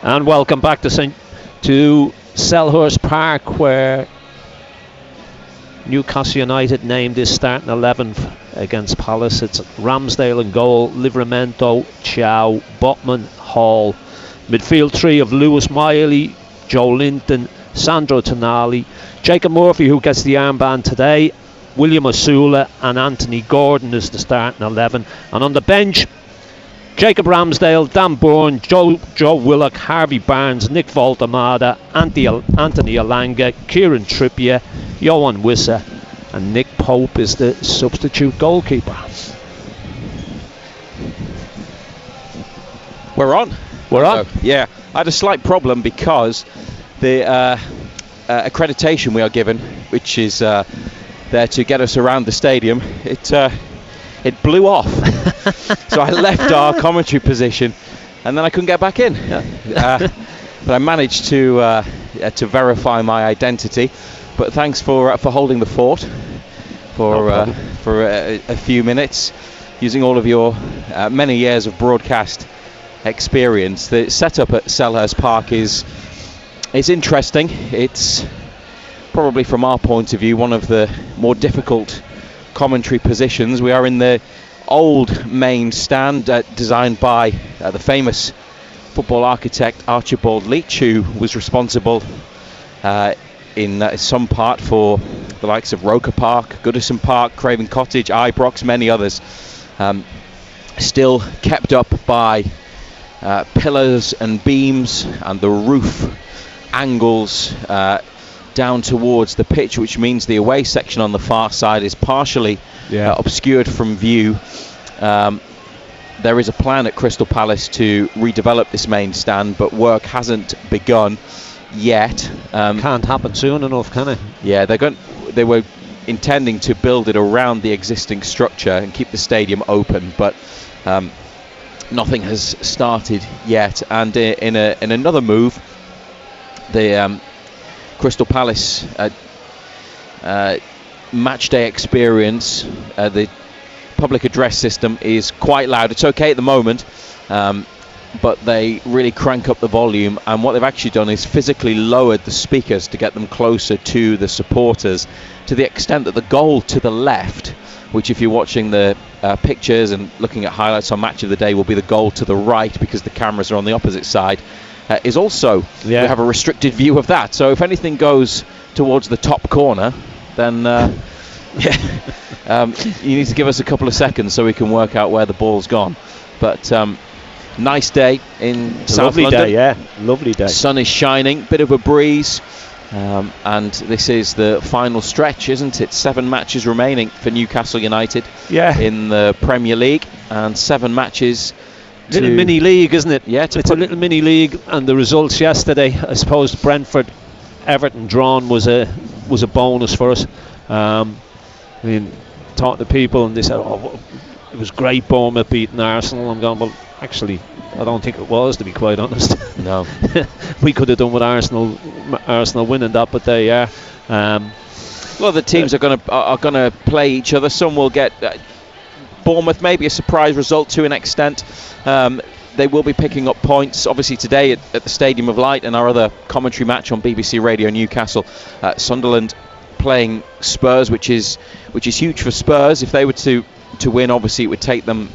And welcome back to Selhurst Park, where Newcastle United named his starting 11 against Palace. It's Ramsdale in goal, Livramento, Chow, Botman, Hall. Midfield three of Lewis Miley, Joe Linton, Sandro Tonali, Jacob Murphy, who gets the armband today, William Osula and Anthony Gordon is the starting 11. And on the bench, Jacob Ramsdale, Dan Bourne, Joe Willock, Harvey Barnes, Nick Voltamada, Anthony Alanga, Kieran Trippier, Johan Wissa, and Nick Pope is the substitute goalkeeper. We're on. Yeah, I had a slight problem because the accreditation we are given, which is there to get us around the stadium, it blew off. So I left our commentary position and then I couldn't get back in. But I managed to verify my identity. But thanks for holding the fort for a few minutes, using all of your many years of broadcast experience. The setup at Selhurst Park is interesting. It's probably, from our point of view, one of the more difficult commentary positions. We are in the old main stand designed by the famous football architect Archibald Leach, who was responsible in some part for the likes of Roker Park, Goodison Park, Craven Cottage, Ibrox, many others. Still kept up by pillars and beams and the roof angles down towards the pitch, which means the away section on the far side is partially obscured from view. There is a plan at Crystal Palace to redevelop this main stand, but work hasn't begun yet. Can't happen soon enough, can it? Yeah, they were intending to build it around the existing structure and keep the stadium open, but nothing has started yet. And in another move, the Crystal Palace match day experience, the public address system is quite loud. It's okay at the moment, but they really crank up the volume, and what they've actually done is physically lowered the speakers to get them closer to the supporters, to the extent that the goal to the left, which, if you're watching the pictures and looking at highlights on Match of the Day, will be the goal to the right because the cameras are on the opposite side, is also, we have a restricted view of that. So if anything goes towards the top corner, then you need to give us a couple of seconds so we can work out where the ball's gone. But nice day in South London. Lovely day, lovely day. Sun is shining, bit of a breeze, and this is the final stretch, isn't it? 7 matches remaining for Newcastle United in the Premier League, and 7 matches. Little mini league, isn't it? Yeah, it's a little mini league, and the results yesterday, I suppose Brentford, Everton drawn was a bonus for us. I mean, talking to people and they said, "Oh, it was great Bournemouth beating Arsenal." I'm going, well, actually, I don't think it was, to be quite honest. No, we could have done with Arsenal winning that, but they are. Well, the teams are gonna play each other. Some will get. Bournemouth maybe a surprise result to an extent. They will be picking up points. Obviously today at the Stadium of Light, and our other commentary match on BBC Radio Newcastle, Sunderland playing Spurs, which is huge for Spurs. If they were to win, obviously it would take them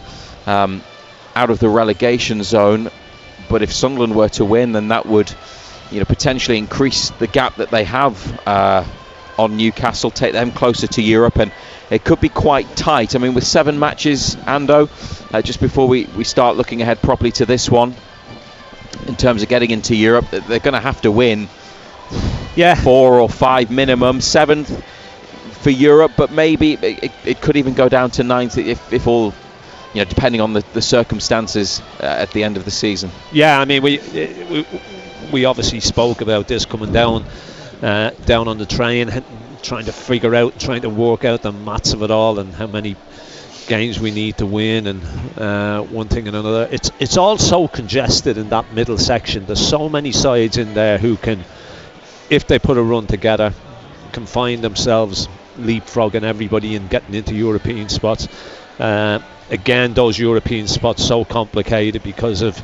out of the relegation zone. But if Sunderland were to win, then that would, potentially increase the gap that they have on Newcastle, take them closer to Europe, and it could be quite tight. I mean, with 7 matches, Ando, just before we start looking ahead properly to this one, in terms of getting into Europe, they're going to have to win 4 or 5 minimum. 7th for Europe, but maybe it could even go down to 9th if all, depending on the circumstances at the end of the season. Yeah, I mean, we obviously spoke about this coming down on the train, trying to work out the maths of it all and how many games we need to win and one thing and another. It's all so congested in that middle section. There's so many sides in there who can, if they put a run together, can find themselves leapfrogging everybody and getting into European spots. Again, those European spots so complicated because of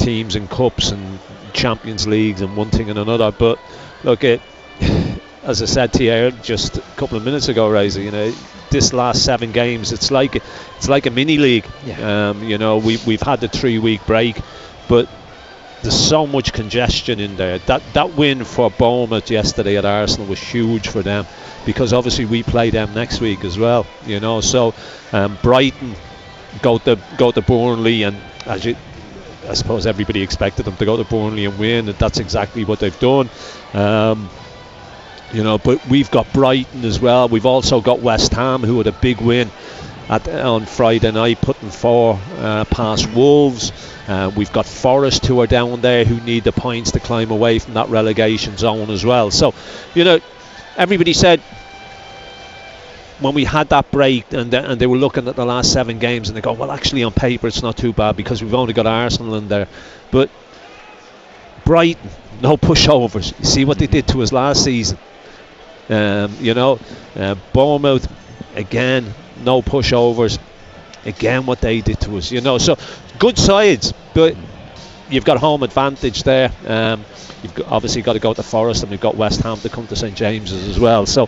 teams in cups and Champions Leagues and one thing and another. But look, as I said to you just a couple of minutes ago, Razor, this last 7 games, it's like a mini league. Yeah. We've had the 3-week break, but there's so much congestion in there. That win for Bournemouth yesterday at Arsenal was huge for them, because obviously we play them next week as well. So Brighton go to Burnley, and I suppose everybody expected them to go to Burnley and win, and that's exactly what they've done. But we've got Brighton as well. We've also got West Ham, who had a big win on Friday night, putting 4 past Wolves. We've got Forest, who are down there, who need the points to climb away from that relegation zone as well. So, everybody said when we had that break and they were looking at the last 7 games and they go, well, actually on paper it's not too bad because we've only got Arsenal in there. But Brighton, no pushovers. You see what they did to us last season. Bournemouth, again, no pushovers. Again, what they did to us. So good sides, but you've got home advantage there. You've obviously got to go to Forest, and we've got West Ham to come to St James's as well. So,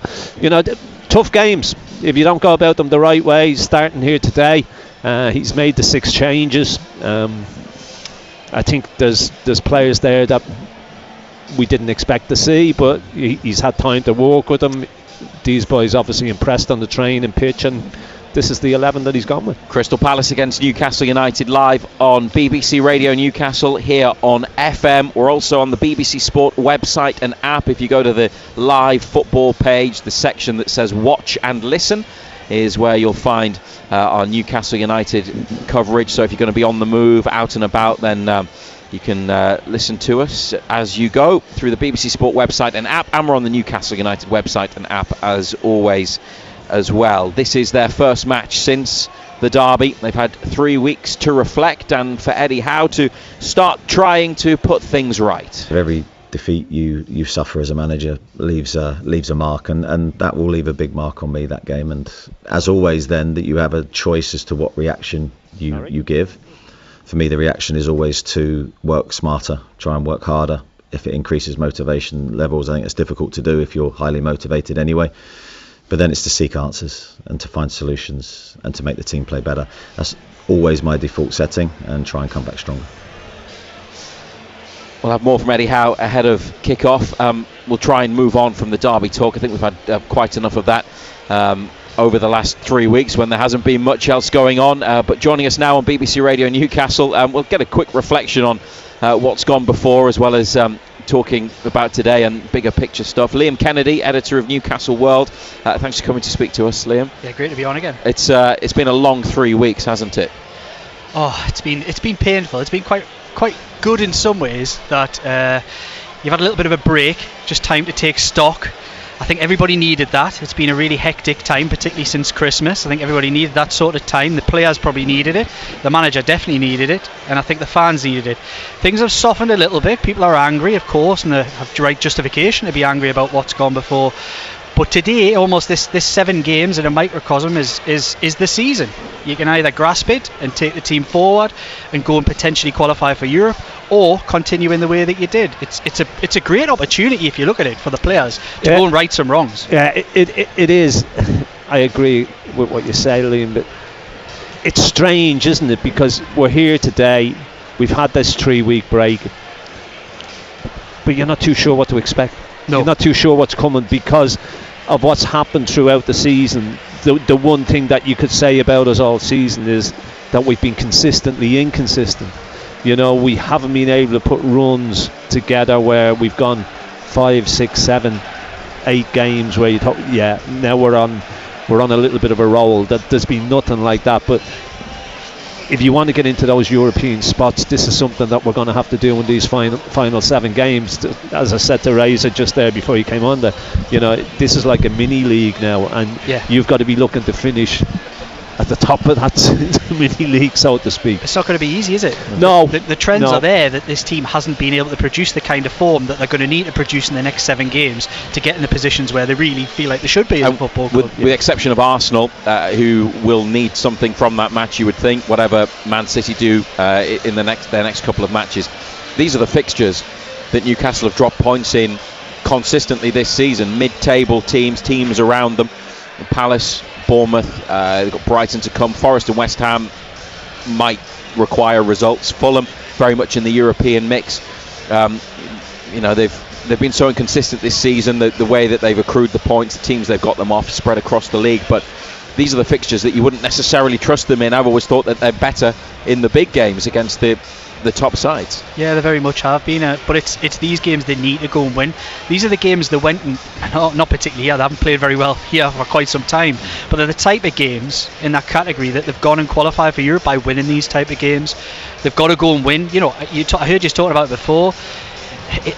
tough games if you don't go about them the right way. Starting here today, he's made the 6 changes. I think there's players there that we didn't expect to see, but he's had time to work with them. These boys obviously impressed on the training pitch, and this is the 11 that he's gone with. Crystal Palace against Newcastle United live on BBC Radio Newcastle, here on FM. We're also on the BBC Sport website and app. If you go to the live football page, the section that says watch and listen is where you'll find our Newcastle United coverage. So if you're going to be on the move, out and about, then you can listen to us as you go through the BBC Sport website and app, and we're on the Newcastle United website and app as always as well. This is their first match since the derby. They've had 3 weeks to reflect, and for Eddie Howe to start trying to put things right. Every defeat you suffer as a manager leaves a mark, and that will leave a big mark on me, that game. And as always, then, that you have a choice as to what reaction you give. For me, the reaction is always to work smarter, try and work harder. If it increases motivation levels, I think it's difficult to do if you're highly motivated anyway. But then it's to seek answers and to find solutions and to make the team play better. That's always my default setting, and try and come back stronger. We'll have more from Eddie Howe ahead of kick-off. We'll try and move on from the derby talk. I think we've had quite enough of that over the last 3 weeks when there hasn't been much else going on. But joining us now on BBC Radio Newcastle, we'll get a quick reflection on what's gone before, as well as talking about today and bigger picture stuff. Liam Kennedy, editor of Newcastle World. Thanks for coming to speak to us, Liam. Yeah, great to be on again. It's been a long 3 weeks, hasn't it? Oh, it's been painful. It's been quite good in some ways that you've had a little bit of a break, just time to take stock. I think everybody needed that. It's been a really hectic time, particularly since Christmas. I think everybody needed that sort of time. The players probably needed it. The manager definitely needed it. And I think the fans needed it. Things have softened a little bit. People are angry, of course, and they have right justification to be angry about what's gone before. But today, almost this 7 games in a microcosm is the season. You can either grasp it and take the team forward and go and potentially qualify for Europe, or continue in the way that you did. It's a great opportunity, if you look at it, for the players to go and right some wrongs. Yeah, it is. I agree with what you say, Liam, but it's strange, isn't it? Because we're here today, we've had this 3-week break, but you're not too sure what to expect. No. You're not too sure what's coming because of what's happened throughout the season. The one thing that you could say about us all season is that we've been consistently inconsistent. We haven't been able to put runs together where we've gone 5, 6, 7, 8 games where you thought, yeah, now we're on a little bit of a roll. That there's been nothing like that. But if you want to get into those European spots, this is something that we're going to have to do in these final 7 games. As I said to Razor just there before you came on, this is like a mini league now, and you've got to be looking to finish at the top of that mini league, so to speak. It's not going to be easy, is it? No. The trends are there that this team hasn't been able to produce the kind of form that they're going to need to produce in the next 7 games to get in the positions where they really feel like they should be as a football club. With the exception of Arsenal, who will need something from that match, you would think, whatever Man City do in their next couple of matches. These are the fixtures that Newcastle have dropped points in consistently this season. Mid-table teams around them. Palace, Bournemouth, they've got Brighton to come. Forest and West Ham might require results. Fulham very much in the European mix. They've been so inconsistent this season, the way that they've accrued the points, the teams they've got them off spread across the league. But these are the fixtures that you wouldn't necessarily trust them in. I've always thought that they're better in the big games against the top sides. Yeah, they very much have been, but it's these games they need to go and win. These are the games they went and not particularly here, they haven't played very well here for quite some time, but they're the type of games in that category that they've gone and qualified for Europe by winning these type of games. They've got to go and win. I heard you talking about it before.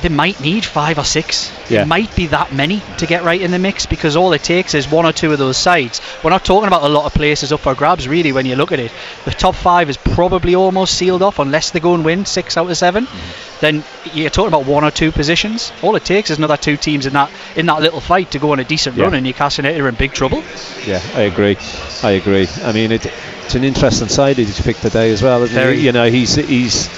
They might need 5 or 6. Yeah. It might be that many to get right in the mix, because all it takes is 1 or 2 of those sides. We're not talking about a lot of places up for grabs, really, when you look at it. The top 5 is probably almost sealed off unless they go and win 6 out of 7. Then you're talking about 1 or 2 positions. All it takes is another 2 teams in that little fight to go on a decent run, and Newcastle United are in big trouble. Yeah, I agree. I mean, it's an interesting side he's picked today as well, isn't he? He's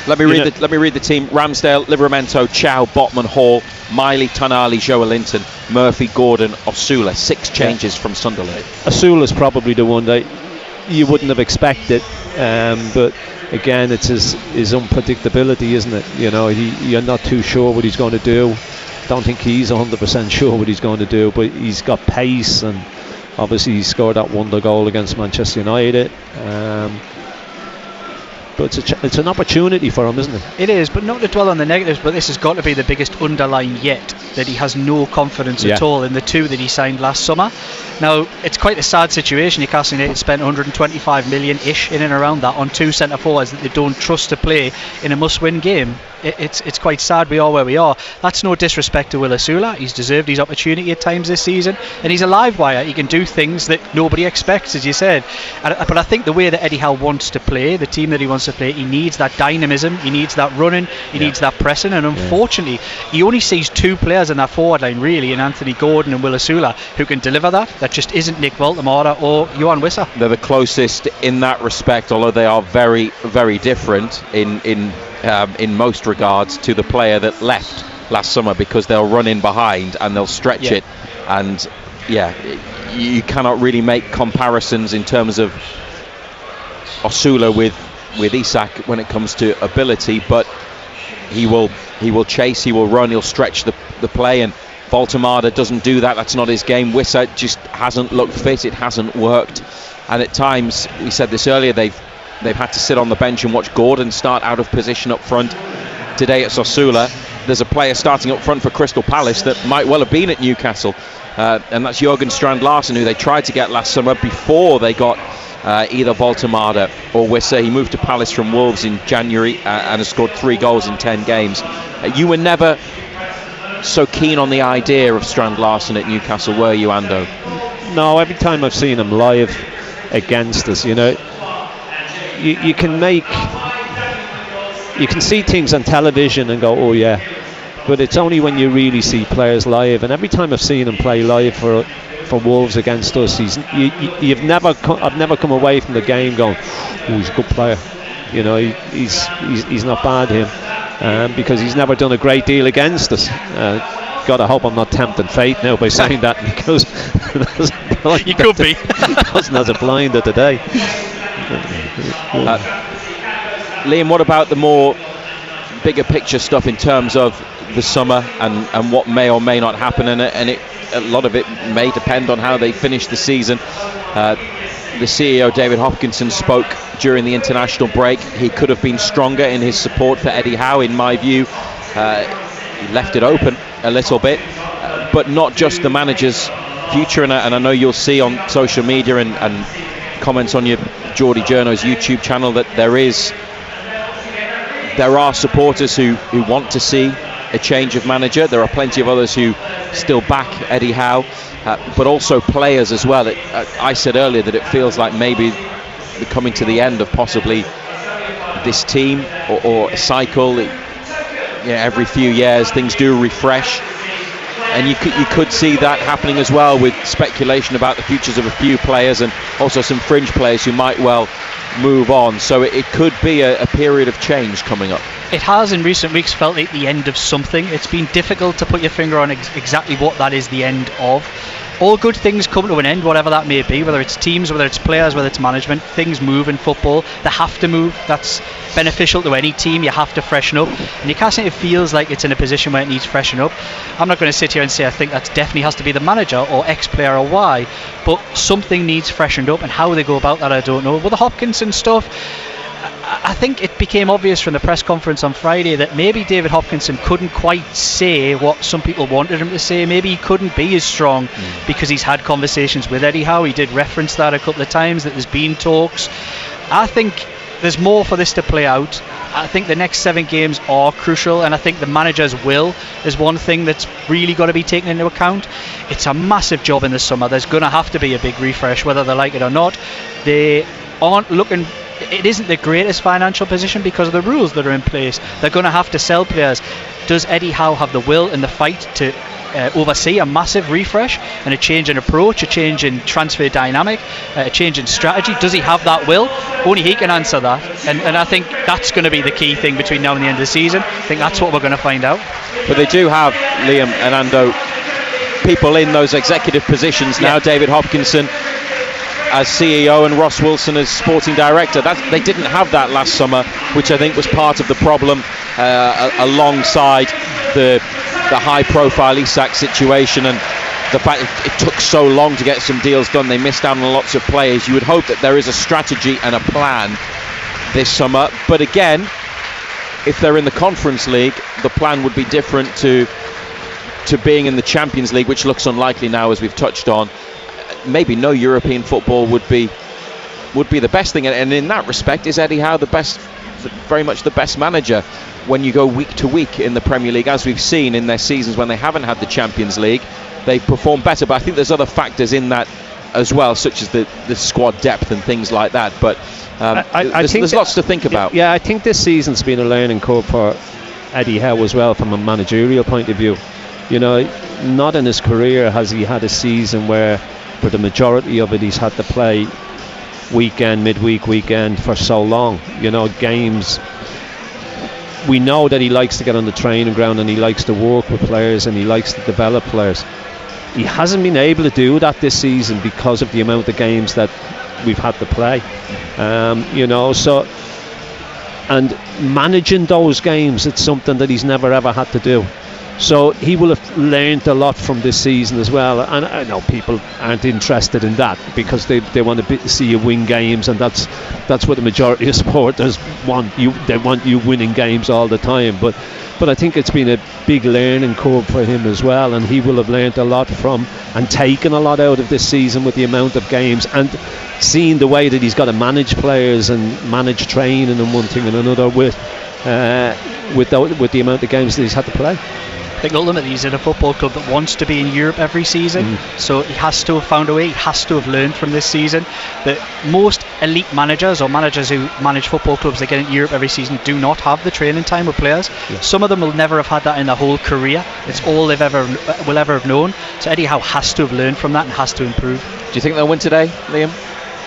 Let me read the team. Ramsdale, Livramento, Chow, Botman, Hall, Miley, Tonali, Joelinton, Murphy, Gordon, Osula. 6 changes from Sunderland. Osula's probably the one that you wouldn't have expected, but again, it's his unpredictability, isn't it? You're not too sure what he's going to do. Don't think he's 100% sure what he's going to do, but he's got pace, and obviously he scored that wonder goal against Manchester United. But it's an opportunity for him, isn't it? It is, but not to dwell on the negatives, but this has got to be the biggest underline yet, that he has no confidence at all in the 2 that he signed last summer. Now, it's quite a sad situation. Newcastle United spent 125 million-ish in and around that on 2 centre-forwards that they don't trust to play in a must-win game. It's quite sad we are where we are. That's no disrespect to Will Osula. He's deserved his opportunity at times this season, and he's a live wire. He can do things that nobody expects, as you said. But I think the way that Eddie Howe wants to play, the team that he wants to play, he needs that dynamism, he needs that running, he needs that pressing, and unfortunately he only sees 2 players in that forward line really, in Anthony Gordon and Will Osula, who can deliver that. That just isn't Nick Voltemada or Johan Wissa. They're the closest in that respect, although they are very, very different in most regards to the player that left last summer, because they'll run in behind and they'll stretch it, and you cannot really make comparisons in terms of Osula with Isak when it comes to ability, but he will chase, he will run, he'll stretch the play, and Voltemada doesn't do that. That's not his game. Wissa just hasn't looked fit, it hasn't worked, and at times, we said this earlier, they've had to sit on the bench and watch Gordon start out of position up front. Today it's Osula. There's a player starting up front for Crystal Palace that might well have been at Newcastle, and that's Jørgen Strand Larsen, who they tried to get last summer before they got either Voltemada or Wissa. He moved to Palace from Wolves in January and has scored 3 goals in 10 games. You were never so keen on the idea of Strand Larsen at Newcastle, were you, Ando? No, every time I've seen him live against us, you can see things on television and go, oh yeah, but it's only when you really see players live. And every time I've seen him play live for Wolves against us, I've never come away from the game going, oh, he's a good player. He's not bad, him, because he's never done a great deal against us. God, I hope I'm not tempting fate now by saying that, because you could be. Wasn't as a blinder today. Liam, what about the more bigger picture stuff in terms of the summer and what may or may not happen, and a lot of it may depend on how they finish the season. The CEO David Hopkinson spoke during the international break. He could have been stronger in his support for Eddie Howe, in my view. He left it open a little bit, but not just the manager's future, and I know you'll see on social media and comments on your Geordie Journo's YouTube channel that there are supporters who want to see a change of manager. There are plenty of others who still back Eddie Howe, but also players as well. I said earlier that it feels like maybe we're coming to the end of possibly this team or a cycle. Every few years things do refresh, and you could see that happening as well, with speculation about the futures of a few players and also some fringe players who might well move on. So it could be a period of change coming up. It has in recent weeks felt like the end of something. It's been difficult to put your finger on exactly what that is the end of. All good things come to an end, whatever that may be, whether it's teams, whether it's players, whether it's management. Things move in football. They have to move. That's beneficial to any team. You have to freshen up. And Newcastle, it feels like it's in a position where it needs freshen up. I'm not going to sit here and say I think that definitely has to be the manager or X-player or Y, but something needs freshened up, and how they go about that I don't know. With the Hopkinson stuff, I think it became obvious from the press conference on Friday that maybe David Hopkinson couldn't quite say what some people wanted him to say. Maybe he couldn't be as strong because he's had conversations with Eddie Howe. He did reference that a couple of times, that there's been talks. I think there's more for this to play out. I think the next 7 games are crucial, and I think the manager's will is one thing that's really got to be taken into account. It's a massive job in the summer. There's going to have to be a big refresh, whether they like it or not. They aren't looking... It isn't the greatest financial position because of the rules that are in place. They're going to have to sell players. Does Eddie Howe have the will and the fight to oversee a massive refresh and a change in approach, a change in transfer dynamic, a change in strategy? Does he have that will? Only he can answer that, and I think that's going to be the key thing between now and the end of the season. I think that's what we're going to find out. But they do have, Liam and Ando, people in those executive positions now. David Hopkinson as CEO and Ross Wilson as sporting director. They didn't have that last summer, which I think was part of the problem, alongside the high-profile Isak situation and the fact it took so long to get some deals done. They missed out on lots of players. You would hope that there is a strategy and a plan this summer, but again, if they're in the Conference League, the plan would be different to being in the Champions League, which looks unlikely now, as we've touched on. Maybe no European football would be the best thing, and in that respect, is Eddie Howe very much the best manager when you go week to week in the Premier League, as we've seen in their seasons when they haven't had the Champions League. They've performed better, but I think there's other factors in that as well, such as the squad depth and things like that. But there's lots to think about. Yeah, I think this season's been a learning curve for Eddie Howe as well, from a managerial point of view. Not in his career has he had a season where, for the majority of it, he's had to play weekend, midweek, weekend for so long. Games. We know that he likes to get on the training ground and he likes to work with players and he likes to develop players. He hasn't been able to do that this season because of the amount of games that we've had to play. And managing those games, it's something that he's never ever had to do. So he will have learned a lot from this season as well, and I know people aren't interested in that because they want to see you win games, and that's what the majority of supporters want. They want you winning games all the time, but I think it's been a big learning curve for him as well, and he will have learned a lot from and taken a lot out of this season with the amount of games and seeing the way that he's got to manage players and manage training and one thing and another with the amount of games that he's had to play. I think ultimately he's in a football club that wants to be in Europe every season, so he has to have found a way. He has to have learned from this season that most elite managers or managers who manage football clubs that get into Europe every season do not have the training time with players. Some of them will never have had that in their whole career. It's all they've ever have known. So Eddie Howe has to have learned from that and has to improve. Do you think they'll win today, Liam?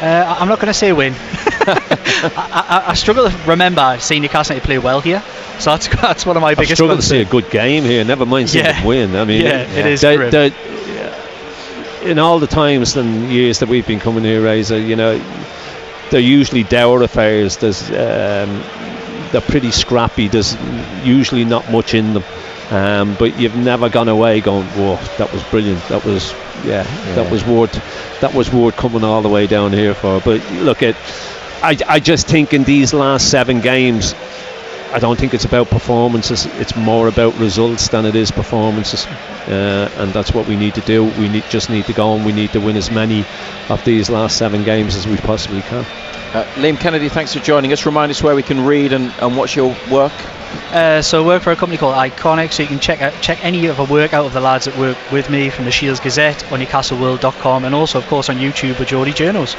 I'm not going to say win. I struggle to remember seeing Newcastle play well here, so that's one of my biggest. I struggle to see a good game here. Never mind seeing them win. I mean, it is. In all the times and years that we've been coming here, Razor, they're usually dour affairs. They're pretty scrappy. There's usually not much in them, but you've never gone away going, "Whoa, that was brilliant. That was worth coming all the way down here for." But look, I just think in these last 7 games, I don't think it's about performances. It's more about results than it is performances, and that's what we need to do. We just need to go and we need to win as many of these last 7 games as we possibly can. Liam Kennedy, thanks for joining us. Remind us where we can read and watch your work. So I work for a company called Iconic, so you can check any of the work out of the lads that work with me from the Shields Gazette or NewcastleWorld.com, and also of course on YouTube with Geordie Journals.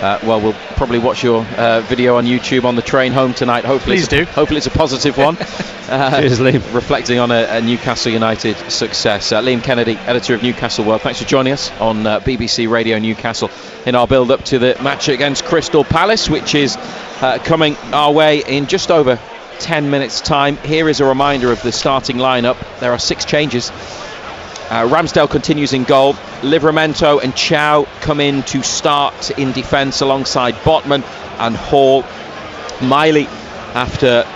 Well, we'll probably watch your video on YouTube on the train home tonight. Hopefully it's a positive one. Cheers, Liam. Reflecting on a Newcastle United success. Liam Kennedy, editor of Newcastle World, thanks for joining us on BBC Radio Newcastle in our build up to the match against Crystal Palace, which is coming our way in just over 10 minutes time. Here is a reminder of the starting lineup. There are 6 changes. Ramsdale continues in goal. Livramento and Chow come in to start in defence alongside Botman and Hall. Miley, after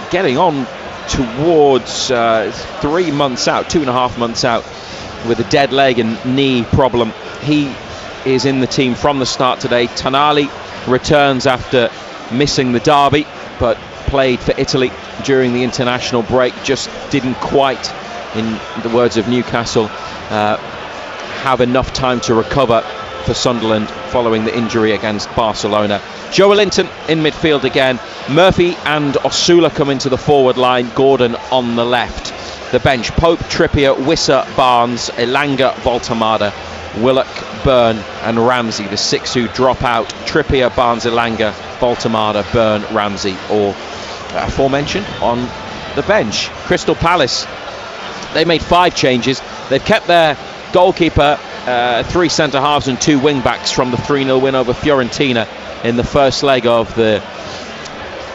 getting on towards 3 months out, 2.5 months out with a dead leg and knee problem, he is in the team from the start today. Tonali returns after missing the derby, but played for Italy during the international break. Just didn't quite, in the words of Newcastle, have enough time to recover for Sunderland following the injury against Barcelona. Joelinton in midfield again. Murphy and Osula come into the forward line. Gordon on the left. The bench: Pope, Trippier, Wissa, Barnes, Elanga, Voltemada, Willock, Byrne and Ramsey. The 6 who drop out: Trippier, Barnes, Elanga, Voltemada, Byrne, Ramsey, or aforementioned on the bench. Crystal Palace, they made 5 changes. They've kept their goalkeeper, 3 centre-halves and 2 wing-backs from the 3-0 win over Fiorentina in the first leg of the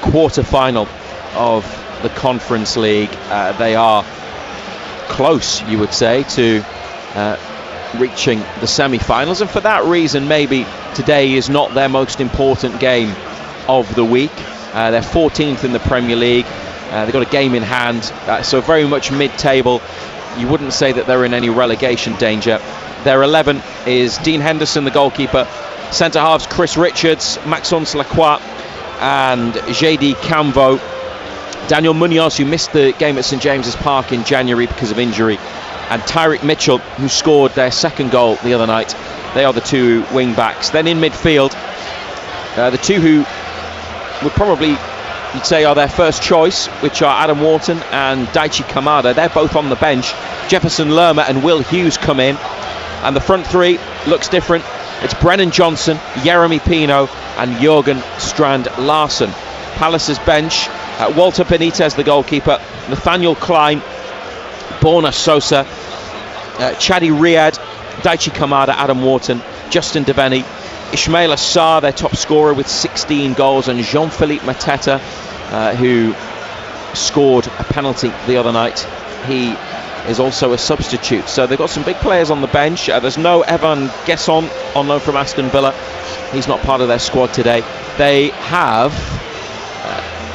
quarter-final of the Conference League. They are close, you would say, to reaching the semi-finals, and for that reason maybe today is not their most important game of the week. They're 14th in the Premier League. They've got a game in hand, so very much mid-table. You wouldn't say that they're in any relegation danger. Their 11 is Dean Henderson, the goalkeeper. Centre-halves: Chris Richards, Maxence Lacroix and JD Camvo. Daniel Munoz, who missed the game at St James's Park in January because of injury, and Tyreek Mitchell, who scored their 2nd goal the other night. They are the 2 wing-backs. Then in midfield, the 2 who would probably, you'd say, are their first choice, which are Adam Wharton and Daichi Kamada. They're both on the bench. Jefferson Lerma and Will Hughes come in, and the front 3 looks different. It's Brennan Johnson, Jeremy Pino and Jurgen Strand Larsen. Palace's bench: Walter Benitez, the goalkeeper, Nathaniel Klein, Borna Sosa, Chadi Riyad, Daichi Kamada, Adam Wharton, Justin Devaney, Ismail Assar, their top scorer with 16 goals, and Jean-Philippe Mateta, who scored a penalty the other night. He is also a substitute. So they've got some big players on the bench. There's no Evan Gesson on loan from Aston Villa. He's not part of their squad today. They have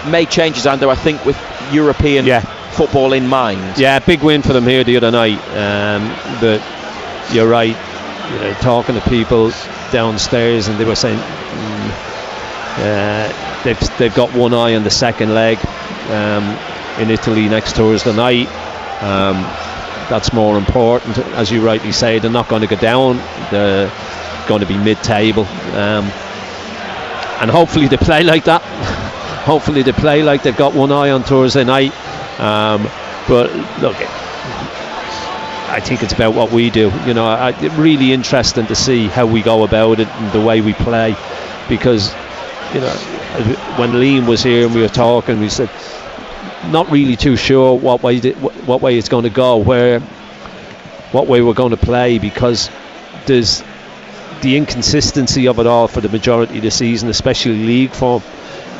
made changes, Ando, I think with European football in mind. Yeah, big win for them here the other night. But you're right, talking to people downstairs, and they were saying they've got one eye on the second leg in Italy next Thursday night. That's more important. As you rightly say, they're not going to go down. They're going to be mid-table, and hopefully they play like that. Hopefully they play like they've got one eye on Thursday night. But look, I think it's about what we do. Really interesting to see how we go about it and the way we play, because when Liam was here and we were talking, we said not really too sure what way it's going to go, what way we're going to play, because there's the inconsistency of it all for the majority of the season, especially league form.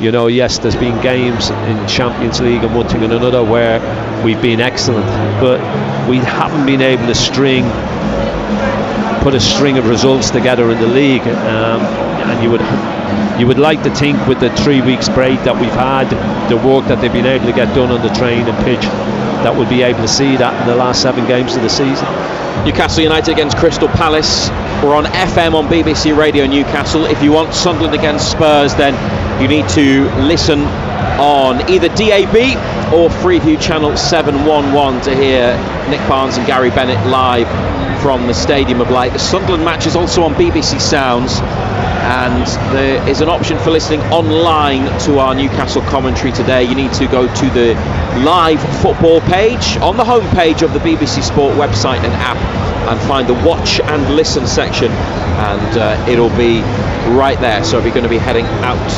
Yes, there's been games in Champions League and one thing and another where we've been excellent, but we haven't been able to put a string of results together in the league. And you would like to think with the 3 weeks break that we've had, the work that they've been able to get done on the train and pitch, that we'll be able to see that in the last 7 games of the season. Newcastle United against Crystal Palace. We're on FM on BBC Radio Newcastle. If you want Sunderland against Spurs, then you need to listen on either DAB or Freeview channel 711 to hear Nick Barnes and Gary Bennett live from the Stadium of Light. The Sunderland match is also on BBC Sounds, and there is an option for listening online to our Newcastle commentary today. You need to go to the live football page on the home page of the BBC Sport website and app and find the watch and listen section, and it'll be right there. So if you're going to be heading out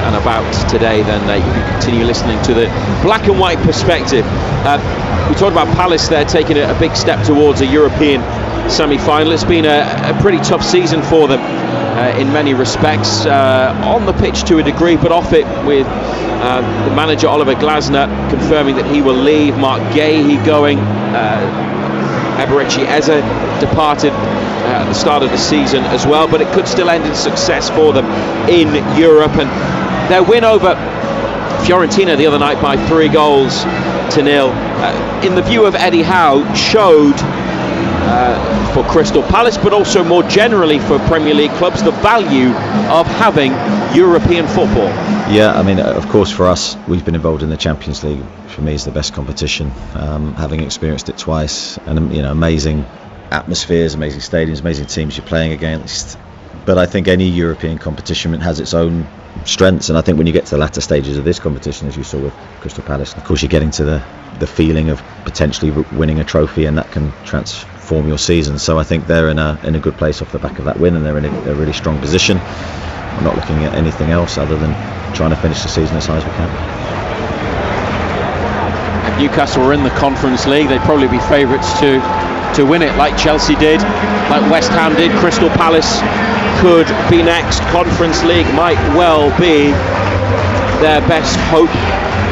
and about today, then you can continue listening to the black and white perspective. We talked about Palace there taking a big step towards a European semi-final. It's been a pretty tough season for them in many respects, on the pitch to a degree, but off it, with the manager Oliver Glasner confirming that he will leave, Mark Gahey going, Eberechi Eze departed at the start of the season as well, but it could still end in success for them in Europe. And their win over Fiorentina the other night by 3-0, in the view of Eddie Howe, showed for Crystal Palace, but also more generally for Premier League clubs, the value of having European football. Yeah, I mean, of course, for us, we've been involved in the Champions League. For me, is the best competition, having experienced it twice, and amazing atmospheres, amazing stadiums, amazing teams you're playing against. But I think any European competition has its own strengths, and I think when you get to the latter stages of this competition, as you saw with Crystal Palace, of course you're getting to the feeling of potentially winning a trophy, and that can transform your season. So I think they're in a good place off the back of that win, and they're in a really strong position. I'm not looking at anything else other than trying to finish the season as high as we can. If Newcastle were in the Conference League, they'd probably be favourites to win it, like Chelsea did, like West Ham did. Crystal Palace could be next. Conference League might well be their best hope,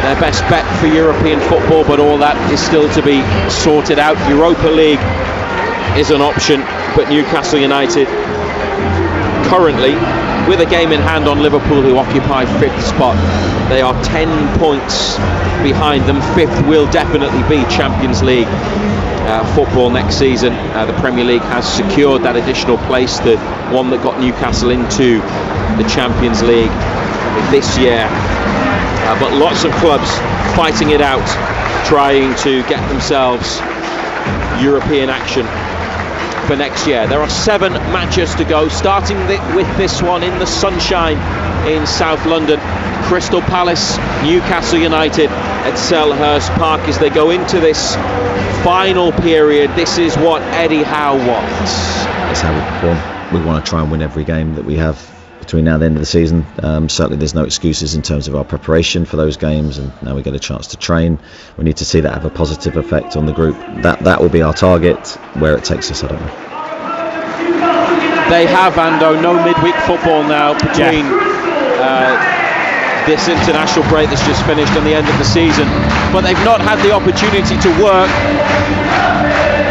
their best bet for European football, but all that is still to be sorted out. Europa League is an option, but Newcastle United currently, with a game in hand on Liverpool, who occupy 5th spot, they are 10 points behind them. 5th will definitely be Champions League football next season. The Premier League has secured that additional place, the one that got Newcastle into the Champions League this year. But lots of clubs fighting it out, trying to get themselves European action for next year. There are 7 matches to go, starting with this one in the sunshine in South London. Crystal Palace, Newcastle United at Selhurst Park as they go into this final period. This is what Eddie Howe wants. That's how we perform. We want to try and win every game that we have between now and the end of the season. Certainly there's no excuses in terms of our preparation for those games, and now we get a chance to train. We need to see that have a positive effect on the group. That will be our target. Where it takes us, I don't know. They have, Ando, no midweek football now between this international break that's just finished and the end of the season, but they've not had the opportunity to work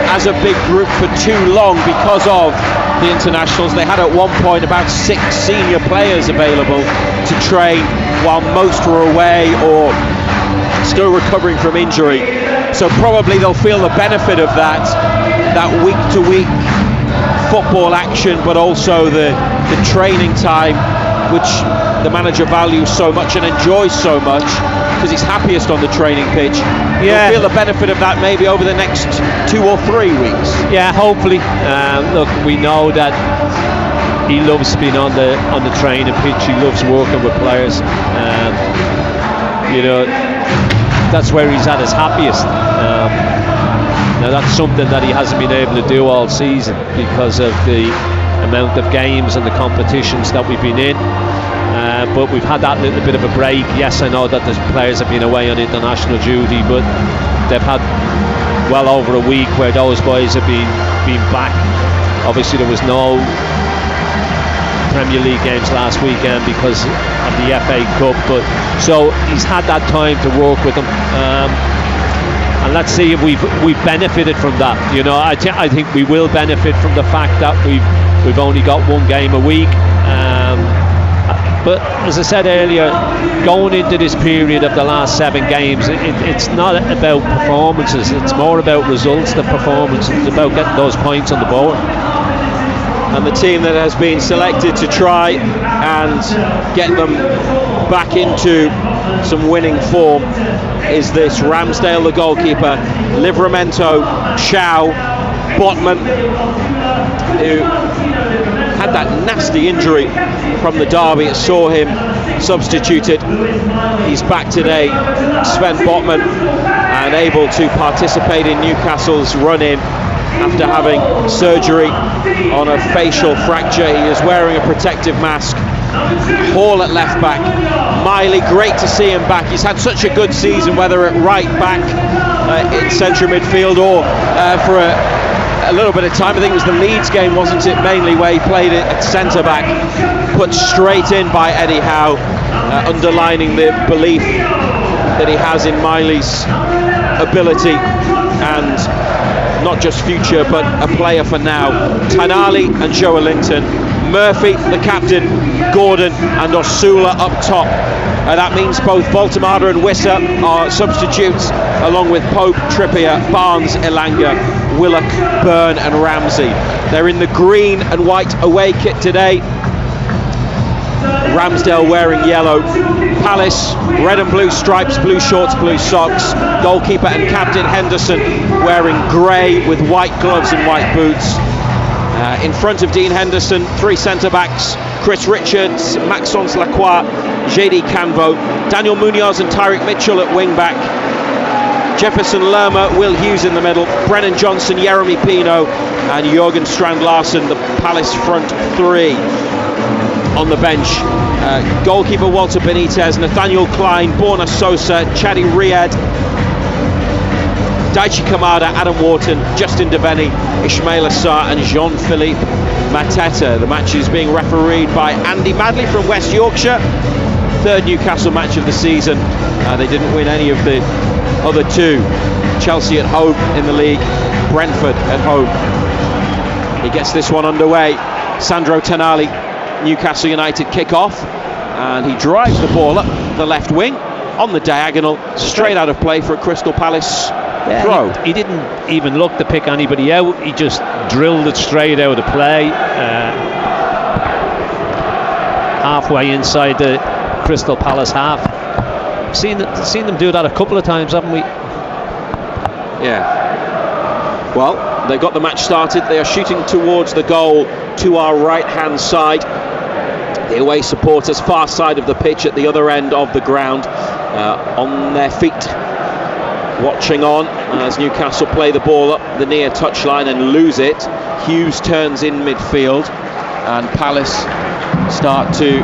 as a big group for too long because of the internationals. They had at one point about 6 senior players available to train while most were away or still recovering from injury, so probably they'll feel the benefit of that week to week football action, but also the training time, which the manager values so much and enjoys so much because he's happiest on the training pitch. You'll feel the benefit of that maybe over the next 2 or 3 weeks. Yeah, hopefully. Look, we know that he loves being on the training pitch. He loves working with players. That's where he's at his happiest. Now that's something that he hasn't been able to do all season because of the amount of games and the competitions that we've been in. But we've had that little bit of a break. Yes, I know that the players have been away on international duty, but they've had well over a week where those boys have been back. Obviously there was no Premier League games last weekend because of the FA Cup, but so he's had that time to work with them. And let's see if we've benefited from that. I think we will benefit from the fact that we've only got 1 game a week. But as I said earlier, going into this period of the last 7 games, it's not about performances. It's more about results than performances. It's about getting those points on the board. And the team that has been selected to try and get them back into some winning form is this Ramsdale, the goalkeeper, Livramento, Chow, Botman, who had that nasty injury from the derby. It saw him substituted. He's back today, Sven Botman, and able to participate in Newcastle's run-in after having surgery on a facial fracture. He is wearing a protective mask. Hall at left back, Miley, great to see him back. He's had such a good season, whether at right back, in central midfield, or for a little bit of time. I think it was the Leeds game, wasn't it, mainly, where he played it at centre back, put straight in by Eddie Howe, underlining the belief that he has in Miley's ability and not just future but a player for now. Tonali and Joe Linton, Murphy the captain, Gordon and Osula up top. That means both Voltemada and Wissa are substitutes, along with Pope, Trippier, Barnes, Elanga, Willock, Byrne and Ramsey. They're in the green and white away kit today. Ramsdale wearing yellow, Palace red and blue stripes, blue shorts, blue socks. Goalkeeper and captain Henderson wearing grey with white gloves and white boots. In front of Dean Henderson, three centre-backs, Chris Richards, Maxence Lacroix, JD Canvo, Daniel Munoz and Tyrick Mitchell at wing-back, Jefferson Lerma, Will Hughes in the middle, Brennan Johnson, Jeremy Pino and Jørgen Strand Larsen, the Palace front three. On the bench, goalkeeper Walter Benitez, Nathaniel Klein, Borna Sosa, Chadi Riyad, Daichi Kamada, Adam Wharton, Justin Devaney, Ismail Assar and Jean-Philippe Mateta. The match is being refereed by Andy Madley from West Yorkshire. Third Newcastle match of the season. They didn't win any of the other two. Chelsea at home in the league, Brentford at home. He gets this one underway. Sandro Tonali, Newcastle United kick off, and he drives the ball up the left wing on the diagonal, straight out of play for a Crystal Palace throw. He didn't even look to pick anybody out, he just drilled it straight out of play, halfway inside the Crystal Palace half. Seen them do that a couple of times, haven't we? Yeah. Well, they've got the match started. They are shooting towards the goal to our right hand side. The away supporters far side of the pitch at the other end of the ground, on their feet, watching on as Newcastle play the ball up the near touchline and lose it. Hughes turns in midfield and Palace start to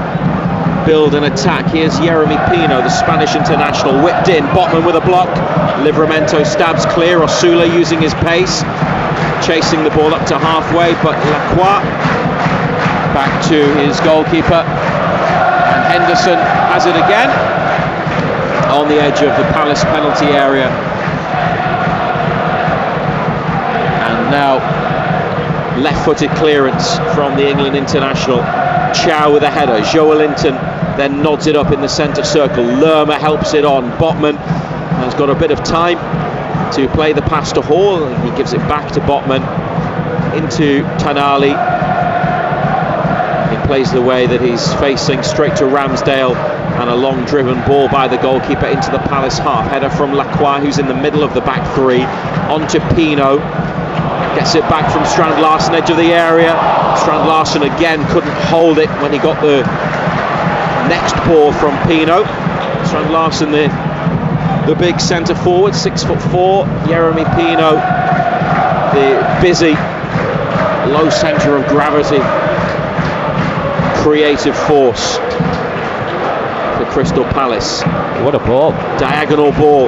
build an attack. Here's Jeremy Pino, the Spanish international, whipped in, Botman with a block, Livramento stabs clear, Osula using his pace, chasing the ball up to halfway, but Lacroix back to his goalkeeper, and Henderson has it again on the edge of the Palace penalty area. And now left-footed clearance from the England international. Chow with a header, Joe Linton then nods it up in the centre circle, Lerma helps it on, Botman has got a bit of time to play the pass to Hall, and he gives it back to Botman into Tonali. He plays the way that he's facing straight to Ramsdale, and a long driven ball by the goalkeeper into the Palace half. Header from Lacroix, who's in the middle of the back three, onto Pino, gets it back from Strand Larsen, edge of the area. Strand Larsen again couldn't hold it when he got the next ball from Pino. Strand Larsen, the big centre forward, 6'4", Jeremy Pino, the busy low centre of gravity, creative force for Crystal Palace. What a ball. Diagonal ball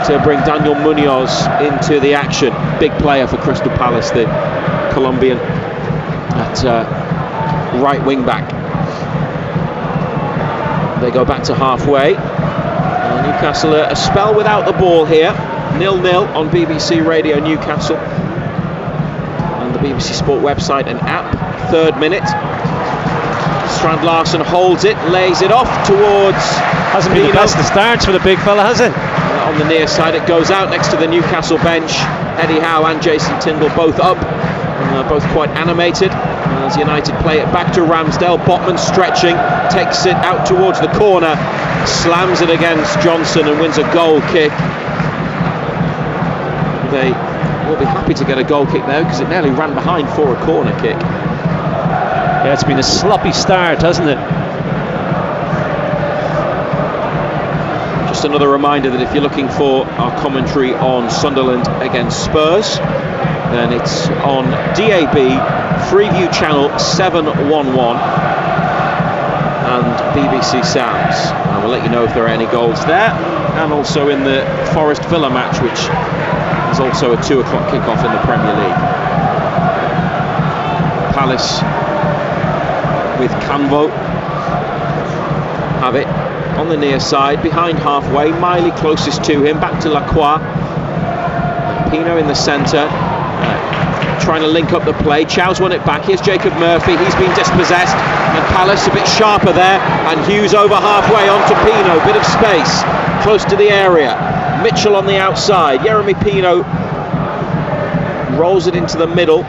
to bring Daniel Munoz into the action. Big player for Crystal Palace, the Colombian at right wing back. They go back to halfway. Newcastle a spell without the ball here. 0-0 on BBC Radio Newcastle and the BBC Sport website and app. Third minute. Strand Larsen holds it, lays it off towards. Hasn't been the best of starts for the big fella, has it? On the near side, it goes out next to the Newcastle bench. Eddie Howe and Jason Tindall both up, and both quite animated. As United play it back to Ramsdale, Botman stretching, takes it out towards the corner, slams it against Johnson and wins a goal kick. They will be happy to get a goal kick now because it nearly ran behind for a corner kick. Yeah, it's been a sloppy start, hasn't it? Just another reminder that if you're looking for our commentary on Sunderland against Spurs, then it's on DAB, Freeview channel 711 and BBC Sounds. And we'll let you know if there are any goals there, and also in the Forest Villa match, which is also a 2 o'clock kickoff in the Premier League. Palace with Canvo have it on the near side, behind halfway, Miley closest to him, back to Lacroix, Pino in the centre, trying to link up the play. Chow's won it back. Here's Jacob Murphy, he's been dispossessed, and Palace a bit sharper there, and Hughes over halfway onto Pino, bit of space close to the area. Mitchell on the outside, Yeremy Pino rolls it into the middle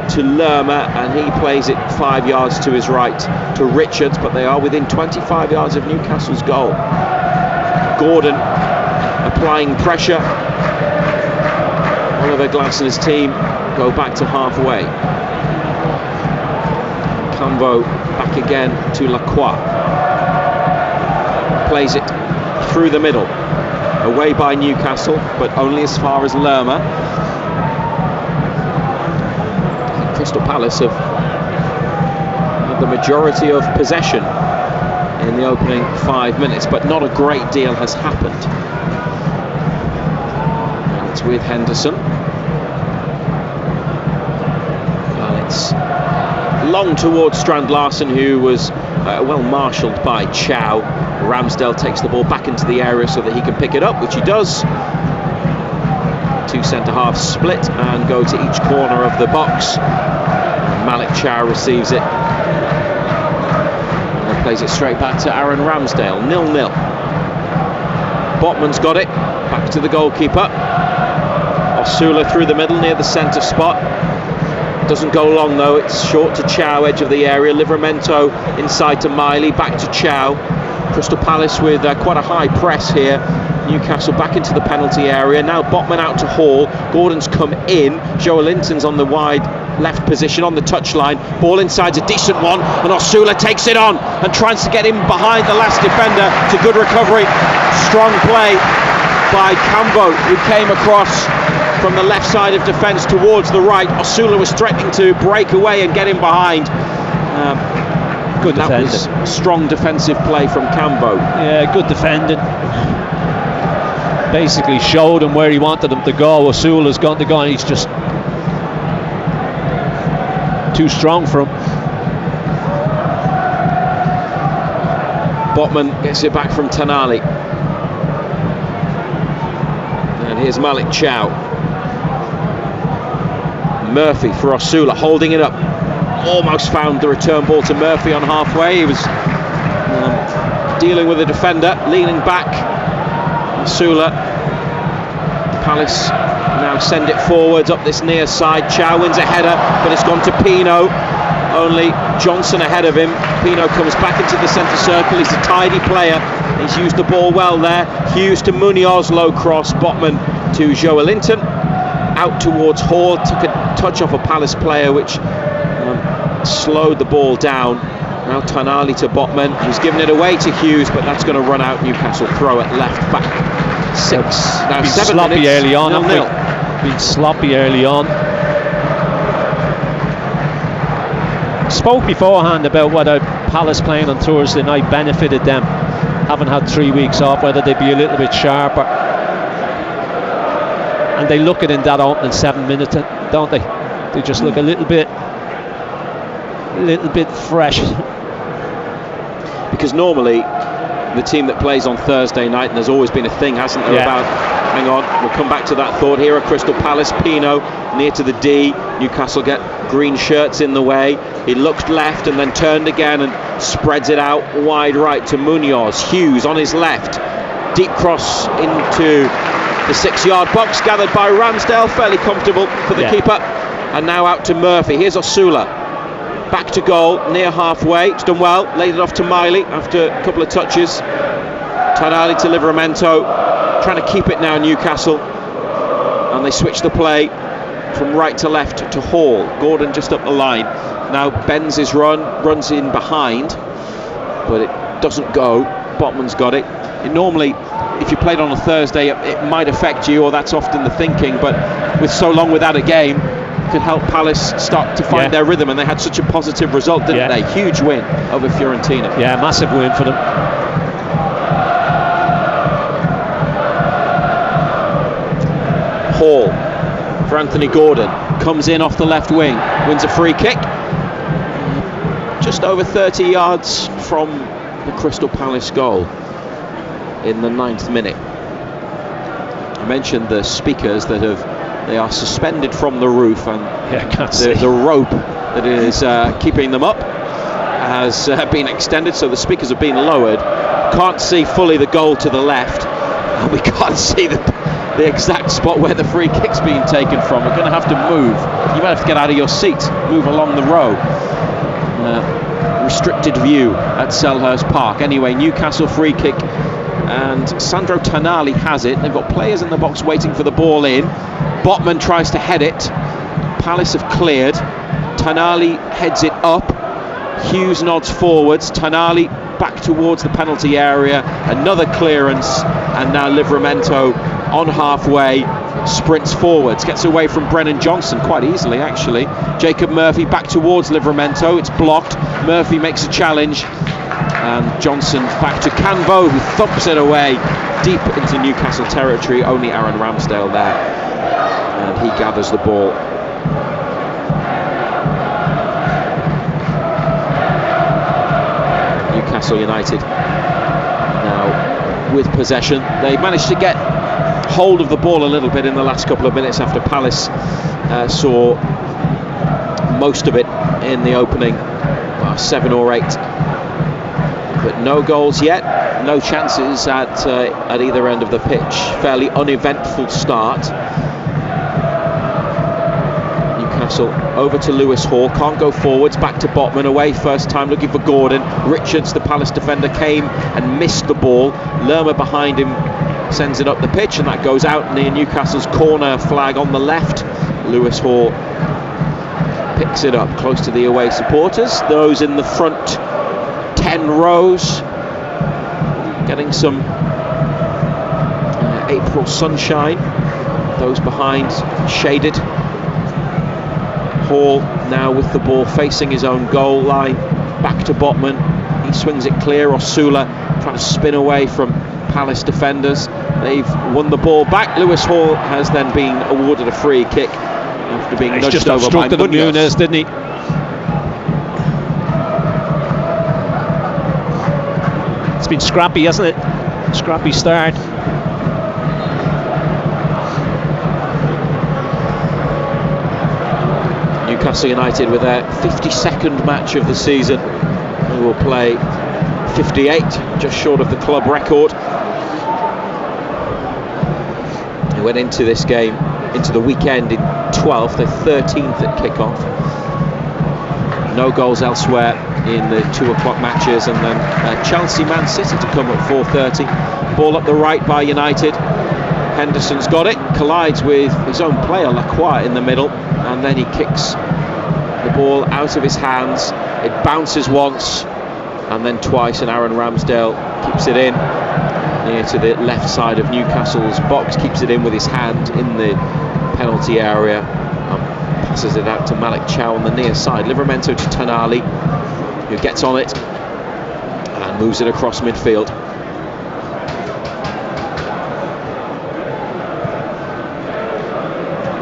to Lerma, and he plays it 5 yards to his right to Richards, but they are within 25 yards of Newcastle's goal. Gordon applying pressure. Oliver Glass and his team go back to halfway. Cambo back again to Lacroix. Plays it through the middle. Away by Newcastle, but only as far as Lerma. Crystal Palace have had the majority of possession in the opening 5 minutes, but not a great deal has happened. And it's with Henderson. Well, it's long towards Strand Larsen, who was well marshalled by Chow. Ramsdale takes the ball back into the area so that he can pick it up, which he does. 2 centre-halves split and go to each corner of the box. Malik Chow receives it and plays it straight back to Aaron Ramsdale. 0-0. Botman's got it, back to the goalkeeper. Osula through the middle near the centre spot. Doesn't go long though, it's short to Chow, edge of the area. Livramento inside to Miley, back to Chow. Crystal Palace with quite a high press here. Newcastle back into the penalty area. Now Botman out to Hall. Gordon's come in. Joelinton's on the wide left position on the touchline. Ball inside's a decent one, and Osula takes it on and tries to get him behind the last defender. It's a good recovery. Strong play by Cambo, who came across from the left side of defence towards the right. Osula was threatening to break away and get him behind. Good defending. That was strong defensive play from Cambo. Yeah, good defending. Basically showed him where he wanted him to go. Osula's gone to go, and he's just too strong for him. Botman gets it back from Tanali. And here's Malik Chow. Murphy for Osula, holding it up. Almost found the return ball to Murphy on halfway. He was dealing with a defender, leaning back. Osula. Palace now send it forwards up this near side. Chow wins a header, but it's gone to Pino. Only Johnson ahead of him. Pino comes back into the centre circle. He's a tidy player. He's used the ball well there. Hughes to Munoz, low cross. Botman to Joelinton. Out towards Hall. Took a touch off a Palace player, which slowed the ball down. Now Tanali to Botman, who's given it away to Hughes, but that's going to run out. Newcastle throw it left back. 6. Now 7 sloppy minutes. Early on. 0-0. Been sloppy early on. Spoke beforehand about whether Palace playing on Thursday night benefited them, having had 3 weeks off, whether they'd be a little bit sharper. And they look it in that opening 7 minutes, don't they? They just look a little bit fresh. Because normally the team that plays on Thursday night, and there's always been a thing, hasn't there, about, hang on, we'll come back to that thought here at Crystal Palace. Pino near to the D. Newcastle get green shirts in the way. He looked left and then turned again and spreads it out wide right to Munoz. Hughes on his left, deep cross into the 6-yard box, gathered by Ramsdale, fairly comfortable for the keeper. And now out to Murphy. Here's Osula. Back to goal, near halfway. It's done well. Laid it off to Miley after a couple of touches. Tonali to Livramento. Trying to keep it now, Newcastle. And they switch the play from right to left to Hall. Gordon just up the line. Now bends his runs in behind, but it doesn't go. Botman's got it. Normally, if you played on a Thursday, it might affect you, or that's often the thinking, but with so long without a game, it could help Palace start to find their rhythm, and they had such a positive result, didn't they? Huge win over Fiorentina. Yeah, massive win for them. Hall for Anthony Gordon, comes in off the left wing, wins a free kick, just over 30 yards from the Crystal Palace goal in the 9th minute. I mentioned the speakers that they are suspended from the roof, and the rope that is keeping them up has been extended, so the speakers have been lowered. Can't see fully the goal to the left, and we can't see the exact spot where the free kick's being taken from. We're going to have to move. You might have to get out of your seat, move along the row. Restricted view at Selhurst Park. Anyway, Newcastle free kick, and Sandro Tonali has it. They've got players in the box waiting for the ball in. Botman tries to head it. Palace have cleared. Tonali heads it up. Hughes nods forwards. Tonali back towards the penalty area. Another clearance, and now Livramento on halfway, sprints forwards, gets away from Brennan Johnson quite easily actually. Jacob Murphy back towards Livramento, it's blocked. Murphy makes a challenge, and Johnson back to Canvo, who thumps it away deep into Newcastle territory. Only Aaron Ramsdale there, and he gathers the ball. Newcastle United now with possession. They managed to get hold of the ball a little bit in the last couple of minutes after Palace saw most of it in the opening 7 or 8, but no goals yet, no chances at either end of the pitch. Fairly uneventful start. Newcastle over to Lewis Hall, can't go forwards, back to Botman, away first time, looking for Gordon. Richards, the Palace defender, came and missed the ball. Lerma behind him sends it up the pitch, and that goes out near Newcastle's corner flag on the left. Lewis Hall picks it up close to the away supporters. Those in the front 10 rows getting some April sunshine. Those behind shaded. Hall now with the ball facing his own goal line. Back to Botman. He swings it clear. Osula trying to spin away from Palace defenders. They've won the ball back. Lewis Hall has then been awarded a free kick after being nudged over by Munoz, didn't he? It's been scrappy, hasn't it? Scrappy start. Newcastle United with their 52nd match of the season. They will play 58, just short of the club record. They went into this game, into the weekend in 12th, they're 13th at kick-off. No goals elsewhere in the 2 o'clock matches, and then Chelsea Man City to come at 4:30. Ball up the right by United. Henderson's got it, collides with his own player Lacroix in the middle, and then he kicks the ball out of his hands. It bounces once and then twice, and Aaron Ramsdale keeps it in near to the left side of Newcastle's box, keeps it in with his hand in the penalty area, and passes it out to Malik Chow on the near side. Livramento to Tonali, who gets on it and moves it across midfield.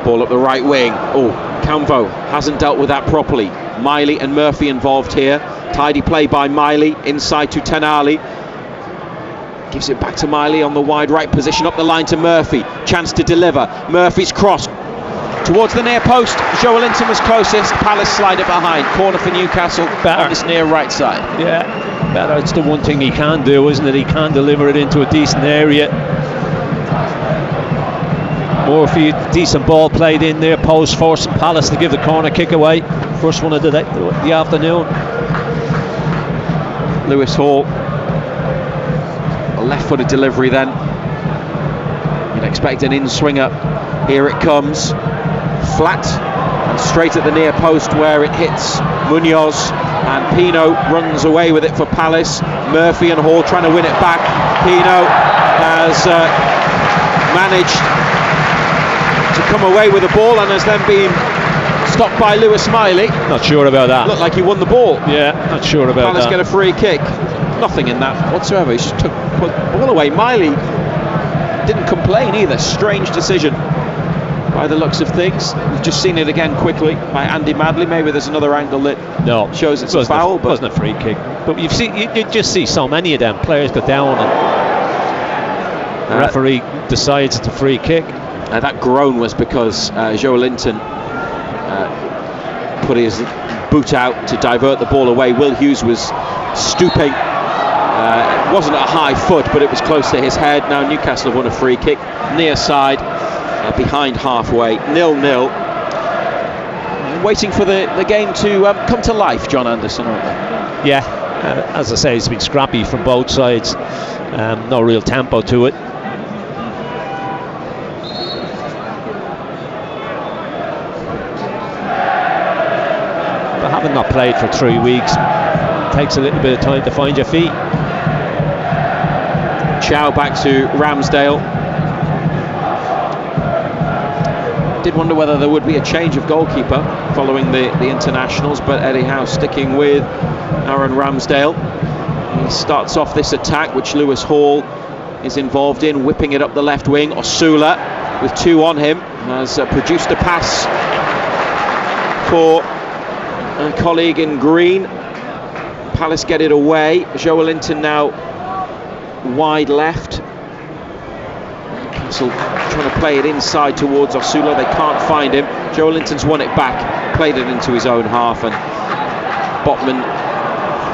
Ball up the right wing. Oh, Canvo hasn't dealt with that properly. Miley and Murphy involved here. Tidy play by Miley, inside to Tonali. Gives it back to Miley on the wide right position, up the line to Murphy. Chance to deliver. Murphy's cross towards the near post. Joelinton was closest. Palace slide it behind. Corner for Newcastle better on this near right side. Yeah, better. It's the one thing he can do, isn't it? He can deliver it into a decent area. Murphy, decent ball played in there, post, forcing Palace to give the corner kick away. First one of the afternoon. Lewis Hall, a left-footed delivery then. You'd expect an in-swinger. Here it comes, flat and straight at the near post where it hits Munoz, and Pino runs away with it for Palace. Murphy and Hall trying to win it back. Pino has managed to come away with the ball and has then been stopped by Lewis Miley. Not sure about that. Looked like he won the ball. Yeah, not sure about Palace that. get a free kick. Nothing in that whatsoever. He just took the ball away. Miley didn't complain either. Strange decision by the looks of things. We've just seen it again quickly by Andy Madley. Maybe there's another angle that shows it's a foul, but wasn't a free kick. But you just see so many of them players go down and the referee decides it's a free kick. That groan was because Joe Linton put his boot out to divert the ball away. Will Hughes was stooping. It wasn't a high foot, but it was close to his head. Now Newcastle have won a free kick, near side, behind halfway, 0-0. Waiting for the game to come to life, John Anderson, aren't they? Yeah, as I say, it's been scrappy from both sides. No real tempo to it. But having not played for 3 weeks, it takes a little bit of time to find your feet. Chow back to Ramsdale. Did wonder whether there would be a change of goalkeeper following the internationals, but Eddie Howe sticking with Aaron Ramsdale. He starts off this attack, which Lewis Hall is involved in, whipping it up the left wing. Osula, with 2 on him, has produced a pass for a colleague in green. Palace get it away. Joe Linton now wide left. Newcastle trying to play it inside towards Osula. They can't find him. Joe Linton's won it back, played it into his own half, and Botman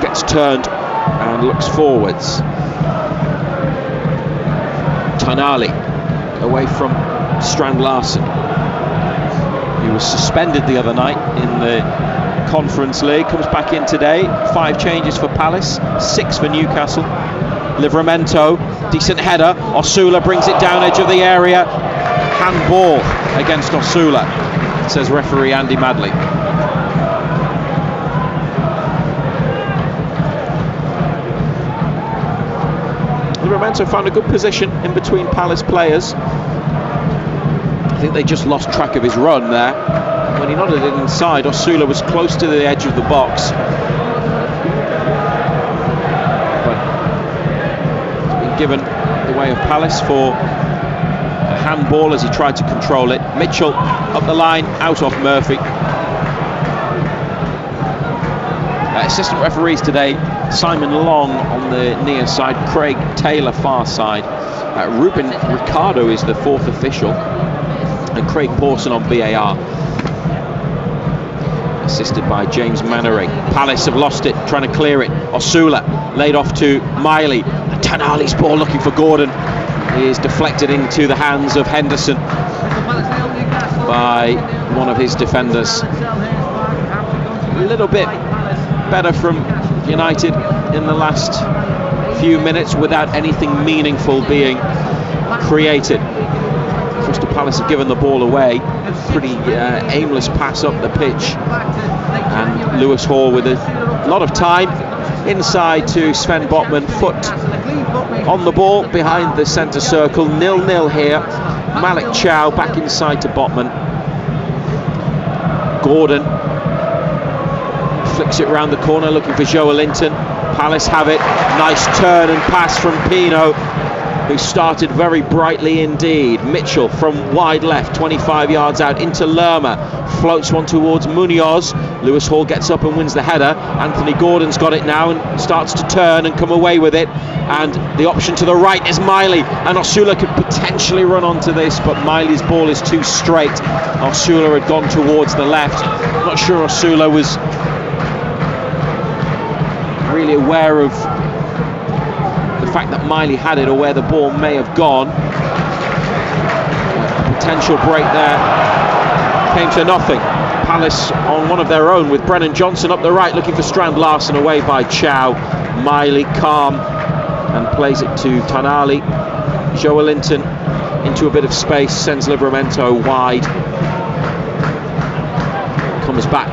gets turned and looks forwards. Tonali away from Strand Larsen. He was suspended the other night in the Conference League, comes back in today. 5 changes for Palace, 6 for Newcastle. Livramento, decent header. Osula brings it down edge of the area. Handball against Osula, says referee Andy Madley. Livramento found a good position in between Palace players. I think they just lost track of his run there. When he nodded it inside, Osula was close to the edge of the box. But it's been given the way of Palace for a handball as he tried to control it. Mitchell up the line, out off Murphy. Assistant referees today, Simon Long on the near side, Craig Taylor far side. Ruben Ricardo is the 4th official, and Craig Pawson on VAR. Assisted by James Mannering. Palace have lost it, trying to clear it. Osula laid off to Miley. Tonali's ball looking for Gordon. He is deflected into the hands of Henderson by one of his defenders. A little bit better from United in the last few minutes without anything meaningful being created. Crystal Palace have given the ball away. Pretty aimless pass up the pitch, and Lewis Hall with a lot of time inside to Sven Botman. Foot on the ball behind the centre circle. 0-0 here. Malik Chow back inside to Botman. Gordon flicks it round the corner looking for Joe Linton. Palace have it. Nice turn and pass from Pino, who started very brightly indeed. Mitchell from wide left, 25 yards out into Lerma, floats one towards Munoz. Lewis Hall gets up and wins the header. Anthony Gordon's got it now and starts to turn and come away with it, and the option to the right is Miley, and Osula could potentially run onto this, but Miley's ball is too straight. Osula had gone towards the left. I'm not sure Osula was really aware of the fact that Miley had it or where the ball may have gone. Potential break there came to nothing. Palace on one of their own with Brennan Johnson up the right, looking for Strand Larsen, away by Chow. Miley calm and plays it to Tanali. Joelinton into a bit of space, sends Livramento wide. Comes back,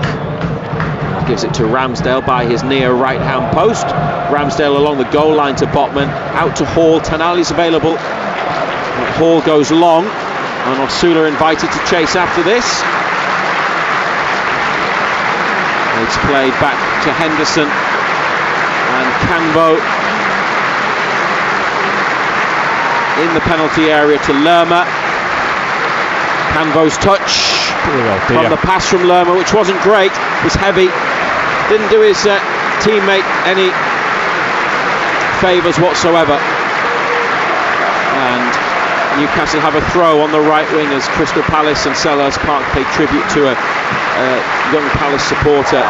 gives it to Ramsdale by his near right-hand post. Ramsdale along the goal line to Botman, out to Hall. Tanali's available. Hall goes long, and Osula invited to chase after this. It's played back to Henderson and Canvo in the penalty area to Lerma. Canvo's touch from the pass from Lerma, which wasn't great, was heavy, didn't do his teammate any favours whatsoever. And Newcastle have a throw on the right wing as Crystal Palace and Selhurst Park pay tribute to a young Palace supporter.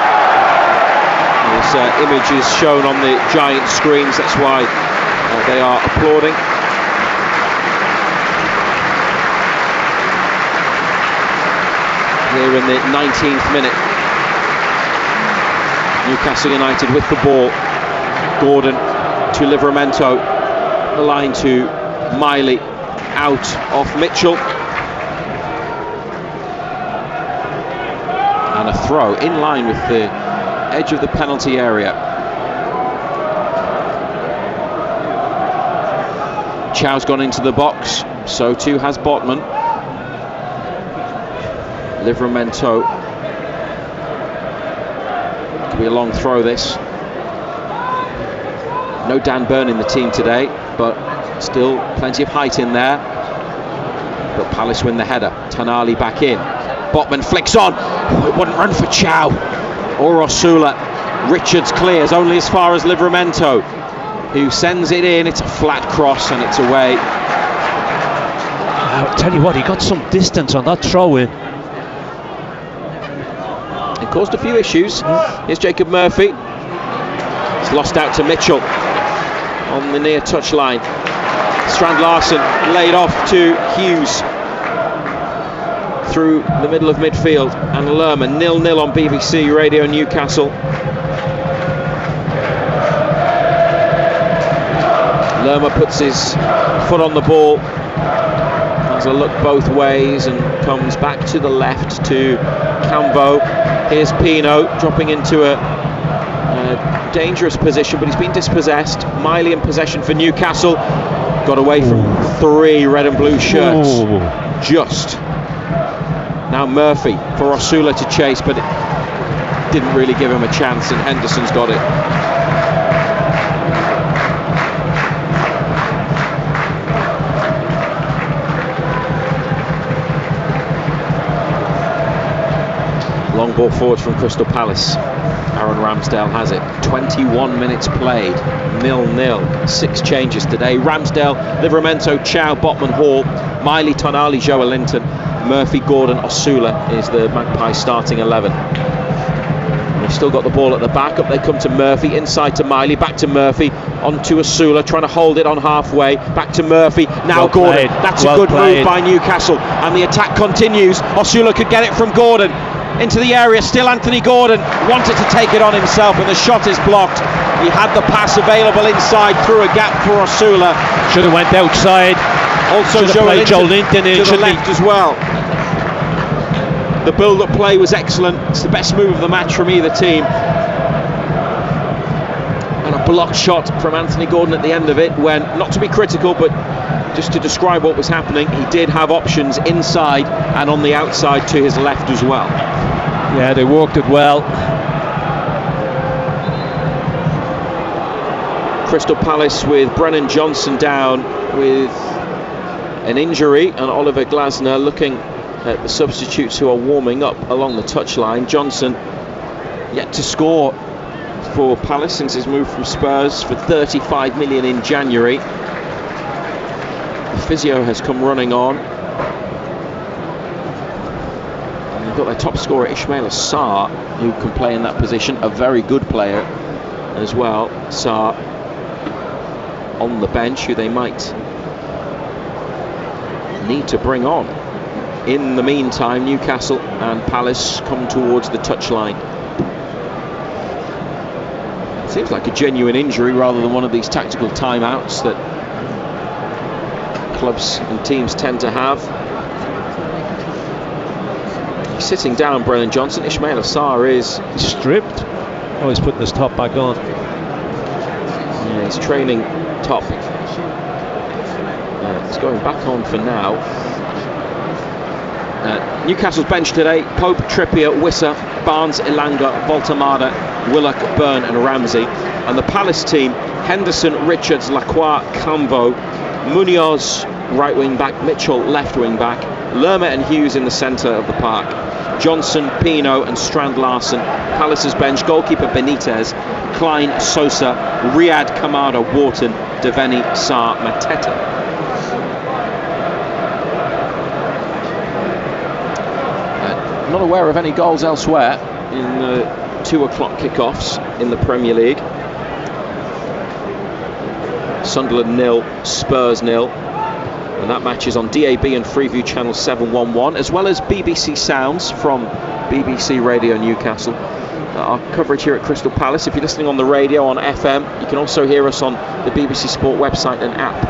His image is shown on the giant screens, that's why they are applauding. Here in the 19th minute, Newcastle United with the ball. Gordon to Livramento, the line to Miley, out off Mitchell, and a throw in line with the edge of the penalty area. Chow's gone into the box, so too has Botman. Livramento, could be a long throw this. No Dan Burn in the team today, but still plenty of height in there. But Palace win the header. Tanali back in. Botman flicks on. Oh, it wouldn't run for Chow or Osula. Richards clears only as far as Livramento, who sends it in. It's a flat cross and it's away. I'll tell you what, he got some distance on that throw in. It caused a few issues. Here's Jacob Murphy. It's lost out to Mitchell on the near touch line. Strand Larsen laid off to Hughes through the middle of midfield, and Lerma 0-0 on BBC Radio Newcastle. Lerma puts his foot on the ball, has a look both ways and comes back to the left to Cambo. Here's Pino dropping into a dangerous position, but he's been dispossessed. Miley in possession for Newcastle. Got away from 3 red and blue shirts. Just. Now Murphy for Osula to chase, but it didn't really give him a chance, and Henderson's got it. Long ball forward from Crystal Palace. Aaron Ramsdale has it. 21 minutes played. 0-0. 6 changes today. Ramsdale, Livramento, Chow, Botman, Hall, Miley, Tonali, Joelinton, Murphy, Gordon, Osula is the Magpies starting 11. They've still got the ball at the back. Up they come to Murphy, inside to Miley, back to Murphy, on to Osula, trying to hold it on halfway, back to Murphy, now well Gordon. Played. That's well a good played. Move by Newcastle, and the attack continues. Osula could get it from Gordon into the area, still Anthony Gordon wanted to take it on himself, and the shot is blocked. He had the pass available inside through a gap for Osula. Should have went outside. Also Joelinton to the left as well. The build-up play was excellent. It's the best move of the match from either team. And a blocked shot from Anthony Gordon at the end of it, when, not to be critical, but just to describe what was happening, he did have options inside and on the outside to his left as well. Yeah, they worked it well. Crystal Palace with Brennan Johnson down with an injury, and Oliver Glasner looking at the substitutes who are warming up along the touchline. Johnson yet to score for Palace since his move from Spurs for 35 million in January. The physio has come running on. And they've got their top scorer Ismail Sarr, who can play in that position, a very good player as well. Sarr on the bench, who they might need to bring on. In the meantime, Newcastle and Palace come towards the touchline. Seems like a genuine injury rather than one of these tactical timeouts that clubs and teams tend to have. He's sitting down, Brennan Johnson. Ismail Assar is stripped. Oh, he's putting his top back on. Yeah, he's training top. It's going back on for now. Newcastle's bench today: Pope, Trippier, Wissa, Barnes, Elanga, Voltamada, Willock, Byrne and Ramsey. And the Palace team: Henderson, Richards, Lacroix, Cambo, Munoz right wing back, Mitchell left wing back, Lerma and Hughes in the centre of the park, Johnson, Pino and Strand Larsen. Palace's bench: goalkeeper Benitez, Klein, Sosa, Riyad, Kamada, Wharton, Devaney, Sarr, Mateta. Not aware of any goals elsewhere in the 2 o'clock kickoffs in the Premier League. Sunderland 0, Spurs 0, and that match is on DAB and Freeview channel 711, as well as BBC Sounds from BBC Radio Newcastle. Our coverage here at Crystal Palace. If you're listening on the radio on FM, you can also hear us on the BBC Sport website and app.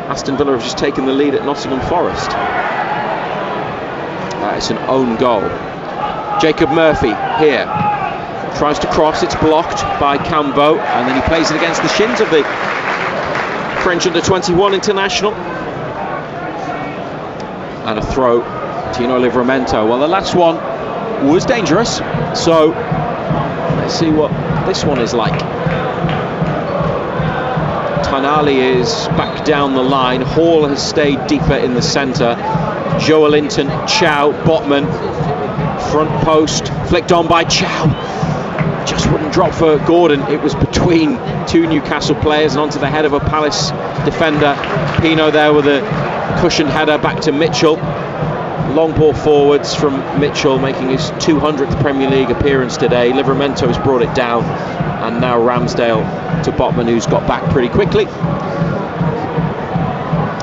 Aston Villa have just taken the lead at Nottingham Forest. It's an own goal. Jacob Murphy here tries to cross, it's blocked by Cambo, and then he plays it against the shins of the French under-21 international. And a throw, Tino Livramento. Well, the last one was dangerous, so let's see what this one is like. Tonali is back down the line, Hall has stayed deeper in the centre. Joelinton, Chow, Botman, front post, flicked on by Chow. Just wouldn't drop for Gordon. It was between 2 Newcastle players and onto the head of a Palace defender. Pino there with a cushioned header back to Mitchell. Long ball forwards from Mitchell, making his 200th Premier League appearance today. Livramento has brought it down, and now Ramsdale to Botman, who's got back pretty quickly.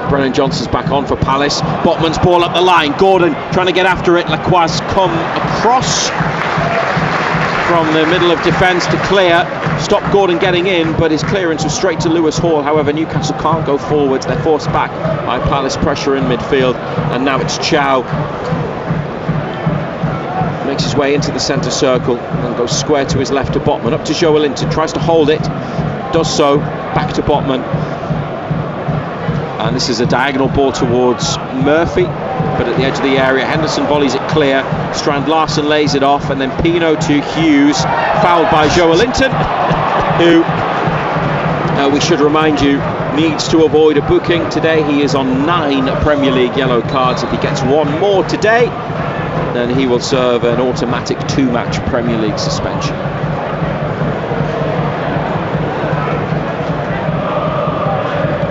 Brennan Johnson's back on for Palace. Botman's ball up the line. Gordon trying to get after it. Lacroix come across from the middle of defence to clear. Stopped Gordon getting in, but his clearance was straight to Lewis Hall. However, Newcastle can't go forwards. They're forced back by Palace pressure in midfield. And now it's Chow. Makes his way into the centre circle and goes square to his left to Botman. Up to Joelinton. Tries to hold it. Does so. Back to Botman. And this is a diagonal ball towards Murphy, but at the edge of the area, Henderson volleys it clear. Strand Larsen lays it off, and then Pino to Hughes, fouled by Joelinton, who, we should remind you, needs to avoid a booking. Today he is on 9 Premier League yellow cards. If he gets one more today, then he will serve an automatic 2-match Premier League suspension.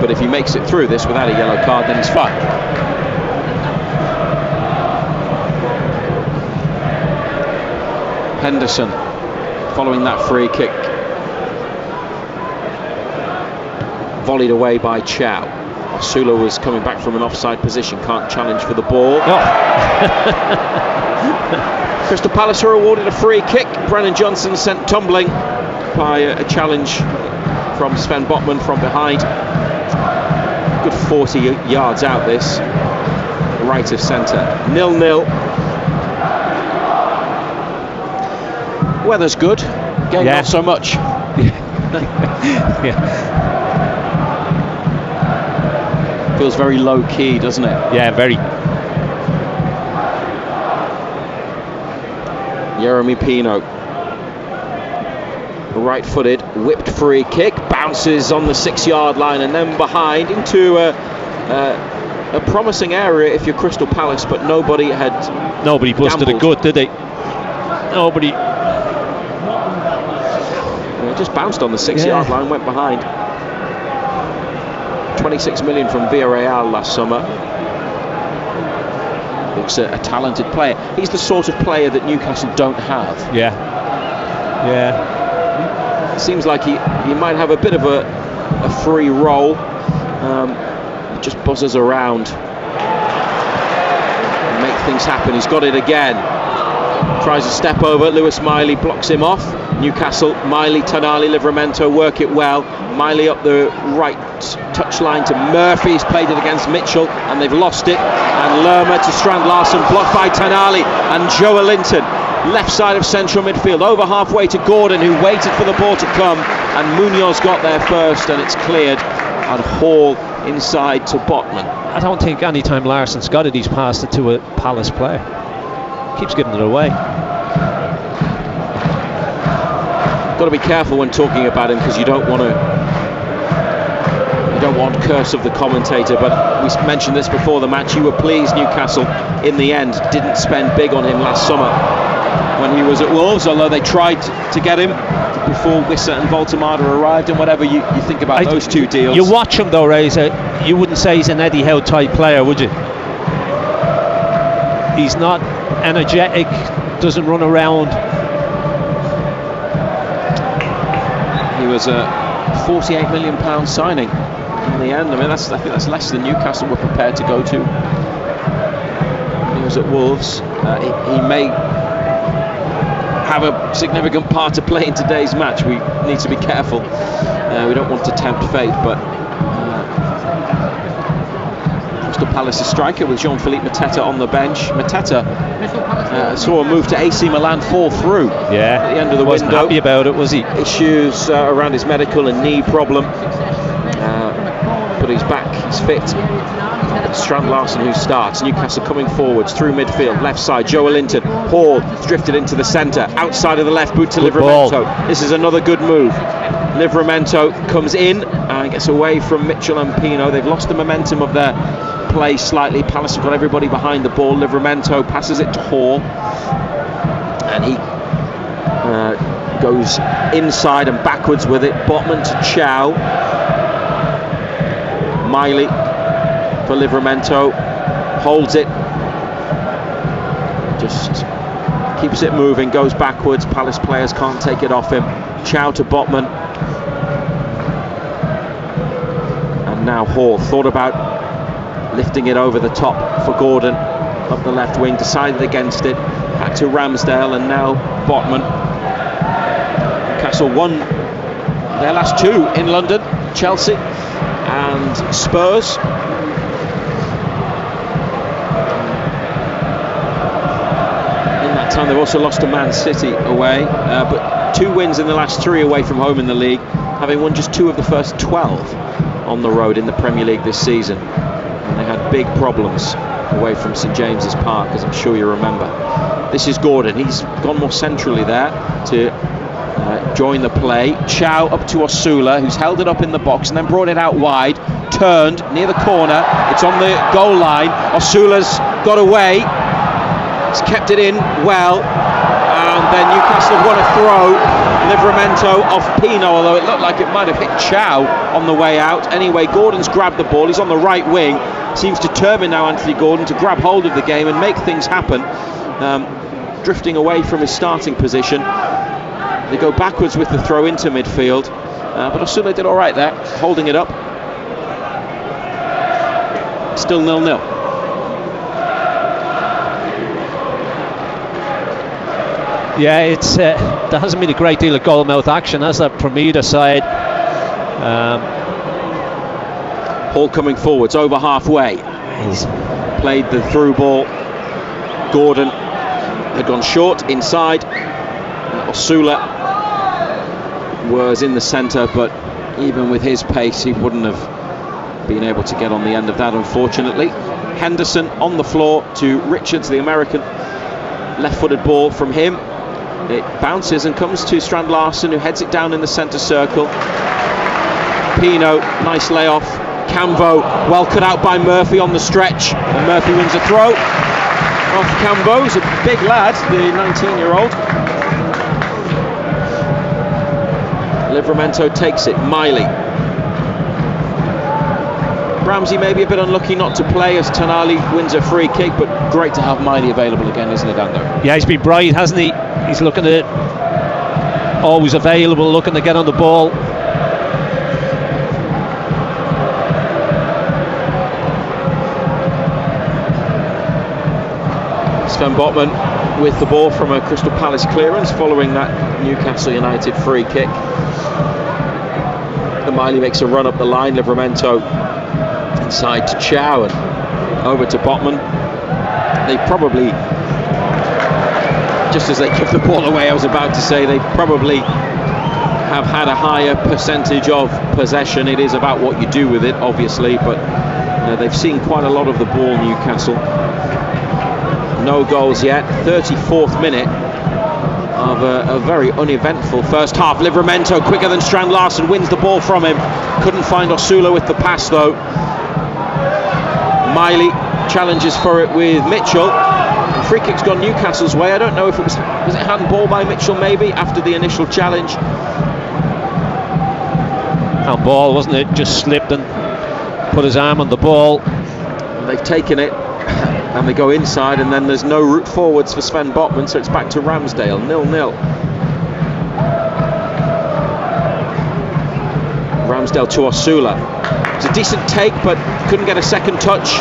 But if he makes it through this without a yellow card, then he's fine. Henderson following that free kick. Volleyed away by Chow. Sula was coming back from an offside position, can't challenge for the ball. Oh. Crystal Palace are awarded a free kick. Brennan Johnson sent tumbling by a challenge from Sven Botman from behind. Good 40 yards out this, right of centre. 0-0. Weather's good, game not so much. Feels very low key, doesn't it? Yeah, very. Jeremy Pino, right-footed, whipped free kick, bounces on the 6-yard line and then behind into a promising area if you're Crystal Palace, but nobody busted a gut, did they? Nobody. It just bounced on the 6-yard line, went behind. 26 million from Villarreal last summer. Looks a talented player. He's the sort of player that Newcastle don't have. Yeah. Seems like he might have a bit of a free roll. Just buzzes around things happen. He's got it again. Tries a step over. Lewis Miley blocks him off. Newcastle, Miley, Tonali, Livramento work it well. Miley up the right touchline to Murphy. He's played it against Mitchell and they've lost it. And Lerma to Strand Larsen, blocked by Tonali and Joe Linton. Left side of central midfield, over halfway to Gordon, who waited for the ball to come, and Munoz got there first, and it's cleared. And Hall inside to Botman. I don't think any time Larson's got it, he's passed it to a Palace player. Keeps giving it away. Got to be careful when talking about him, because you don't want curse of the commentator, but we mentioned this before the match. You were pleased Newcastle in the end didn't spend big on him last summer when he was at Wolves, although they tried to get him before Wissa and Voltemada arrived, and whatever you think about those two deals. You watch him though, Reza, you wouldn't say he's an Eddie Howe type player, would you? He's not energetic, doesn't run around. He was a £48 million signing in the end. I mean, I think that's less than Newcastle were prepared to go to. He was at Wolves. He may have a significant part to play in today's match. We need to be careful. We don't want to tempt fate, but Crystal Palace's striker with Jean-Philippe Mateta on the bench. Mateta saw a move to AC Milan fall through at the end of the wasn't window. Happy about it, was he? Issues around his medical and knee problem, but he's back, he's fit. It's Strand Larsen who starts. Newcastle coming forwards through midfield, left side, Joe Linton. Hall drifted into the centre, outside of the left boot to Livramento. This is another good move. Livramento comes in and gets away from Mitchell and Pino. They've lost the momentum of their play slightly. Palace have got everybody behind the ball. Livramento passes it to Hall, and he goes inside and backwards with it. Botman to Chow. Miley for Livramento, holds it, just keeps it moving, goes backwards. Palace players can't take it off him. Chow to Botman, and now Hall thought about lifting it over the top for Gordon up the left wing, decided against it, back to Ramsdale, and now Botman. Newcastle won their last two in London, Chelsea and Spurs. Time they've also lost to Man City away, but 2 wins in the last 3 away from home in the league, having won just 2 of the first 12 on the road in the Premier League this season. And they had big problems away from St James's Park, as I'm sure you remember. This is Gordon. He's gone more centrally there to join the play. Chow up to Osula, who's held it up in the box and then brought it out wide, turned near the corner. It's on the goal line. Osula's got away. He's kept it in well, and then Newcastle have won a throw. Livramento off Pino, although it looked like it might have hit Chow on the way out. Anyway, Gordon's grabbed the ball. He's on the right wing. Seems determined now, Anthony Gordon, to grab hold of the game and make things happen. Drifting away from his starting position. They go backwards with the throw into midfield, but Osula did all right there, holding it up. Still 0-0. Yeah, it's there hasn't been a great deal of goal-mouth action, has there, from either side. Hall coming forwards, over halfway. He's played the through ball. Gordon had gone short inside. Osula was in the centre, but even with his pace, he wouldn't have been able to get on the end of that, unfortunately. Henderson on the floor to Richards, the American. Left-footed ball from him. It bounces and comes to Strand Larsen, who heads it down in the centre circle. Pino, nice layoff. Cambo, well cut out by Murphy on the stretch, and Murphy wins a throw off Cambo. He's a big lad, the 19-year-old. Livramento takes it. Miley. Ramsey maybe a bit unlucky not to play as Tonali wins a free kick, but great to have Miley available again, isn't it, Ando? Yeah, he's been bright, hasn't he? He's looking at it, always available, looking to get on the ball. Sven Botman with the ball from a Crystal Palace clearance following that Newcastle United free kick. And Miley makes a run up the line. Livramento inside to Chow and over to Botman. They probably, just as they give the ball away, I was about to say, they probably have had a higher percentage of possession. It is about what you do with it, obviously, but they've seen quite a lot of the ball, Newcastle. No goals yet. 34th minute of a very uneventful first half. Livramento, quicker than Strand Larsen, wins the ball from him. Couldn't find Osula with the pass though. Miley challenges for it with Mitchell. The free kick's gone Newcastle's way. I don't know if it was it handball by Mitchell maybe after the initial challenge. Handball, wasn't it? Just slipped and put his arm on the ball. They've taken it and they go inside, and then there's no route forwards for Sven Botman, so it's back to Ramsdale, 0-0. Ramsdale to Osula. It's a decent take, but couldn't get a second touch.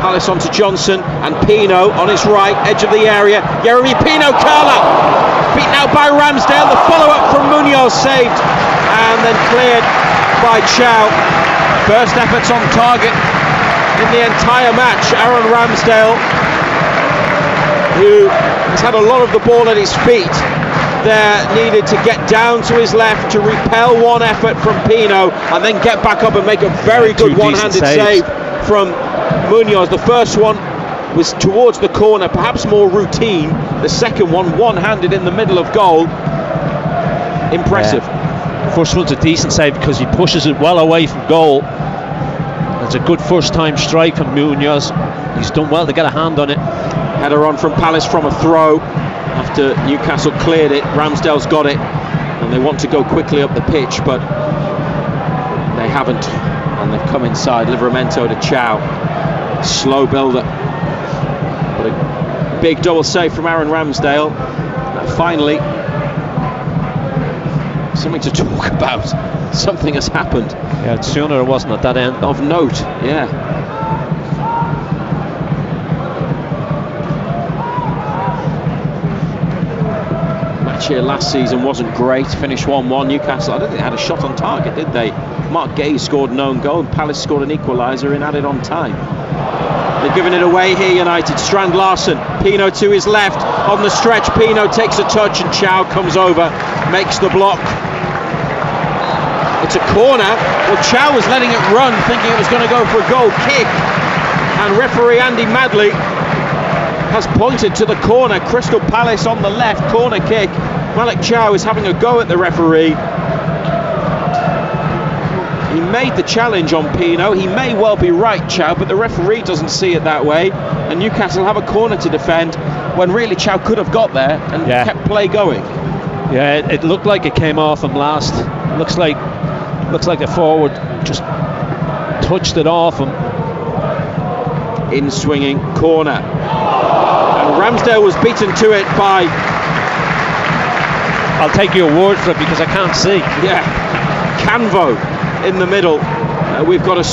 Palace onto Johnson, and Pino on his right, edge of the area. Yeremy Pino, curler! Beaten out by Ramsdale, the follow-up from Munoz saved, and then cleared by Chow. First efforts on target in the entire match. Aaron Ramsdale, who has had a lot of the ball at his feet there, needed to get down to his left to repel one effort from Pino and then get back up and make a very good one-handed save from Munoz. The first one was towards the corner, perhaps more routine. The second one-handed in the middle of goal. Impressive. First one's a decent save because he pushes it well away from goal. It's a good first time strike from Munoz. He's done well to get a hand on it. Header on from Palace from a throw after Newcastle cleared it. Ramsdale's got it and they want to go quickly up the pitch, but they haven't, and they've come inside. Livramento to Chow. Slow build-up, but a big double save from Aaron Ramsdale. And finally, something to talk about. Something has happened. Yeah, sooner it wasn't at that end. Of note, yeah. Match here last season wasn't great. Finished 1-1. Newcastle, I don't think they had a shot on target, did they? Mark Gay scored an own goal and Palace scored an equaliser in added on time. They've given it away here, United. Strand Larsen, Pino to his left. On the stretch, Pino takes a touch and Chow comes over, makes the block. It's a corner. Well, Chow was letting it run, thinking it was going to go for a goal kick. And referee Andy Madley has pointed to the corner. Crystal Palace on the left, corner kick. Malik Chow is having a go at the referee. He made the challenge on Pino. He may well be right, Chow, but the referee doesn't see it that way. And Newcastle have a corner to defend when really Chow could have got there and kept play going. Yeah, it looked like it came off him last. Looks like the forward just touched it off him. In swinging corner. And Ramsdale was beaten to it by... I'll take your word for it because I can't see. Yeah, Canvo in the middle. We've got a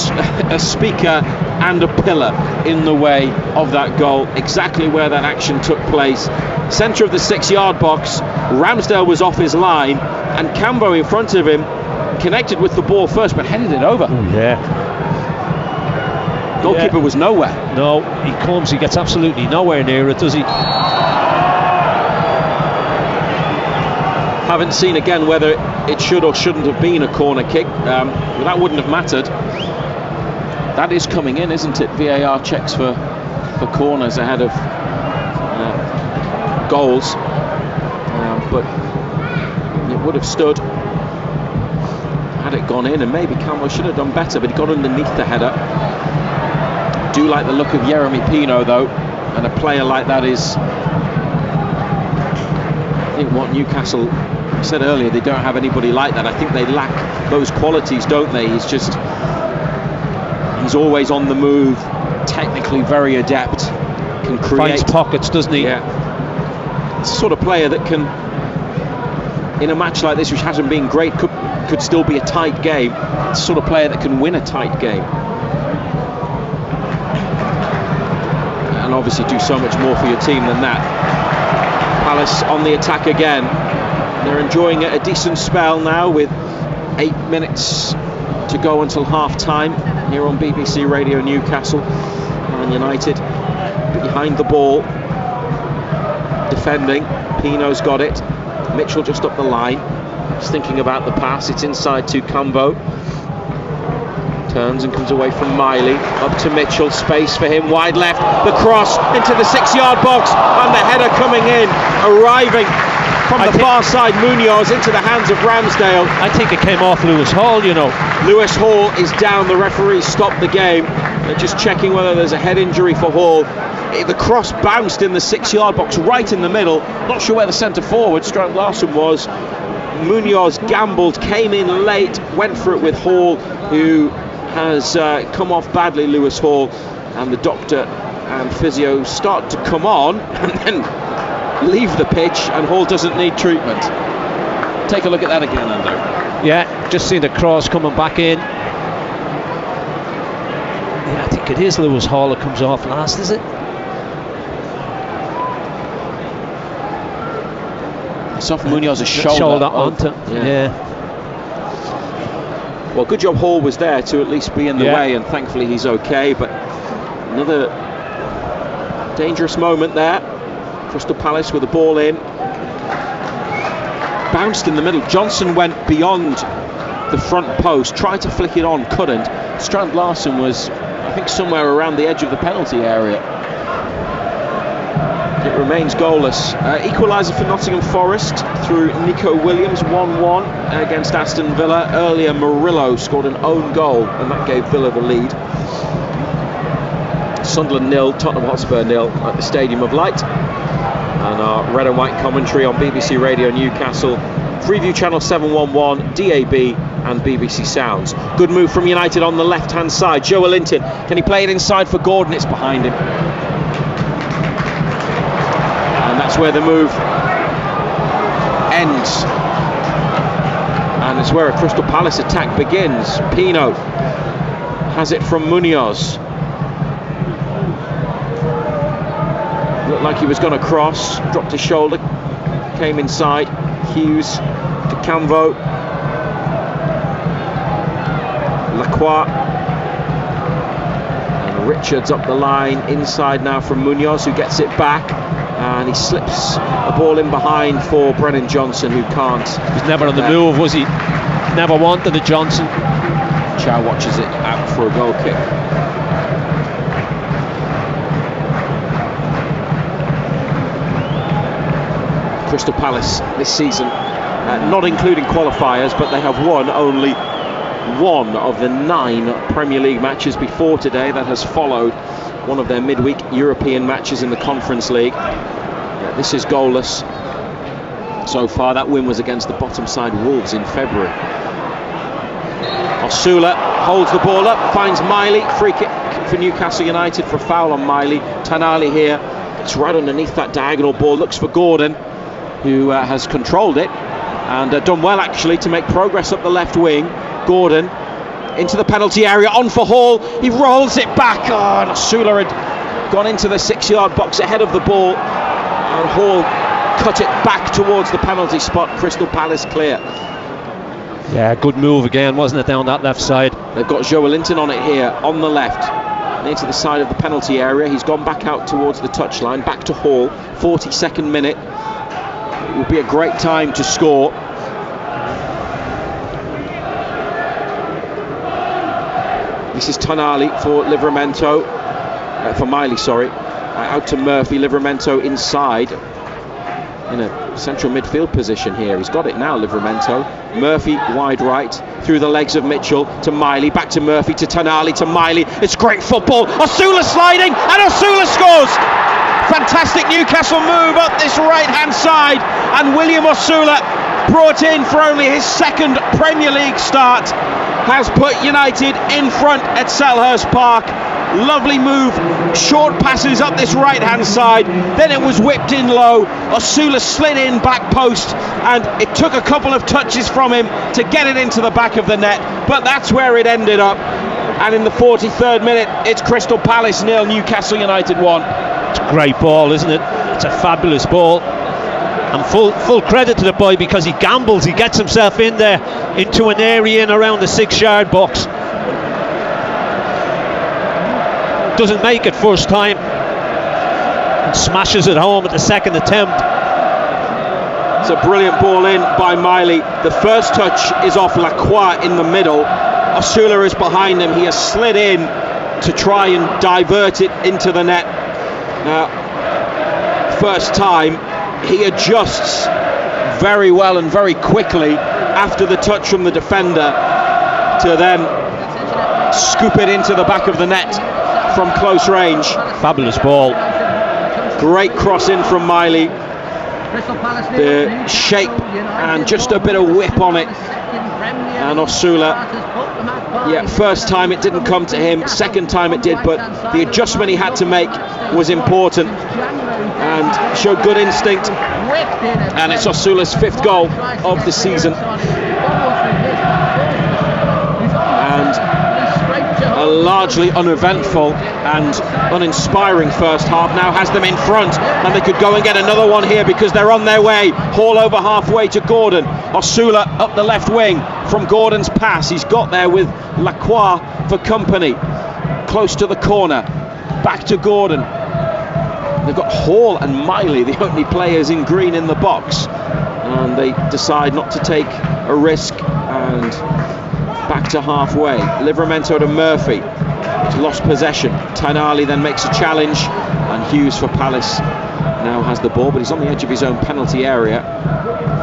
speaker and a pillar in the way of that goal, exactly where that action took place. Centre of the 6-yard box. Ramsdale was off his line and Canvo in front of him connected with the ball first but headed it over. Goalkeeper was nowhere. No, he gets absolutely nowhere near it, does he? Haven't seen again whether it should or shouldn't have been a corner kick. That wouldn't have mattered. That is coming in, isn't it? VAR checks for corners ahead of goals. But it would have stood had it gone in, and maybe Campbell should have done better, but he got underneath the header. Do like the look of Yeremy Pino though, and a player like that is, I think what Newcastle said earlier, they don't have anybody like that. I think they lack those qualities, don't they? He's always on the move, technically very adept, can create. Finds pockets, doesn't he? Yeah. It's the sort of player that can, in a match like this, which hasn't been great, could still be a tight game. It's the sort of player that can win a tight game. And obviously do so much more for your team than that. Palace on the attack again. They're enjoying a decent spell now with 8 minutes to go until half time here on BBC Radio Newcastle. Man United behind the ball, defending. Pino's got it. Mitchell just up the line. He's thinking about the pass. It's inside to Cambo. Turns and comes away from Miley. Up to Mitchell. Space for him. Wide left. The cross into the 6-yard box. And the header coming in. Arriving from the far side. Munoz into the hands of Ramsdale. I think it came off Lewis Hall, you know. Lewis Hall is down. The referee stopped the game. They're just checking whether there's a head injury for Hall. The cross bounced in the 6-yard box right in the middle. Not sure where the centre forward, Strand Larsen, was. Munoz gambled, came in late, went for it with Hall, who has come off badly, Lewis Hall. And the doctor and physio start to come on and then leave the pitch, and Hall doesn't need treatment. Take a look at that again, Ando. Yeah, just seen the cross coming back in. Yeah, I think it is Lewis Hall that comes off last, is it? It's off Munoz's shoulder onto. Yeah. Well, good job Hall was there to at least be in the way, and thankfully he's okay. But another dangerous moment there. Crystal Palace with the ball in. Bounced in the middle. Johnson went beyond the front post, tried to flick it on, couldn't. Strand Larsen was, I think, somewhere around the edge of the penalty area. It remains goalless. Equaliser for Nottingham Forest through Nico Williams, 1-1 against Aston Villa. Earlier, Murillo scored an own goal, and that gave Villa the lead. Sunderland 0, Tottenham Hotspur 0 at the Stadium of Light. And our red and white commentary on BBC Radio Newcastle, Freeview Channel 711, DAB and BBC Sounds. Good move from United on the left-hand side. Joe Linton, can he play it inside for Gordon? It's behind him. And that's where the move ends. And it's where a Crystal Palace attack begins. Pino has it from Munoz. Looked like he was going to cross, dropped his shoulder, came inside. Hughes to Cambo. Lacroix. And Richards up the line, inside now from Munoz, who gets it back. And he slips a ball in behind for Brennan Johnson, who can't. He's never on the move, was he? Never wanted a Johnson. Chow watches it out for a goal kick. Crystal Palace this season, not including qualifiers, but they have won only one of the 9 Premier League matches before today. That has followed one of their midweek European matches in the Conference League. This is goalless so far. That win was against the bottom side Wolves in February. Osula holds the ball up, finds Miley. Free kick for Newcastle United for a foul on Miley. Tanali here, it's right underneath that diagonal ball, looks for Gordon, who has controlled it and done well actually to make progress up the left wing. Gordon into the penalty area, on for Hall, he rolls it back. And Osula had gone into the 6-yard box ahead of the ball, and Hall cut it back towards the penalty spot. Crystal Palace clear. Yeah, good move again, wasn't it, down that left side? They've got Joe Linton on it here, on the left, near to the side of the penalty area. He's gone back out towards the touchline, back to Hall, 42nd minute. It would be a great time to score. This is Tonali for Livramento, for Miley, sorry. Out to Murphy, Livramento inside in a central midfield position here. He's got it now, Livramento. Murphy wide right, through the legs of Mitchell to Miley, back to Murphy, to Tonali, to Miley. It's great football. Osula sliding, and Osula scores! Fantastic Newcastle move up this right-hand side, and William Osula, brought in for only his 2nd Premier League start, has put United in front at Selhurst Park. Lovely move, short passes up this right-hand side, then it was whipped in low. Osula slid in back post, and it took a couple of touches from him to get it into the back of the net, but that's where it ended up. And in the 43rd minute, it's Crystal Palace 0, Newcastle United 1. It's a great ball, isn't it? It's a fabulous ball. And full credit to the boy, because he gambles, he gets himself in there into an area in around the 6-yard box. Doesn't make it first time and smashes it home at the second attempt. It's a brilliant ball in by Miley. The first touch is off Lacroix in the middle. Osula is behind him. He has slid in to try and divert it into the net. Now, first time, he adjusts very well and very quickly after the touch from the defender to then scoop it into the back of the net from close range. Fabulous ball. Great cross in from Miley. The shape and just a bit of whip on it. And Osula, yeah, first time it didn't come to him, second time it did, but the adjustment he had to make was important and showed good instinct. And it's Osula's 5th goal of the season. And a largely uneventful and uninspiring first half now has them in front, and they could go and get another one here because they're on their way. Hall over halfway to Gordon. Osula up the left wing from Gordon's pass. He's got there with Lacroix for company. Close to the corner. Back to Gordon. They've got Hall and Miley, the only players in green in the box. And they decide not to take a risk and back to halfway. Livramento to Murphy. He's lost possession. Tanali then makes a challenge, and Hughes for Palace now has the ball, but he's on the edge of his own penalty area.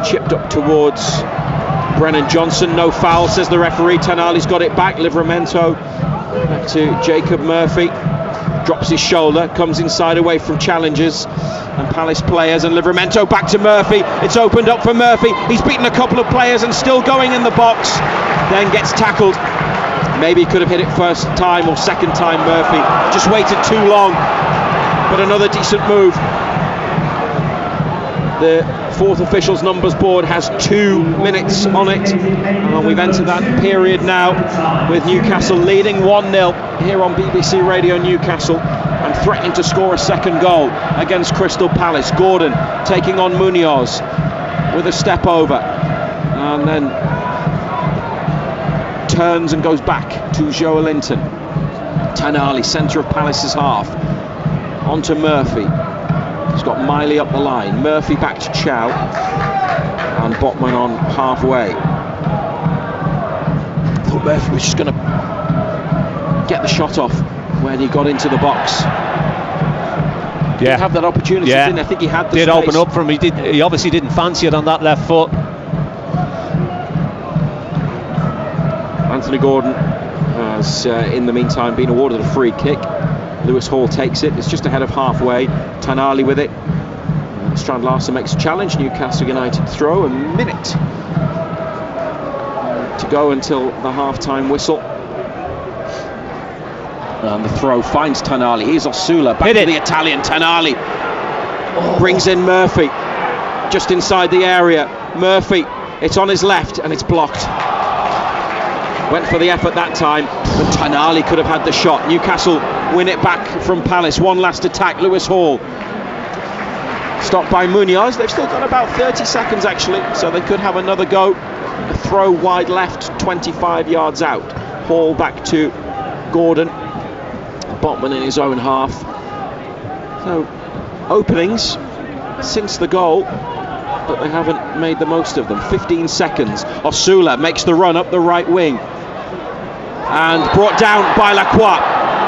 Chipped up towards Brennan Johnson. No foul, says the referee. Tanali's got it back. Livramento back to Jacob Murphy. Drops his shoulder, comes inside away from challengers and Palace players, and Livramento back to Murphy. It's opened up for Murphy. He's beaten a couple of players and still going in the box. Then gets tackled. Maybe he could have hit it first time or second time. Murphy just waited too long, but another decent move. The fourth official's numbers board has 2 minutes on it, and we've entered that period now with Newcastle leading 1-0 here on BBC Radio Newcastle and threatening to score a second goal against Crystal Palace. Gordon taking on Munoz with a step over and then turns and goes back to Joelinton. Tanali, centre of Palace's half, onto Murphy. He's got Miley up the line. Murphy back to Chow, and Botman on halfway. I thought Murphy was just going to get the shot off when he got into the box. Yeah, have that opportunity. Yeah, didn't I think he had the did space. open up for him. He obviously didn't fancy it on that left foot. Anthony Gordon has in the meantime been awarded a free kick. Lewis Hall takes it. It's just ahead of halfway. Tanali with it. Strand Larsen makes a challenge. Newcastle United throw. A minute to go until the half-time whistle. And the throw finds Tanali. Here's Osula back to the Italian. Tanali brings in Murphy just inside the area. Murphy, it's on his left and it's blocked. Went for the effort that time, but Tanali could have had the shot. Newcastle win it back from Palace. One last attack. Lewis Hall stopped by Munoz. They've still got about 30 seconds actually, so they could have another go. A throw wide left, 25 yards out. Hall back to Gordon. Botman in his own half. So openings since the goal, but they haven't made the most of them. 15 seconds. Osula makes the run up the right wing and brought down by Lacroix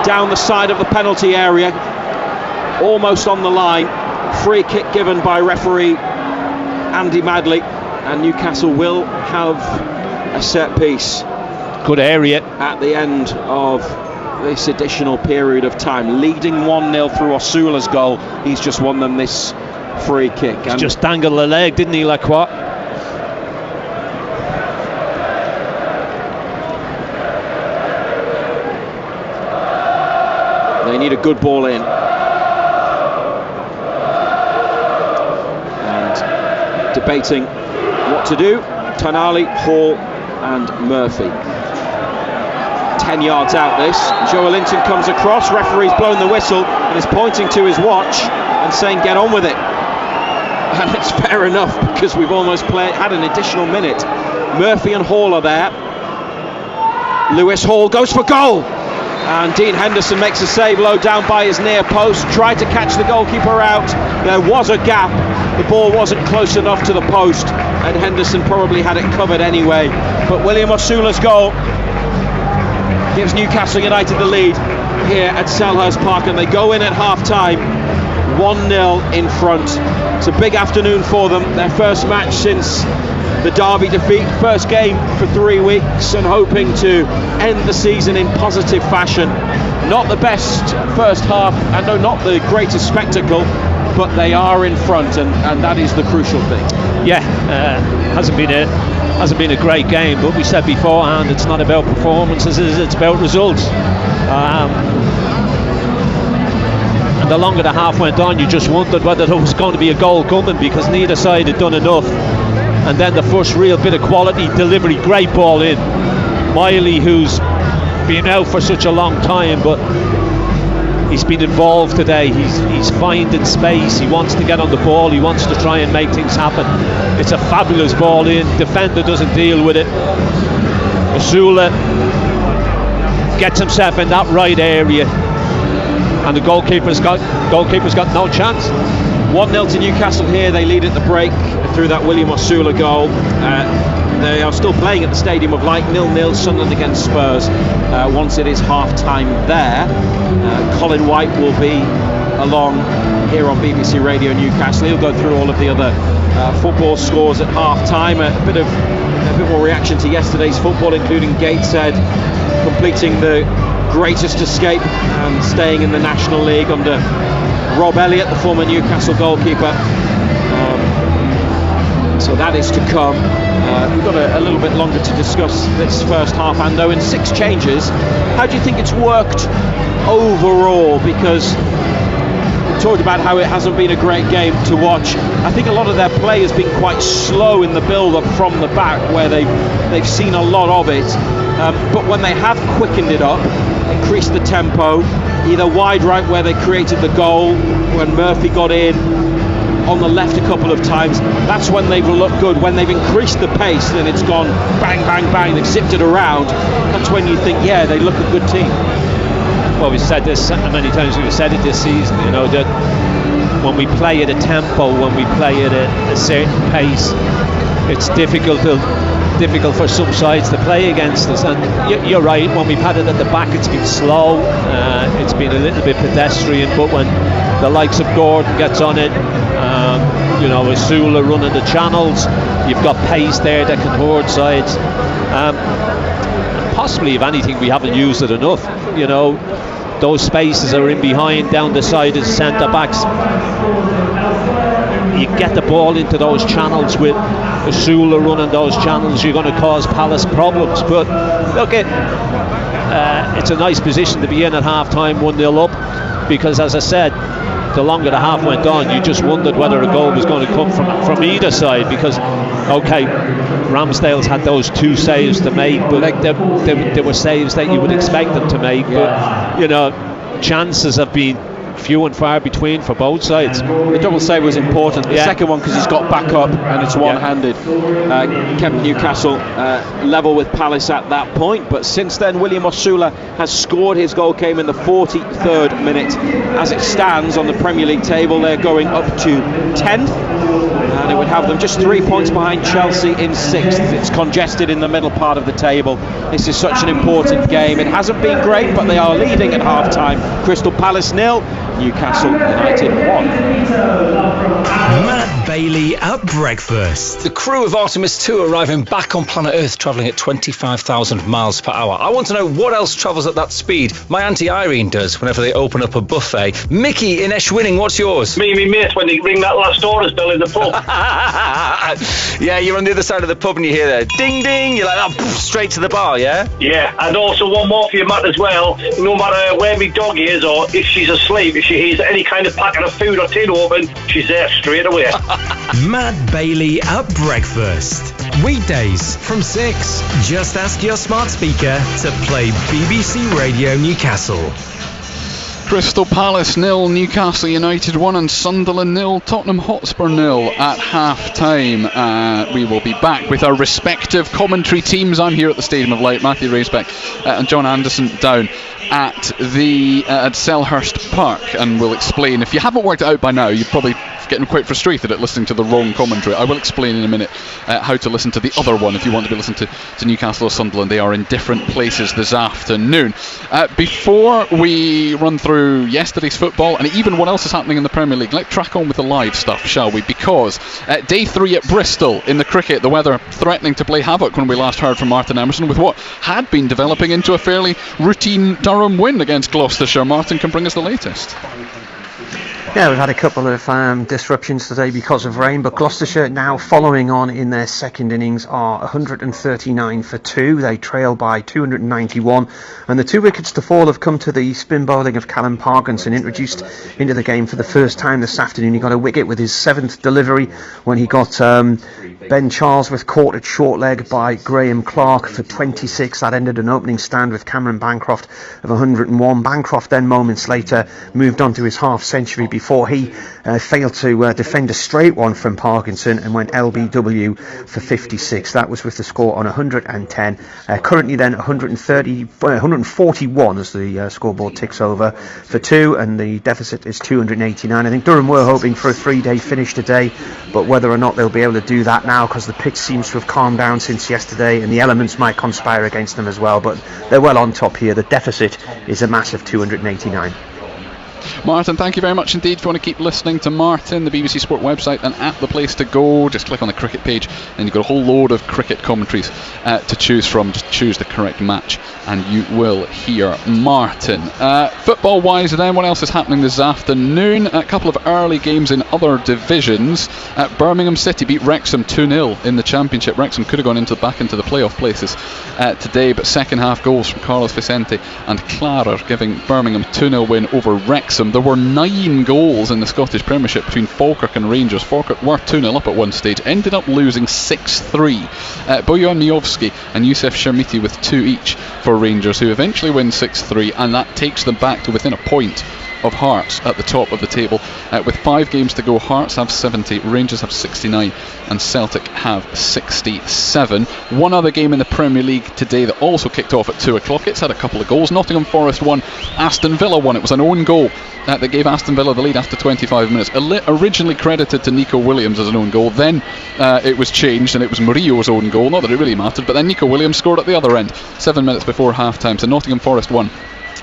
down the side of the penalty area, almost on the line. Free kick given by referee Andy Madley, and Newcastle will have a set piece. Good area at the end of this additional period of time, leading 1-0 through Osula's goal. He's just won them this free kick. He's just dangled the leg, didn't he, Lacroix? They need a good ball in. And debating what to do, Tanali, Hall and Murphy. 10 yards out this. Joe Linton comes across, referee's blown the whistle and is pointing to his watch and saying get on with it. And it's fair enough, because we've almost had an additional minute. Murphy and Hall are there. Lewis Hall goes for goal, and Dean Henderson makes a save low down by his near post, tried to catch the goalkeeper out. There was a gap, the ball wasn't close enough to the post, and Henderson probably had it covered anyway. But William Osula's goal gives Newcastle United the lead here at Selhurst Park, and they go in at half time 1-0 in front. It's a big afternoon for them, their first match since the Derby defeat, first game for 3 weeks, and hoping to end the season in positive fashion. Not the best first half, and no, not the greatest spectacle, but they are in front, and that is the crucial thing. Yeah, hasn't been a great game, but we said beforehand it's not about performances, it's about results. And the longer the half went on, you just wondered whether there was going to be a goal coming, because neither side had done enough. And then the first real bit of quality delivery, great ball in. Miley, who's been out for such a long time, but he's been involved today. He's finding space, he wants to get on the ball, he wants to try and make things happen. It's a fabulous ball in, defender doesn't deal with it. Osula gets himself in that right area, and the goalkeeper's got no chance. 1-0 to Newcastle here, they lead at the break through that William Osula goal. They are still playing at the Stadium of Light, 0-0 Sunderland against Spurs once it is half-time there. Colin White will be along here on BBC Radio Newcastle. He'll go through all of the other football scores at half-time. A bit more reaction to yesterday's football, including Gateshead completing the greatest escape and staying in the National League under Rob Elliott, the former Newcastle goalkeeper. So that is to come. We've got a little bit longer to discuss this first half, Ando. In 6 changes, how do you think it's worked overall? Because we talked about how it hasn't been a great game to watch. I think a lot of their play has been quite slow in the build-up from the back, where they've seen a lot of it. But when they have quickened it up, increased the tempo, either wide right where they created the goal, when Murphy got in, on the left a couple of times, that's when they've looked good. When they've increased the pace, then it's gone bang, bang, bang, they've zipped it around. That's when you think, yeah, they look a good team. Well, we've said this many times, we've said it this season, you know, that when we play at a tempo, when we play at a certain pace, it's difficult for some sides to play against us. And you're right, when we've had it at the back, it's been slow, it's been a little bit pedestrian, but when the likes of Gordon gets on it, you know, Osula running the channels, you've got pace there that can hoard sides. Possibly, if anything, we haven't used it enough. You know, those spaces are in behind, down the side of centre backs. You get the ball into those channels with Osula running those channels, you're going to cause Palace problems. But look, it's a nice position to be in at half time, 1-0 up, because as I said, the longer the half went on, you just wondered whether a goal was going to come from either side, because okay, Ramsdale's had those 2 saves to make, but they were saves that you would expect them to make. But you know, chances have been few and far between for both sides. The double save was important. The second one, because he's got back up and it's one-handed, kept Newcastle level with Palace at that point. But since then, William Osula has scored. His goal came in the 43rd minute. As it stands on the Premier League table, they're going up to 10th, and it would have them just 3 points behind Chelsea in 6th. It's congested in the middle part of the table. This is such an important game. It hasn't been great, but they are leading at half-time. Crystal Palace 0, Newcastle United 1. Matt Bailey at breakfast. The crew of Artemis 2 arriving back on planet Earth, travelling at 25,000 miles per hour. I want to know what else travels at that speed. My Auntie Irene does whenever they open up a buffet. Mickey in Eschwinning, what's yours? Me and my mate when they ring that last orders bell in the pub. Yeah, you're on the other side of the pub and you hear that ding ding, you're like, oh, poof, straight to the bar, yeah? Yeah, and also one more for you, Matt, as well. No matter where my dog is or if she's asleep, if she hears any kind of packet of food or tin open, she's there straight away. Matt Bailey at breakfast. Weekdays from 6. Just ask your smart speaker to play BBC Radio Newcastle. Crystal Palace 0, Newcastle United 1 and Sunderland 0, Tottenham Hotspur 0 at half-time. We will be back with our respective commentary teams. I'm here at the Stadium of Light, Matthew Racebeck and John Anderson down at the at Selhurst Park, and we'll explain. If you haven't worked it out by now, you're probably getting quite frustrated at listening to the wrong commentary. I will explain in a minute how to listen to the other one if you want to be listening to Newcastle or Sunderland. They are in different places this afternoon. Before we run through yesterday's football and even what else is happening in the Premier League, let's track on with the live stuff, shall we? Because day 3 at Bristol in the cricket, the weather threatening to play havoc when we last heard from Martin Emerson, with what had been developing into a fairly routine Durham win against Gloucestershire. Martin can bring us the latest. Yeah, we've had a couple of disruptions today because of rain, but Gloucestershire now following on in their second innings are 139 for 2. They trail by 291, and the 2 wickets to fall have come to the spin bowling of Callum Parkinson, introduced into the game for the first time this afternoon. He got a wicket with his 7th delivery when he got Ben Charlesworth caught at short leg by Graham Clark for 26. That ended an opening stand with Cameron Bancroft of 101. Bancroft then moments later moved on to his half century before he failed to defend a straight one from Parkinson and went LBW for 56. That was with the score on 110. Currently then 141 as the scoreboard ticks over for 2, and the deficit is 289. I think Durham were hoping for a 3-day finish today, but whether or not they'll be able to do that now, because the pitch seems to have calmed down since yesterday and the elements might conspire against them as well, but they're well on top here. The deficit is a massive 289. Martin, thank you very much indeed. If you want to keep listening to Martin, the BBC Sport website and app, the place to go, just click on the cricket page and you've got a whole load of cricket commentaries to choose from. Just choose the correct match and you will hear Martin. Football wise then, what else is happening this afternoon? A couple of early games in other divisions. Birmingham City beat Wrexham 2-0 in the Championship. Wrexham could have gone back into the playoff places today, but second half goals from Carlos Vicente and Clara giving Birmingham 2-0 win over Wrexham. There were 9 goals in the Scottish Premiership between Falkirk and Rangers. Falkirk were 2-0 up at one stage, ended up losing 6-3. Bojan Mijovski and Youssef Shermiti with 2 each for Rangers, who eventually win 6-3, and that takes them back to within a point of Hearts at the top of the table. With 5 games to go, Hearts have 70, Rangers have 69 and Celtic have 67. One other game in the Premier League today that also kicked off at 2 o'clock. It's had a couple of goals. Nottingham Forest won, Aston Villa won. It was an own goal that gave Aston Villa the lead after 25 minutes. Originally credited to Nico Williams as an own goal, then it was changed and it was Murillo's own goal. Not that it really mattered, but then Nico Williams scored at the other end 7 minutes before half time. So Nottingham Forest won,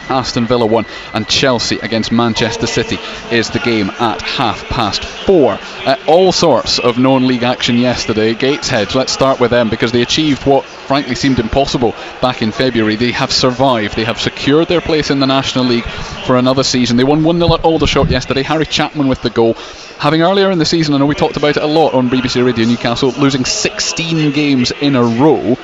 Aston Villa 1, and Chelsea against Manchester City is the game at 4:30. All sorts of non-league action yesterday. Gateshead, let's start with them, because they achieved what frankly seemed impossible back in February. They have survived. They have secured their place in the National League for another season. They won 1-0 at Aldershot yesterday. Harry Chapman with the goal. Having earlier in the season, I know we talked about it a lot on BBC Radio Newcastle, losing 16 games in a row.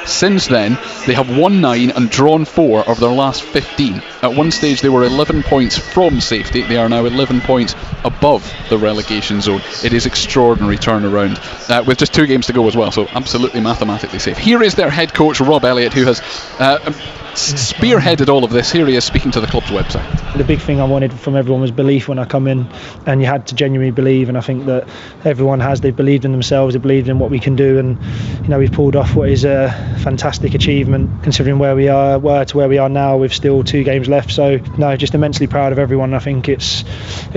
Since then, they have won 9 and drawn 4 of their last 15. At one stage, they were 11 points from safety. They are now 11 points above the relegation zone. It is extraordinary turnaround, with just 2 games to go as well, so absolutely mathematically safe. Here is their head coach, Rob Elliott, who has spearheaded all of this. Here he is speaking to the club's website. The big thing I wanted from everyone was belief when I come in, and you had to genuinely believe, and I think that everyone has. They believed in themselves, they believed in what we can do, and we've pulled off what is a fantastic achievement considering where we were to where we are now with still 2 games left. So just immensely proud of everyone. I think it's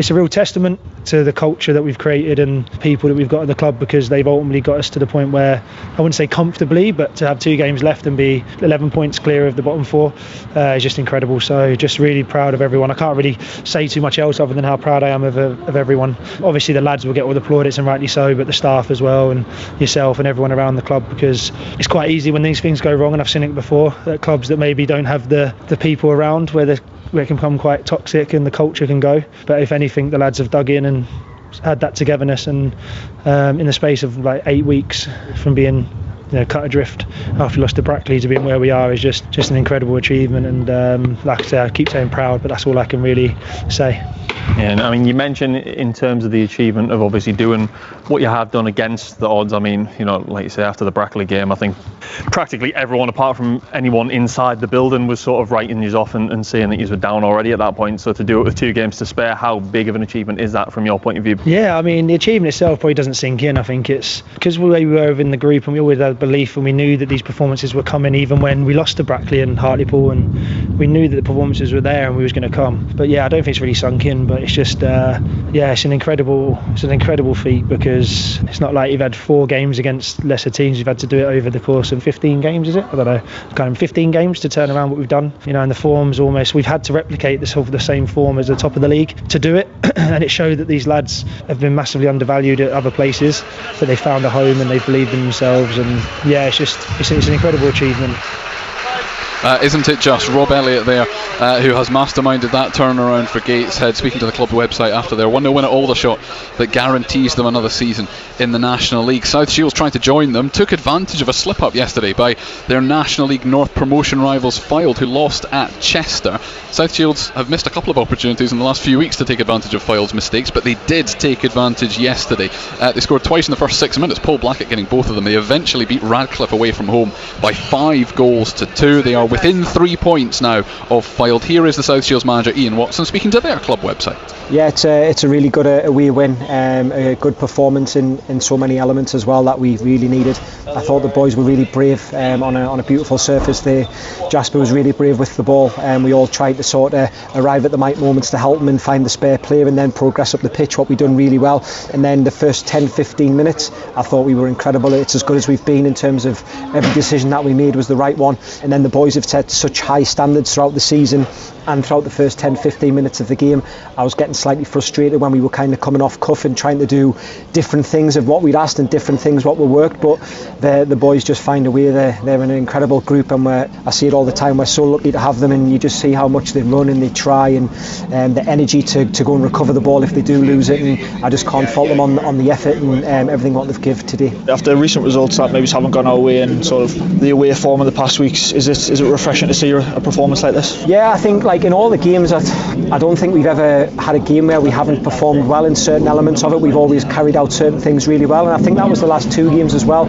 a real testament to the culture that we've created and people that we've got at the club, because they've ultimately got us to the point where, I wouldn't say comfortably, but to have 2 games left and be 11 points clear of the bottom 4 is just incredible. So just really proud of everyone. I can't really say too much else other than how proud I am of everyone. Obviously the lads will get all the plaudits, and rightly so, but the staff as well, and yourself and everyone around the club, because it's quite easy when these things go wrong, and I've seen it before at clubs that maybe don't have the people around, where it can become quite toxic and the culture can go. But if anything, the lads have dug in and had that togetherness, and in the space of like 8 weeks from being cut adrift after we lost to Brackley to being where we are is just an incredible achievement. And like I say, I keep saying proud, but that's all I can really say. Yeah, I mean, you mentioned in terms of the achievement of obviously doing what you have done against the odds. I mean, you know, like you say, after the Brackley game, I think practically everyone apart from anyone inside the building was sort of writing you off and saying that you were down already at that point. So to do it with 2 games to spare, how big of an achievement is that from your point of view? Yeah, I mean, the achievement itself probably doesn't sink in. I think it's because we were in the group and we always had belief and we knew that these performances were coming even when we lost to Brackley and Hartlepool, and we knew that the performances were there and we was going to come. But yeah, I don't think it's really sunk in, but it's just it's an incredible feat, because it's not like you've had 4 games against lesser teams. You've had to do it over the course of 15 games, is it? I don't know, kind of 15 games to turn around what we've done. You know, and the form's almost, we've had to replicate the same form as the top of the league to do it. And it showed that these lads have been massively undervalued at other places, but they found a home and they've believed in themselves. And yeah, it's an incredible achievement. Isn't it just? Rob Elliott there, who has masterminded that turnaround for Gateshead, speaking to the club website after their 1-0 win at Aldershot that guarantees them another season in the National League. South Shields trying to join them, took advantage of a slip-up yesterday by their National League North promotion rivals Fylde, who lost at Chester. South Shields have missed a couple of opportunities in the last few weeks to take advantage of Fylde's mistakes, but they did take advantage yesterday. They scored twice in the first 6 minutes, Paul Blackett getting both of them. They eventually beat Radcliffe away from home by 5-2. They are within 3 points now of Fylde. Here is the South Shields manager Ian Watson speaking to their club website. Yeah, it's a really good away win, a good performance in so many elements as well that we really needed. I thought the boys were really brave on a beautiful surface there. Jasper was really brave with the ball, and we all tried to sort of arrive at the right moments to help them and find the spare player and then progress up the pitch, what we've done really well. And then the first 10-15 minutes I thought we were incredible. It's as good as we've been in terms of every decision that we made was the right one. And then the boys have set such high standards throughout the season, and throughout the first 10-15 minutes of the game I was getting slightly frustrated when we were kind of coming off cuff and trying to do different things of what we'd asked and different things what were worked, but the boys just find a way. They're an incredible group, and I see it all the time. We're so lucky to have them, and you just see how much they run and they try, and the energy to go and recover the ball if they do lose it, and I just can't fault them on the effort and everything what they've given today. After recent results that maybe haven't gone our way and sort of the away form of the past weeks, is it refreshing to see a performance like this? Yeah, I think like in all the games, I don't think we've ever had a game where we haven't performed well in certain elements of it. We've always carried out certain things really well, and I think that was the last 2 games as well.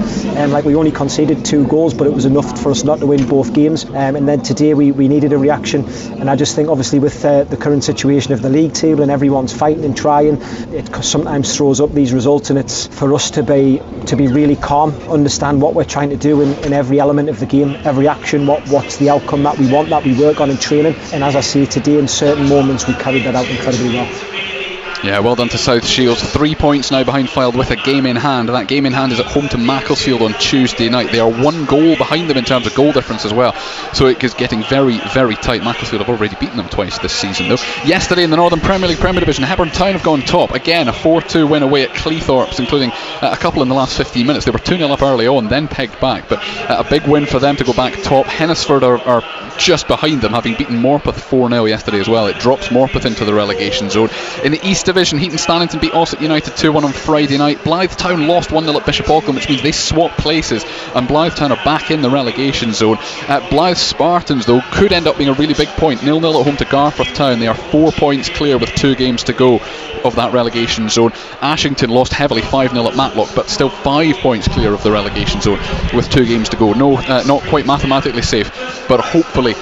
Like we only conceded 2 goals, but it was enough for us not to win both games. And then today we needed a reaction, and I just think obviously with the current situation of the league table and everyone's fighting and trying, it sometimes throws up these results, and it's for us to be really calm, understand what we're trying to do in every element of the game, every action, what's the outcome that we want, that we work on in training. And as I say today, in certain moments we carried that out incredibly well. Yeah, well done to South Shields. 3 points now behind Fylde with a game in hand, and that game in hand is at home to Macclesfield on Tuesday night. They are 1 goal behind them in terms of goal difference as well, so it is getting very, very tight. Macclesfield have already beaten them twice this season though. Yesterday in the Northern Premier League Premier Division, Hebburn Town have gone top. Again, a 4-2 win away at Cleethorpes, including a couple in the last 15 minutes. They were 2-0 up early on, then pegged back, but a big win for them to go back top. Hennisford are just behind them, having beaten Morpeth 4-0 yesterday as well. It drops Morpeth into the relegation zone. In the East Division, Heaton Stannington beat Ossett United 2-1 on Friday night. Blythe Town lost 1-0 at Bishop Auckland, which means they swap places, and Blythe Town are back in the relegation zone. Blythe Spartans though could end up being a really big point. 0-0 at home to Garforth Town. They are 4 points clear with 2 games to go of that relegation zone. Ashington lost heavily 5-0 at Matlock, but still 5 points clear of the relegation zone with 2 games to go. No, not quite mathematically safe, but hopefully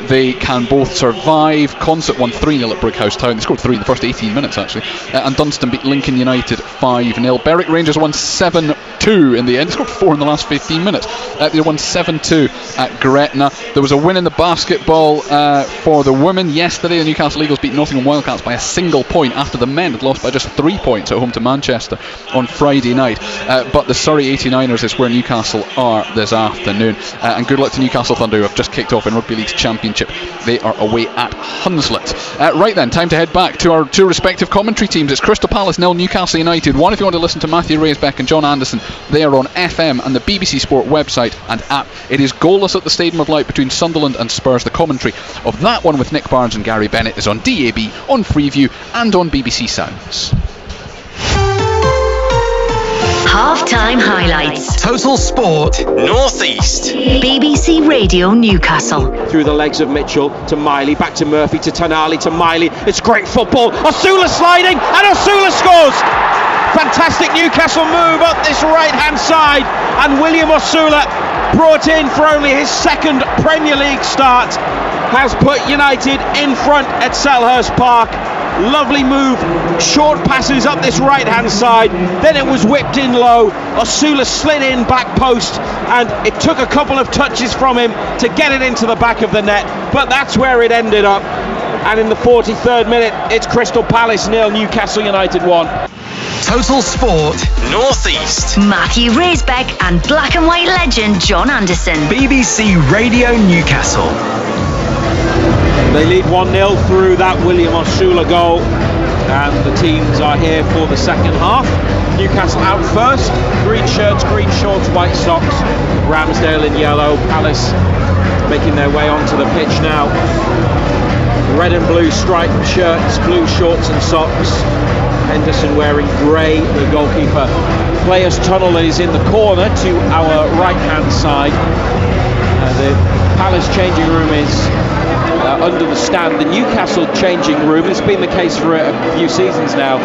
they can both survive. Consett won 3-0 at Brickhouse Town. They scored 3 in the first 18 minutes actually, and Dunstan beat Lincoln United 5-0. Berwick Rangers won 7-2 in the end. They scored 4 in the last 15 minutes. They won 7-2 at Gretna. There was a win in the basketball for the women yesterday. The Newcastle Eagles beat Nottingham Wildcats by a single point after the men had lost by just 3 points at home to Manchester on Friday night. But the Surrey 89ers is where Newcastle are this afternoon, and good luck to Newcastle Thunder, who have just kicked off in Rugby League's Championship. They are away at Hunslet. Right then, time to head back to our 2 respective commentary teams. It's Crystal Palace 0, Newcastle United 1. If you want to listen to Matthew Raisbeck and John Anderson, they are on FM and the BBC Sport website and app. It is goalless at the Stadium of Light between Sunderland and Spurs. The commentary of that one with Nick Barnes and Gary Bennett is on DAB, on Freeview and on BBC Sounds. Half-time highlights. Total Sport North East. BBC Radio Newcastle. Through the legs of Mitchell to Miley, back to Murphy, to Tonali, to Miley. It's great football. Osula sliding, and Osula scores. Fantastic Newcastle move up this right-hand side, and William Osula, brought in for only his second Premier League start, has put United in front at Selhurst Park. Lovely move, short passes up this right hand side, then it was whipped in low. Osula slid in back post, and it took a couple of touches from him to get it into the back of the net, but that's where it ended up. And in the 43rd minute, it's Crystal Palace 0, Newcastle United 1. Total Sport North East. Matthew Raisbeck and black and white legend John Anderson. BBC Radio Newcastle. They lead 1-0 through that William Osula goal, and the teams are here for the second half. Newcastle out first, green shirts, green shorts, white socks. Ramsdale in yellow, Palace making their way onto the pitch now. Red and blue striped shirts, blue shorts and socks. Henderson wearing grey, the goalkeeper. Players' tunnel is in the corner to our right hand side. The Palace changing room is under the stand. The Newcastle changing room, it's been the case for a few seasons now,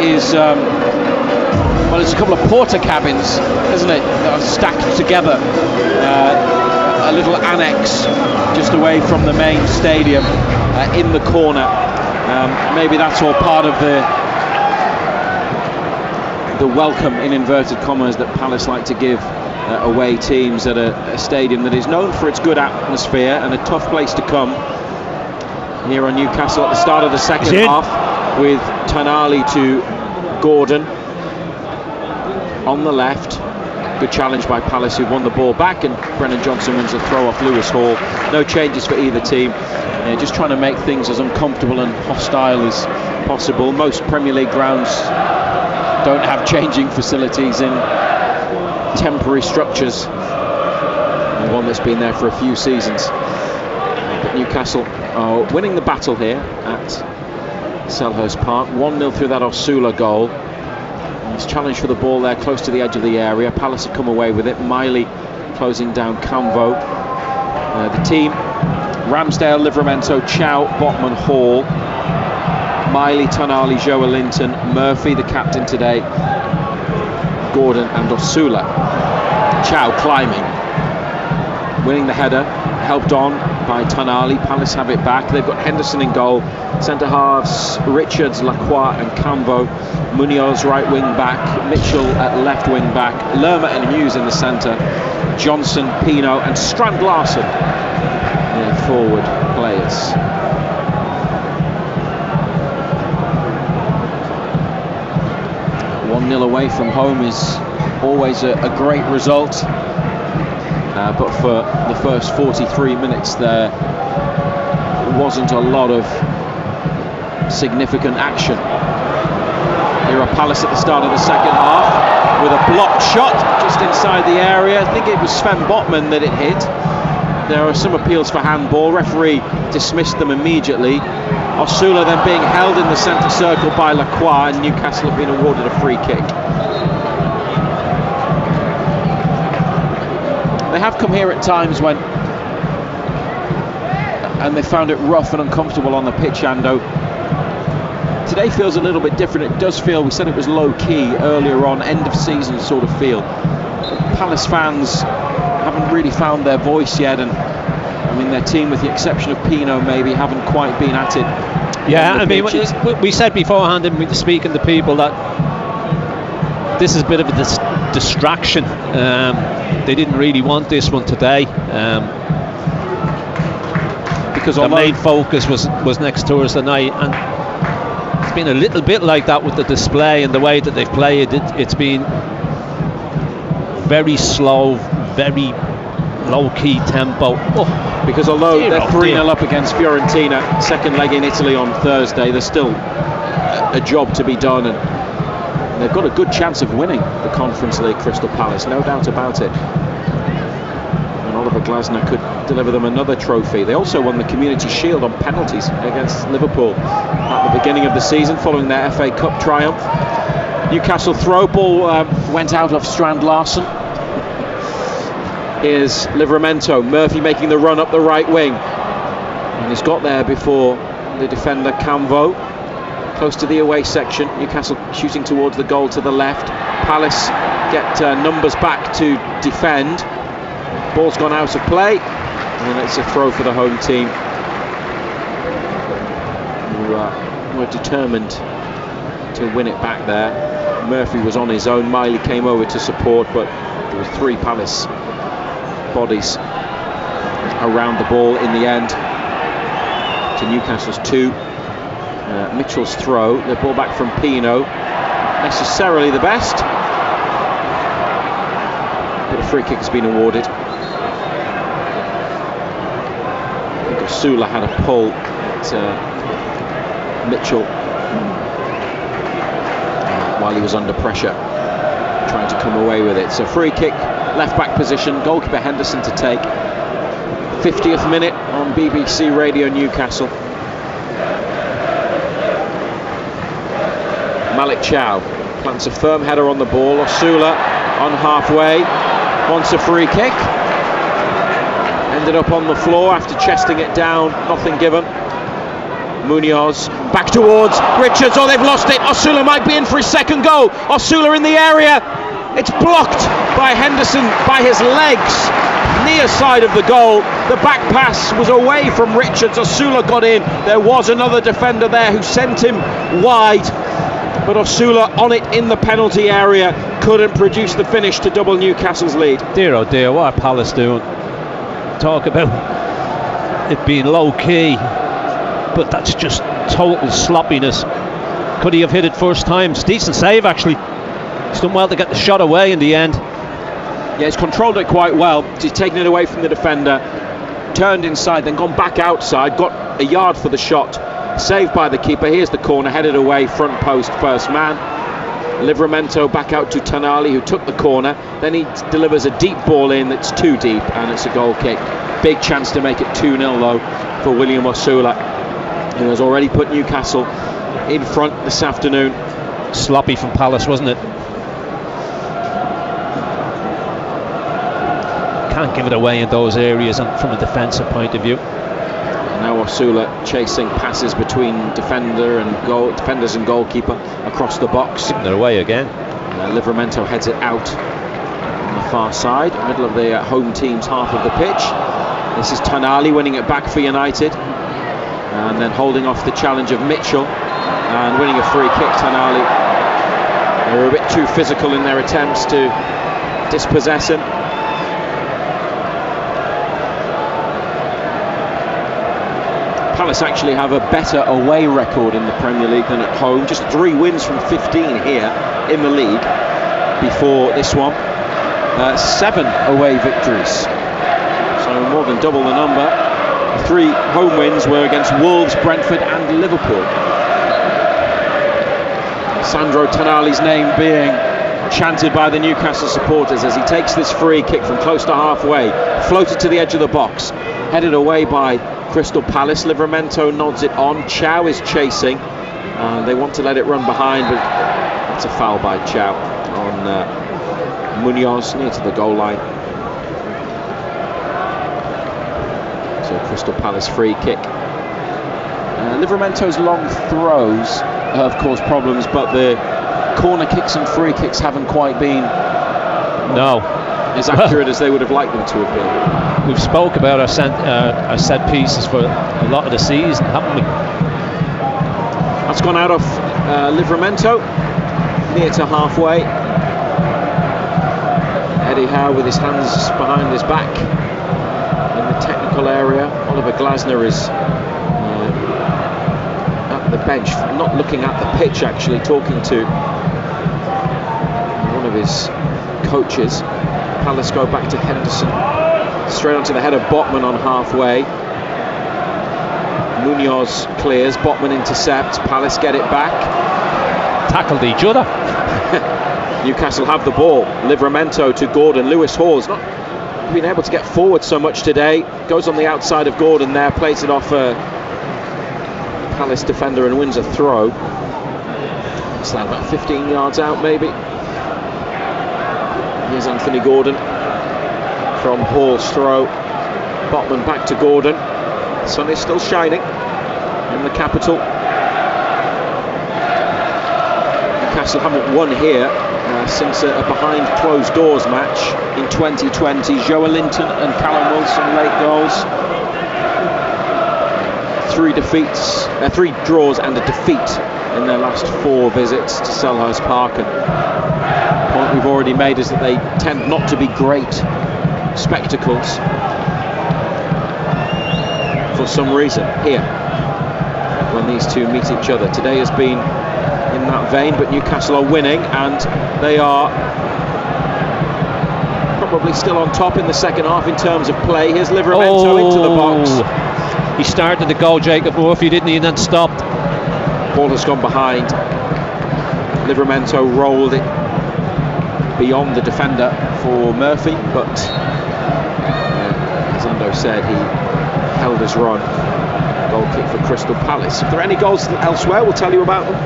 is well, it's a couple of porter cabins, isn't it, that are stacked together, a little annex just away from the main stadium in the corner. Maybe that's all part of the welcome, in inverted commas, that Palace like to give away teams at a stadium that is known for its good atmosphere and a tough place to come. Here on Newcastle at the start of the second half, with Tonali to Gordon on the left. Good challenge by Palace, who won the ball back, and Brennan Johnson wins a throw off Lewis Hall. No changes for either team, just trying to make things as uncomfortable and hostile as possible. Most Premier League grounds don't have changing facilities in temporary structures. And one that's been there for a few seasons. But Newcastle are winning the battle here at Selhurst Park. 1-0 through that Osula goal. He's challenged for the ball there close to the edge of the area. Palace have come away with it. Miley closing down Camvo. The team: Ramsdale, Livramento, Chow, Botman, Hall, Miley, Tonali, Joelinton, Murphy, the captain today, Gordon and Osula. Chow climbing, winning the header, helped on by Tonali. Palace have it back. They've got Henderson in goal. Centre halves: Richards, Lacroix and Camvo. Munoz right wing back. Mitchell at left wing back. Lerma and Hughes in the centre. Johnson, Pino and Strand Larsen in forward players. One 1-0 away from home is always a great result. But for the first 43 minutes there wasn't a lot of significant action. Here are Palace at the start of the second half with a blocked shot just inside the area. I think it was Sven Botman that it hit. There are some appeals for handball. Referee dismissed them immediately. Osula then being held in the centre circle by Lacroix, and Newcastle have been awarded a free kick. They have come here at times when, and they found it rough and uncomfortable on the pitch, Ando. Today feels a little bit different. It does feel, we said it was low key earlier on, end of season sort of feel. Palace fans haven't really found their voice yet, and I mean their team, with the exception of Pino, maybe haven't quite been at it. Yeah, I mean we said beforehand, and we were speaking to people, that this is a bit of a distraction. They didn't really want this one today, because the main focus was next Thursday night, and it's been a little bit like that with the display and the way that they've played. It's been very slow, very low-key tempo. Because although they're 3-0 up against Fiorentina, second leg in Italy on Thursday, there's still a job to be done, and they've got a good chance of winning the Conference League, Crystal Palace, no doubt about it. And Oliver Glasner could deliver them another trophy. They also won the Community Shield on penalties against Liverpool at the beginning of the season, following their FA Cup triumph. Newcastle throw ball went out of Strand Larsen. Here's Livramento. Murphy making the run up the right wing. And he's got there before the defender Camvo. Close to the away section. Newcastle shooting towards the goal to the left. Palace get numbers back to defend. Ball's gone out of play. And it's a throw for the home team, who were determined to win it back there. Murphy was on his own. Miley came over to support, but there were 3 Palace bodies around the ball in the end. To Newcastle's 2. Mitchell's throw, the ball back from Pino, necessarily the best, but a free kick has been awarded. I think Osula had a pull at Mitchell while he was under pressure, trying to come away with it. So free kick, left back position, goalkeeper Henderson to take. 50th minute on BBC Radio Newcastle. Malik Chow plants a firm header on the ball. Osula on halfway, wants a free kick. Ended up on the floor after chesting it down, nothing given. Munoz back towards Richards. Oh, they've lost it. Osula might be in for his second goal. Osula in the area. It's blocked by Henderson by his legs. Near side of the goal. The back pass was away from Richards. Osula got in. There was another defender there who sent him wide. But Osula on it in the penalty area couldn't produce the finish to double Newcastle's lead. Dear oh dear, what are Palace doing? Talk about it being low key, but that's just total sloppiness. Could he have hit it first time? It's a decent save actually. He's done well to get the shot away in the end. Yeah, he's controlled it quite well. He's taken it away from the defender, turned inside, then gone back outside, got a yard for the shot. Saved by the keeper. Here's the corner, headed away, front post, first man. Livramento back out to Tonali, who took the corner. Then he delivers a deep ball in that's too deep, and it's a goal kick. Big chance to make it 2-0 though for William Osula, who has already put Newcastle in front this afternoon. Sloppy from Palace, wasn't it? Can't give it away in those areas from a defensive point of view. Now Osula chasing passes between defenders and goalkeeper across the box. They're away again. Livramento heads it out on the far side, middle of the home team's half of the pitch. This is Tonali winning it back for United, and then holding off the challenge of Mitchell and winning a free kick. Tonali, they were a bit too physical in their attempts to dispossess him. Palace actually have a better away record in the Premier League than at home. Just 3 wins from 15 here in the league before this one. 7 away victories, so more than double the number. The 3 home wins were against Wolves, Brentford and Liverpool. Sandro Tonali's name being chanted by the Newcastle supporters as he takes this free kick from close to halfway, floated to the edge of the box, headed away by Crystal Palace. Livramento nods it on. Chow is chasing. They want to let it run behind, but it's a foul by Chow on Munoz near to the goal line. So Crystal Palace free kick. Livramento's long throws have caused problems, but the corner kicks and free kicks haven't quite been as accurate as they would have liked them to have been. We've spoke about our set pieces for a lot of the season, haven't we? That's gone out of Livramento, near to halfway. Eddie Howe with his hands behind his back in the technical area. Oliver Glasner is at the bench, not looking at the pitch actually, talking to one of his coaches. Palace go back to Henderson, straight onto the head of Botman on halfway. Munoz clears, Botman intercepts, Palace get it back. Tackled each other. Newcastle have the ball. Livramento to Gordon. Lewis Hall's not been able to get forward so much today. Goes on the outside of Gordon there, plays it off a Palace defender and wins a throw. It's like about 15 yards out, maybe. Here's Anthony Gordon from Hall's throw. Botman back to Gordon. The sun is still shining in the capital. Newcastle haven't won here since a behind closed doors match in 2020. Joe Linton and Callum Wilson late goals. 3 draws and a defeat in their last 4 visits to Selhurst Park. And the point we've already made is that they tend not to be great spectacles for some reason here when these two meet each other. Today has been in that vein, but Newcastle are winning and they are probably still on top in the second half in terms of play. Here's Livramento into the box. He started to go, Jacob Murphy, didn't he, and then stopped. Ball has gone behind. Livramento rolled it beyond the defender for Murphy, but as Ando said, he held his run. Goal kick for Crystal Palace. If there are any goals elsewhere, we'll tell you about them.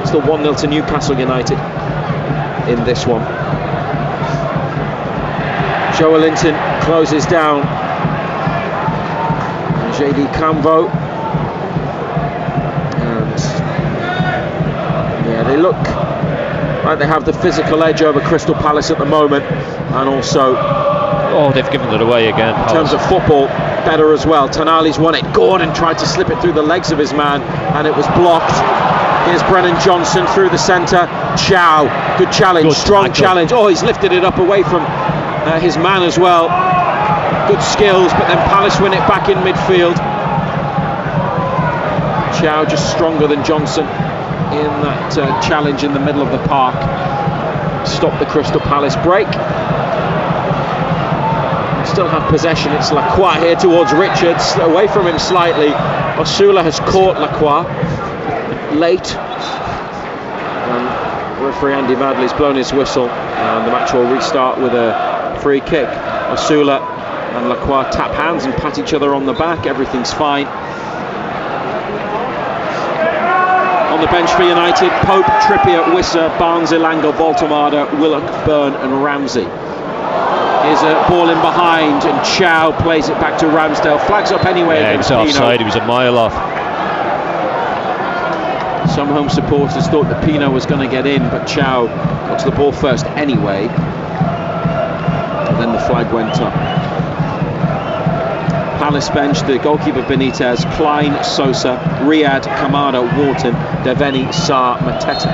Still 1-0 to Newcastle United in this one. Joe Linton closes down JD Cambo, and yeah, they look like they have the physical edge over Crystal Palace at the moment, and also they've given it away again. In terms of football, better as well. Tonali's won it. Gordon tried to slip it through the legs of his man, and it was blocked. Here's Brennan Johnson through the centre. Chow, good challenge, good strong tackle. Challenge. Oh, he's lifted it up away from his man as well. Good skills, but then Palace win it back in midfield. Chow just stronger than Johnson in that challenge in the middle of the park. Stop the Crystal Palace break. Still have possession. It's Lacroix here towards Richards, away from him slightly. Osula has caught Lacroix late. And referee Andy Madley's blown his whistle, and the match will restart with a free kick. Osula and Lacroix tap hands and pat each other on the back. Everything's fine. On the bench for United, Pope, Trippier, Wissa, Barnes, Elanga, Voltemada, Willock, Byrne and Ramsey. Here's a ball in behind, and Chow plays it back to Ramsdale. Flags up anyway against Pino. Offside, he was a mile off. Some home supporters thought that Pino was going to get in, but Chow got to the ball first anyway. And then the flag went up. Palace bench, the goalkeeper Benitez, Klein, Sosa, Riyad, Kamada, Wharton, Deveni, Sarr, Mateta.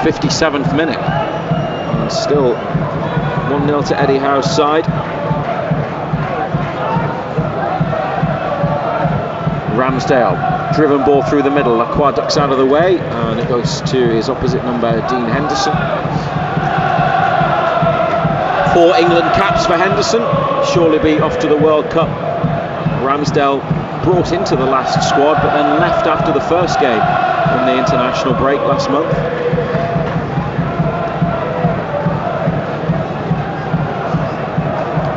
57th minute. And still 1-0 to Eddie Howe's side. Ramsdale, driven ball through the middle. Lacroix ducks out of the way, and it goes to his opposite number, Dean Henderson. 4 England caps for Henderson. Surely be off to the World Cup. Ramsdale brought into the last squad, but then left after the first game in the international break last month.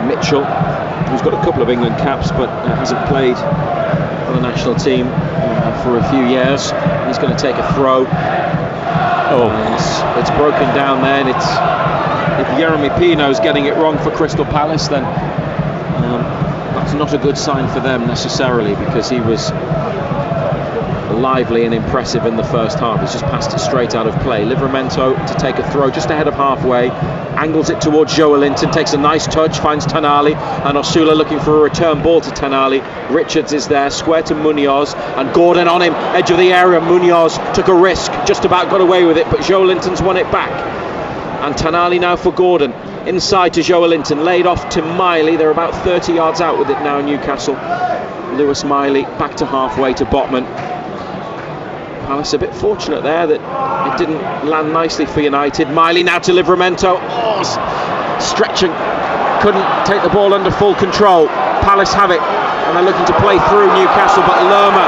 Mitchell, who's got a couple of England caps but hasn't played for the national team for a few years. He's going to take a throw. It's broken down there, and if Jeremy Pino's getting it wrong for Crystal Palace, then that's not a good sign for them necessarily, because he was lively and impressive in the first half. He's just passed it straight out of play. Livramento to take a throw just ahead of halfway, angles it towards Joe Linton, takes a nice touch, finds Tonali, and Osula looking for a return ball to Tonali. Richards is there, square to Munoz, and Gordon on him, edge of the area. Munoz took a risk, just about got away with it, but Joe Linton's won it back. And Tonali now for Gordon, inside to Joe Linton, laid off to Miley. They're about 30 yards out with it now, Newcastle. Lewis Miley back to halfway to Botman. Palace a bit fortunate there that it didn't land nicely for United. Miley now to Livramento. Stretching, couldn't take the ball under full control. Palace have it, and they're looking to play through Newcastle, but Lerma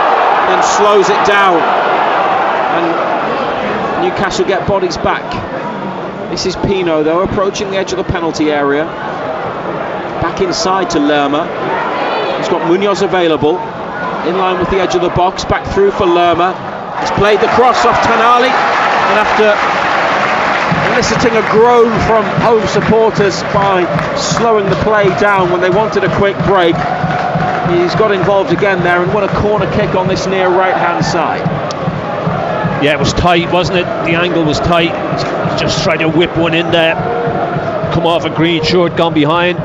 then slows it down, and Newcastle get bodies back. This is Pino though, approaching the edge of the penalty area. Back inside to Lerma. He's got Munoz available, in line with the edge of the box, back through for Lerma. He's played the cross off Tonali, and after eliciting a groan from home supporters by slowing the play down when they wanted a quick break, he's got involved again there and won a corner kick on this near right hand side. Yeah, it was tight, wasn't it? The angle was tight. Just tried to whip one in there, come off a green shirt, gone behind.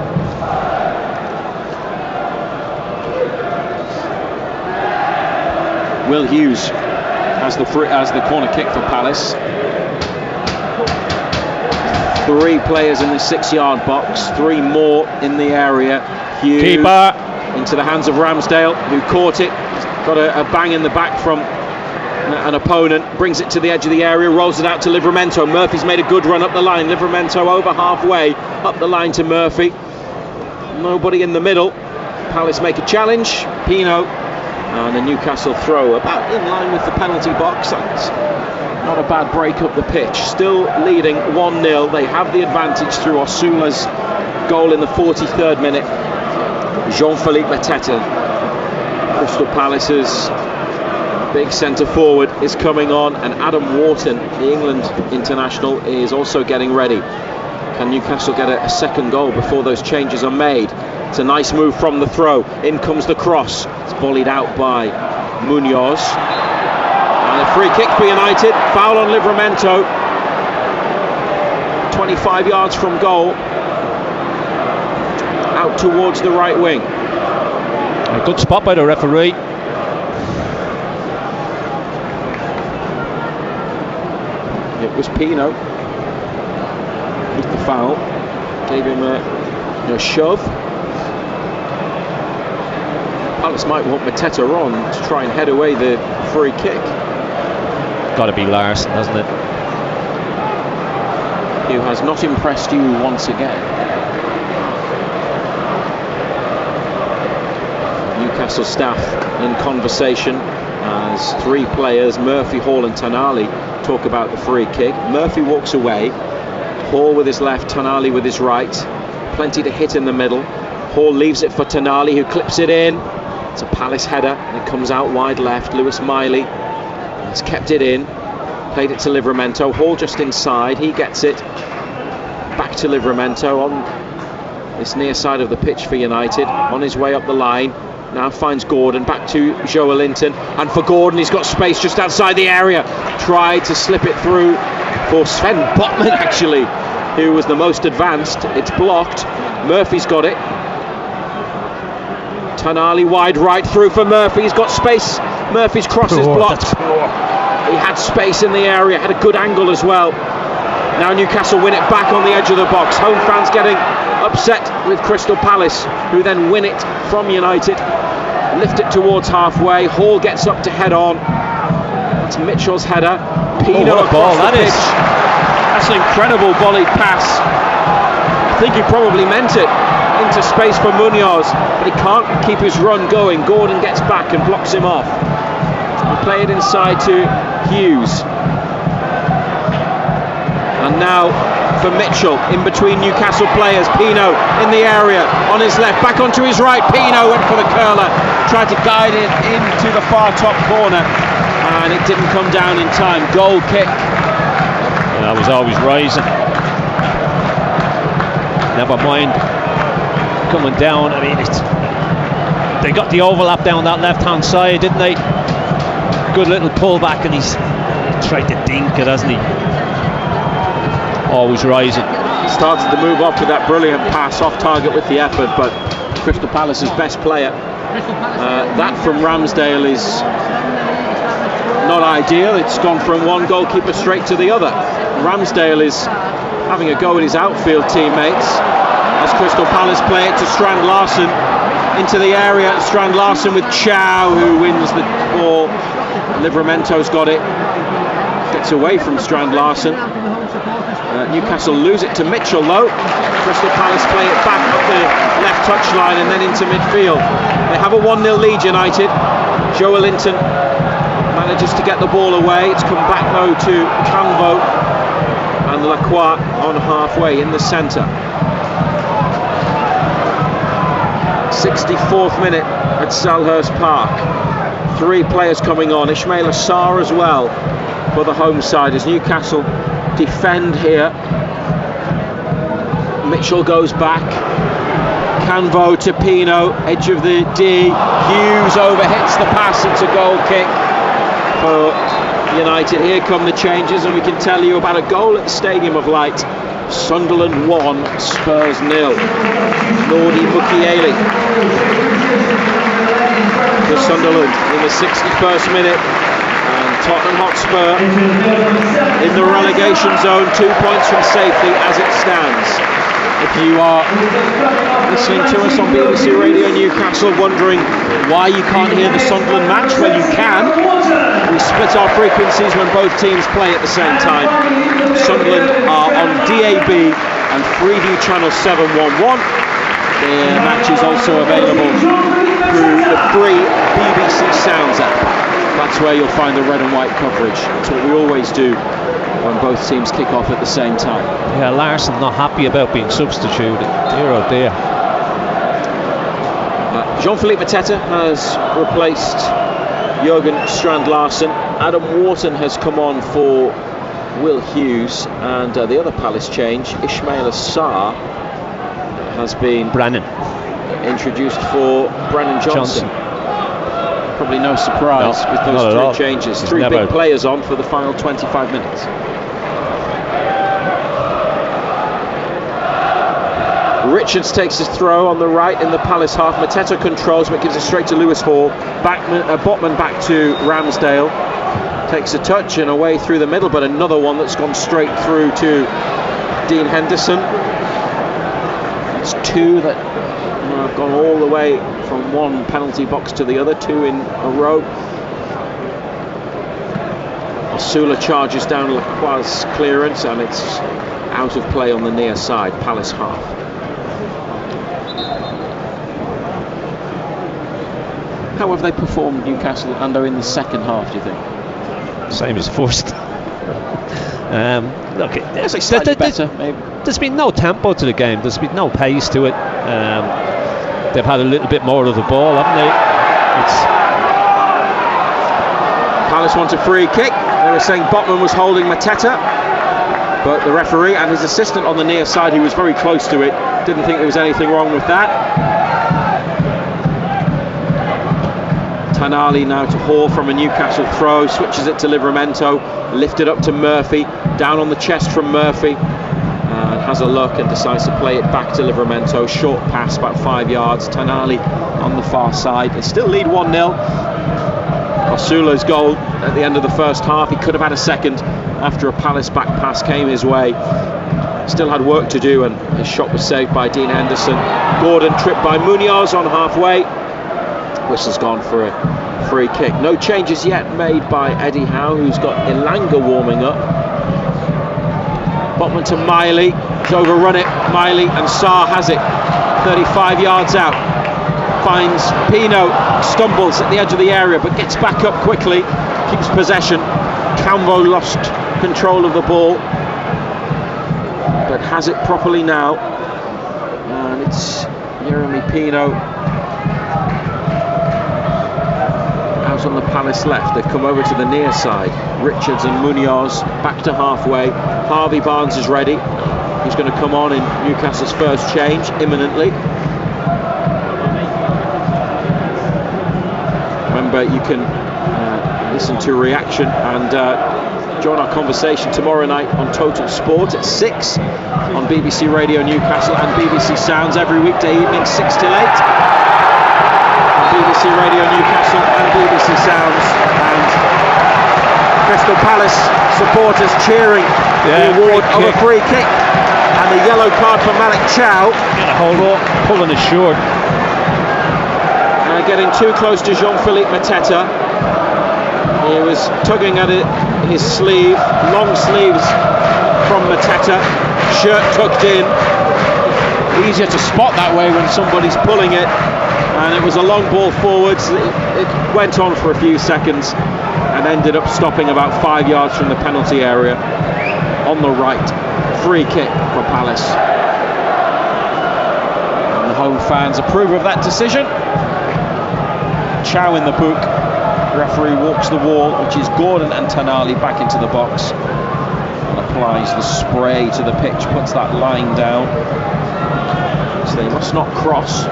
Will Hughes has the corner kick for Palace. 3 players in the 6-yard box, 3 more in the area. Hughes Keeper into the hands of Ramsdale, who caught it. Got a bang in the back from an opponent, brings it to the edge of the area, rolls it out to Livramento. Murphy's made a good run up the line. Livramento over halfway up the line to Murphy. Nobody in the middle. Palace make a challenge. Pino, and a Newcastle throw about in line with the penalty box. That's not a bad break up the pitch. Still leading 1-0. They have the advantage through Osula's goal in the 43rd minute. Jean-Philippe Mateta, Crystal Palace's big centre forward, is coming on, and Adam Wharton, the England international, is also getting ready. Can Newcastle get a second goal before those changes are made? It's a nice move from the throw. In comes the cross. It's volleyed out by Munoz. And a free kick for United. Foul on Livramento. 25 yards from goal. Out towards the right wing. A good spot by the referee. It was Pino with the foul. Gave him a shove. Palace might want Mateta on to try and head away the free kick. Got to be Larson, hasn't it? Who has not impressed you once again. Newcastle staff in conversation as 3 players, Murphy, Hall and Tonali, talk about the free kick. Murphy walks away. Hall with his left, Tonali with his right. Plenty to hit in the middle. Hall leaves it for Tonali, who clips it in. It's a Palace header, and it comes out wide left. Lewis Miley has kept it in, played it to Livramento. Hall just inside, he gets it back to Livramento on this near side of the pitch for United, on his way up the line. Now finds Gordon, back to Joelinton, and for Gordon, he's got space just outside the area. Tried to slip it through for Sven Botman, actually, who was the most advanced. It's blocked. Murphy's got it. Tonali wide right through for Murphy. He's got space. Murphy's cross is blocked. He had space in the area, had a good angle as well. Now Newcastle win it back on the edge of the box. Home fans getting upset with Crystal Palace, who then win it from United. Lift it towards halfway. Hall gets up to head on. It's Mitchell's header. Pino across the pitch. That's an incredible volleyed pass. I think he probably meant it into space for Munoz, but he can't keep his run going. Gordon gets back and blocks him off. They play it inside to Hughes. And now for Mitchell, in between Newcastle players. Pino in the area, on his left, back onto his right. Pino went for the curler, tried to guide it into the far top corner, and it didn't come down in time. Goal kick. And I was always rising. Never mind coming down. I mean, they got the overlap down that left-hand side, didn't they? Good little pullback, and he tried to dink it, hasn't he? Always rising. Started to move up with that brilliant pass, off target with the effort, but Crystal Palace's best player. That from Ramsdale is not ideal. It's gone from one goalkeeper straight to the other. Ramsdale is having a go at his outfield teammates as Crystal Palace play it to Strand Larsen into the area. Strand Larsen with Chow, who wins the ball. Livramento's got it, gets away from Strand Larsen. Newcastle lose it to Mitchell though. Crystal Palace play it back up the left touchline and then into midfield. They have a 1-0 lead, United. Joelinton manages to get the ball away. It's come back though to Canvo and Lacroix on halfway in the centre. 64th minute at Selhurst Park. 3 players coming on. Ismail Assar as well for the home side as Newcastle defend here. Mitchell goes back. Canvo to Pino, edge of the D. Hughes overhits the pass. It's a goal kick for United. Here come the changes, and we can tell you about a goal at the Stadium of Light. Sunderland 1, Spurs 0. Nordi Mukiele for Sunderland in the 61st minute. And Tottenham Hotspur in the relegation zone, 2 points from safety as it stands. If you are listening to us on BBC Radio Newcastle wondering why you can't hear the Sunderland match, well, you can. We split our frequencies when both teams play at the same time. Sunderland are on DAB and Freeview Channel 711. Their match is also available through the free BBC Sounds app. That's where you'll find the red and white coverage. That's what we always do when both teams kick off at the same time. Yeah, Larsson not happy about being substituted. Dear oh dear. Jean-Philippe Mateta has replaced Jurgen Strand-Larsen. Adam Wharton has come on for Will Hughes, and the other Palace change, Ismail Assar, has been introduced for Brennan Johnson. Probably no surprise with those 3 changes. 3 big players on for the final 25 minutes. Richards takes his throw on the right in the Palace half. Mateta controls but gives it straight to Lewis Hall. Botman back to Ramsdale. Takes a touch and away through the middle, but another one that's gone straight through to Dean Henderson. It's 2 that have gone all the way from one penalty box to the other, 2 in a row. Osula charges down Lacroix's clearance, and it's out of play on the near side, Palace half. How have they performed, Newcastle, Ando, in the second half, do you think? Same as first. Look, better, maybe. There's been no tempo to the game. There's been no pace to it. They've had a little bit more of the ball, haven't they? Palace want a free kick. They were saying Botman was holding Mateta, but the referee and his assistant on the near side, who was very close to it, didn't think there was anything wrong with that. Tanali now to Hall from a Newcastle throw, switches it to Livramento, lifted up to Murphy, down on the chest from Murphy, has a look and decides to play it back to Livramento. Short pass, about 5 yards. Tanali on the far side. They still lead 1-0. Osula's goal at the end of the first half, he could have had a second after a Palace back pass came his way. Still had work to do, and his shot was saved by Dean Henderson. Gordon tripped by Munoz on halfway. Whistle's gone for a free kick. No changes yet made by Eddie Howe, who's got Elanga warming up. Botman to Miley. He's overrun it. Miley, and Sarr has it. 35 yards out. Finds Pino. Stumbles at the edge of the area, but gets back up quickly. Keeps possession. Cambo lost control of the ball, but has it properly now. And it's Jeremy Pino out on the Palace left. They've come over to the near side. Richards and Munoz back to halfway. Harvey Barnes is ready. He's going to come on in Newcastle's first change imminently. Remember, you can listen to reaction and join our conversation tomorrow night on Total Sport at 6 on BBC Radio Newcastle and BBC Sounds every weekday evening 6 till 8. BBC Radio Newcastle and BBC Sounds, and Crystal Palace supporters cheering the award of a free kick and the yellow card for Malik Chow. Pulling his short. Getting too close to Jean-Philippe Mateta. He was tugging at his sleeve, long sleeves from Mateta, shirt tucked in. Easier to spot that way when somebody's pulling it. And it was a long ball forwards. It went on for a few seconds and ended up stopping about 5 yards from the penalty area on the right. Free kick for Palace. And the home fans approve of that decision. Chow in the book. Referee walks the wall, which is Gordon and Tanali, back into the box and applies the spray to the pitch, puts that line down. So they must not cross.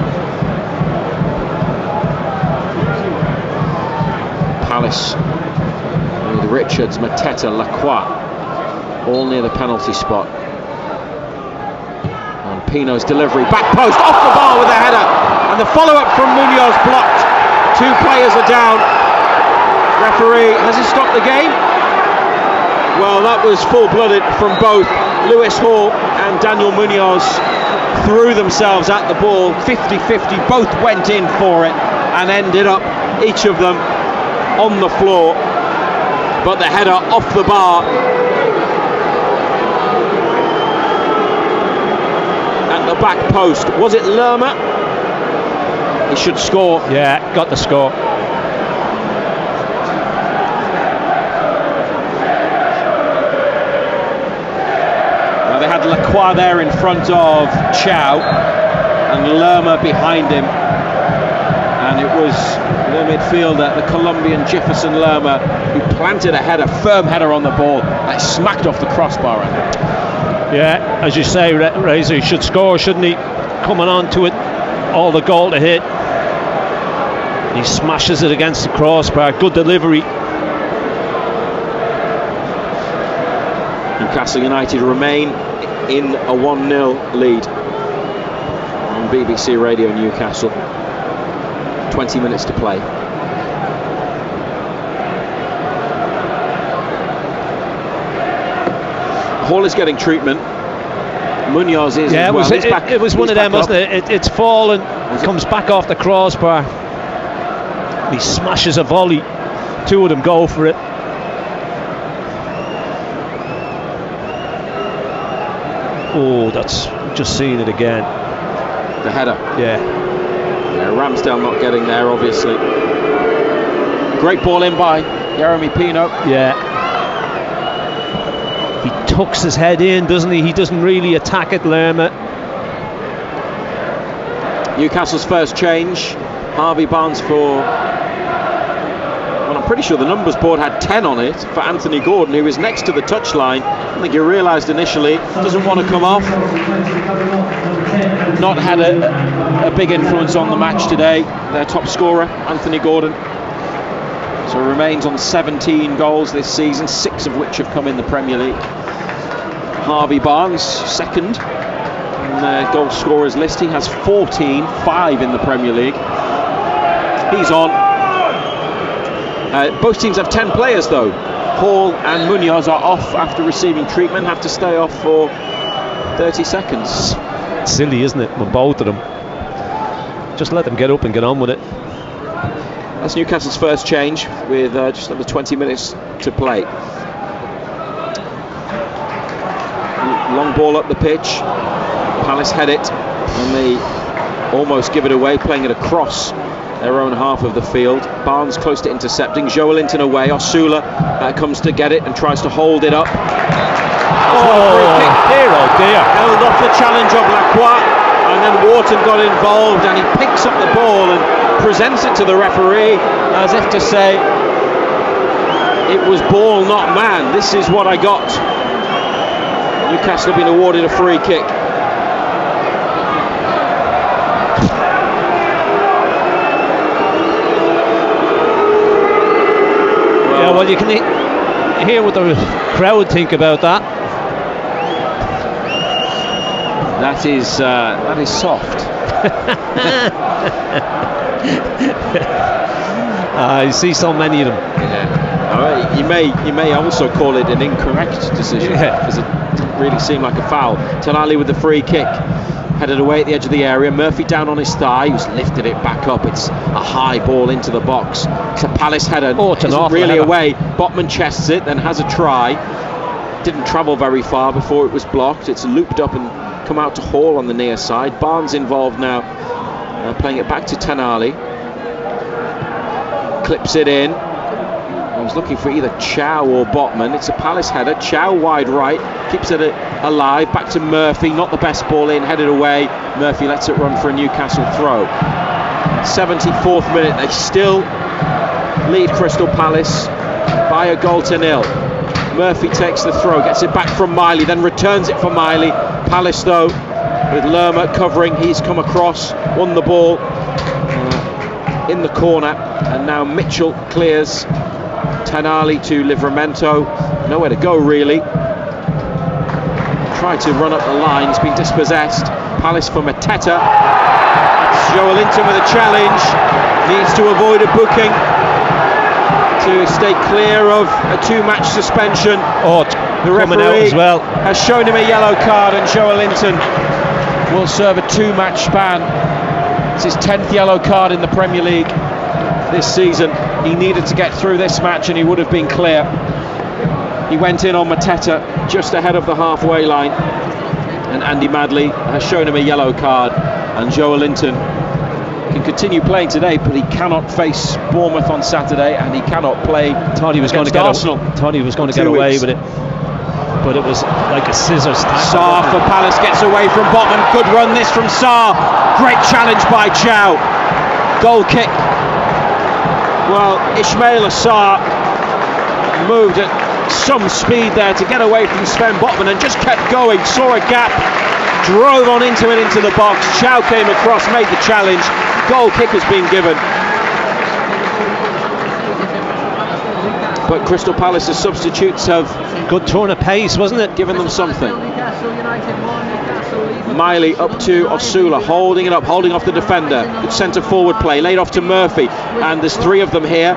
Palace with Richards, Mateta, Lacroix, all near the penalty spot. And Pino's delivery, back post, off the bar with a header, and the follow-up from Munoz blocked. 2 players are down. Referee, has he stopped the game? Well, that was full-blooded from both Lewis Hall and Daniel Munoz. Threw themselves at the ball, 50-50, both went in for it and ended up, each of them, on the floor. But the header off the bar at the back post. Was it Lerma? He should score. Yeah, got the score. Now they had Lacroix there in front of Chow and Lerma behind him, and it was the midfielder, the Colombian Jefferson Lerma, who planted a header, firm header on the ball, and it smacked off the crossbar. Yeah, as you say, Razor, he should score, shouldn't he? Coming on to it, all the goal to hit. He smashes it against the crossbar. Good delivery. Newcastle United remain in a 1-0 lead on BBC Radio Newcastle. 20 minutes to play. Hall is getting treatment. Munoz is as well. It was one of them, wasn't it? It's fallen, comes back off the crossbar. He smashes a volley. 2 of them go for it. Oh, that's just seeing it again. The header. Yeah. Ramsdale not getting there, obviously. Great ball in by Jeremy Pino. Yeah. He tucks his head in, doesn't he? He doesn't really attack it, Lerma. Newcastle's first change. Harvey Barnes for... Well, I'm pretty sure the numbers board had 10 on it for Anthony Gordon, who was next to the touchline. I think he realised initially, doesn't want to come off. Not had a big influence on the match today. Their top scorer, Anthony Gordon. So remains on 17 goals this season, 6 of which have come in the Premier League. Harvey Barnes, second in the goal scorers list. He has 14, 5 in the Premier League. He's on. Both teams have 10 players though. Hall and Munoz are off after receiving treatment, have to stay off for 30 seconds. It's silly, isn't it, with both of them? Just let them get up and get on with it. That's Newcastle's first change with just under 20 minutes to play. Long ball up the pitch. Palace head it and they almost give it away, playing it across their own half of the field. Barnes close to intercepting. Joelinton away. Osula comes to get it and tries to hold it up. Dear, oh dear. Held off the challenge of Lacroix, and then Wharton got involved and he picks up the ball and presents it to the referee as if to say, it was ball, not man. This is what I got. Newcastle have been awarded a free kick. Yeah, well, you can hear what the crowd think about that. That is soft. I see so many of them. Yeah. You may also call it an incorrect decision, because it didn't really seem like a foul. Tanali with the free kick, headed away at the edge of the area. Murphy down on his thigh, who's lifted it back up. It's a high ball into the box. It's a Palace header. Isn't really away. Botman chests it, then has a try. Didn't travel very far before it was blocked. It's looped up and come out to Hall on the near side. Barnes involved now, playing it back to Tanali. Clips it in. He's looking for either Chow or Botman. It's a Palace header. Chow wide right, keeps it alive. Back to Murphy, not the best ball in, headed away. Murphy lets it run for a Newcastle throw. 74th minute, they've still lead Crystal Palace by a goal to nil. Murphy takes the throw, gets it back from Miley, then returns it for Miley. Palace though, with Lerma covering, he's come across, won the ball in the corner, and now Mitchell clears. Tenali to Livramento, nowhere to go really. Tried to run up the line, he's been dispossessed. Palace for Mateta. Joelinton with a challenge, needs to avoid a booking to stay clear of a 2-match suspension. The referee as well has shown him a yellow card, and Joelinton will serve a 2-match ban. It's his 10th yellow card in the Premier League this season. He needed to get through this match and he would have been clear. He went in on Mateta just ahead of the halfway line, and Andy Madley has shown him a yellow card, and Joelinton can continue playing today, but he cannot face Bournemouth on Saturday, and he cannot play against Arsenal. Thought he was going to get away with it, but it was like a scissors tackle. Sarr for Palace gets away from Botman. Good run this from Sarr. Great challenge by Chow. Goal kick. Well, Ismaila Sarr moved at some speed there to get away from Sven Botman and just kept going. Saw a gap, drove on into it into the box. Chow came across, made the challenge. Goal kick has been given. But Crystal Palace's substitutes have good turn of pace, wasn't it? Given them something. Miley up to Osula, holding it up, holding off the defender. Good centre forward play, laid off to Murphy, and there's 3 of them here.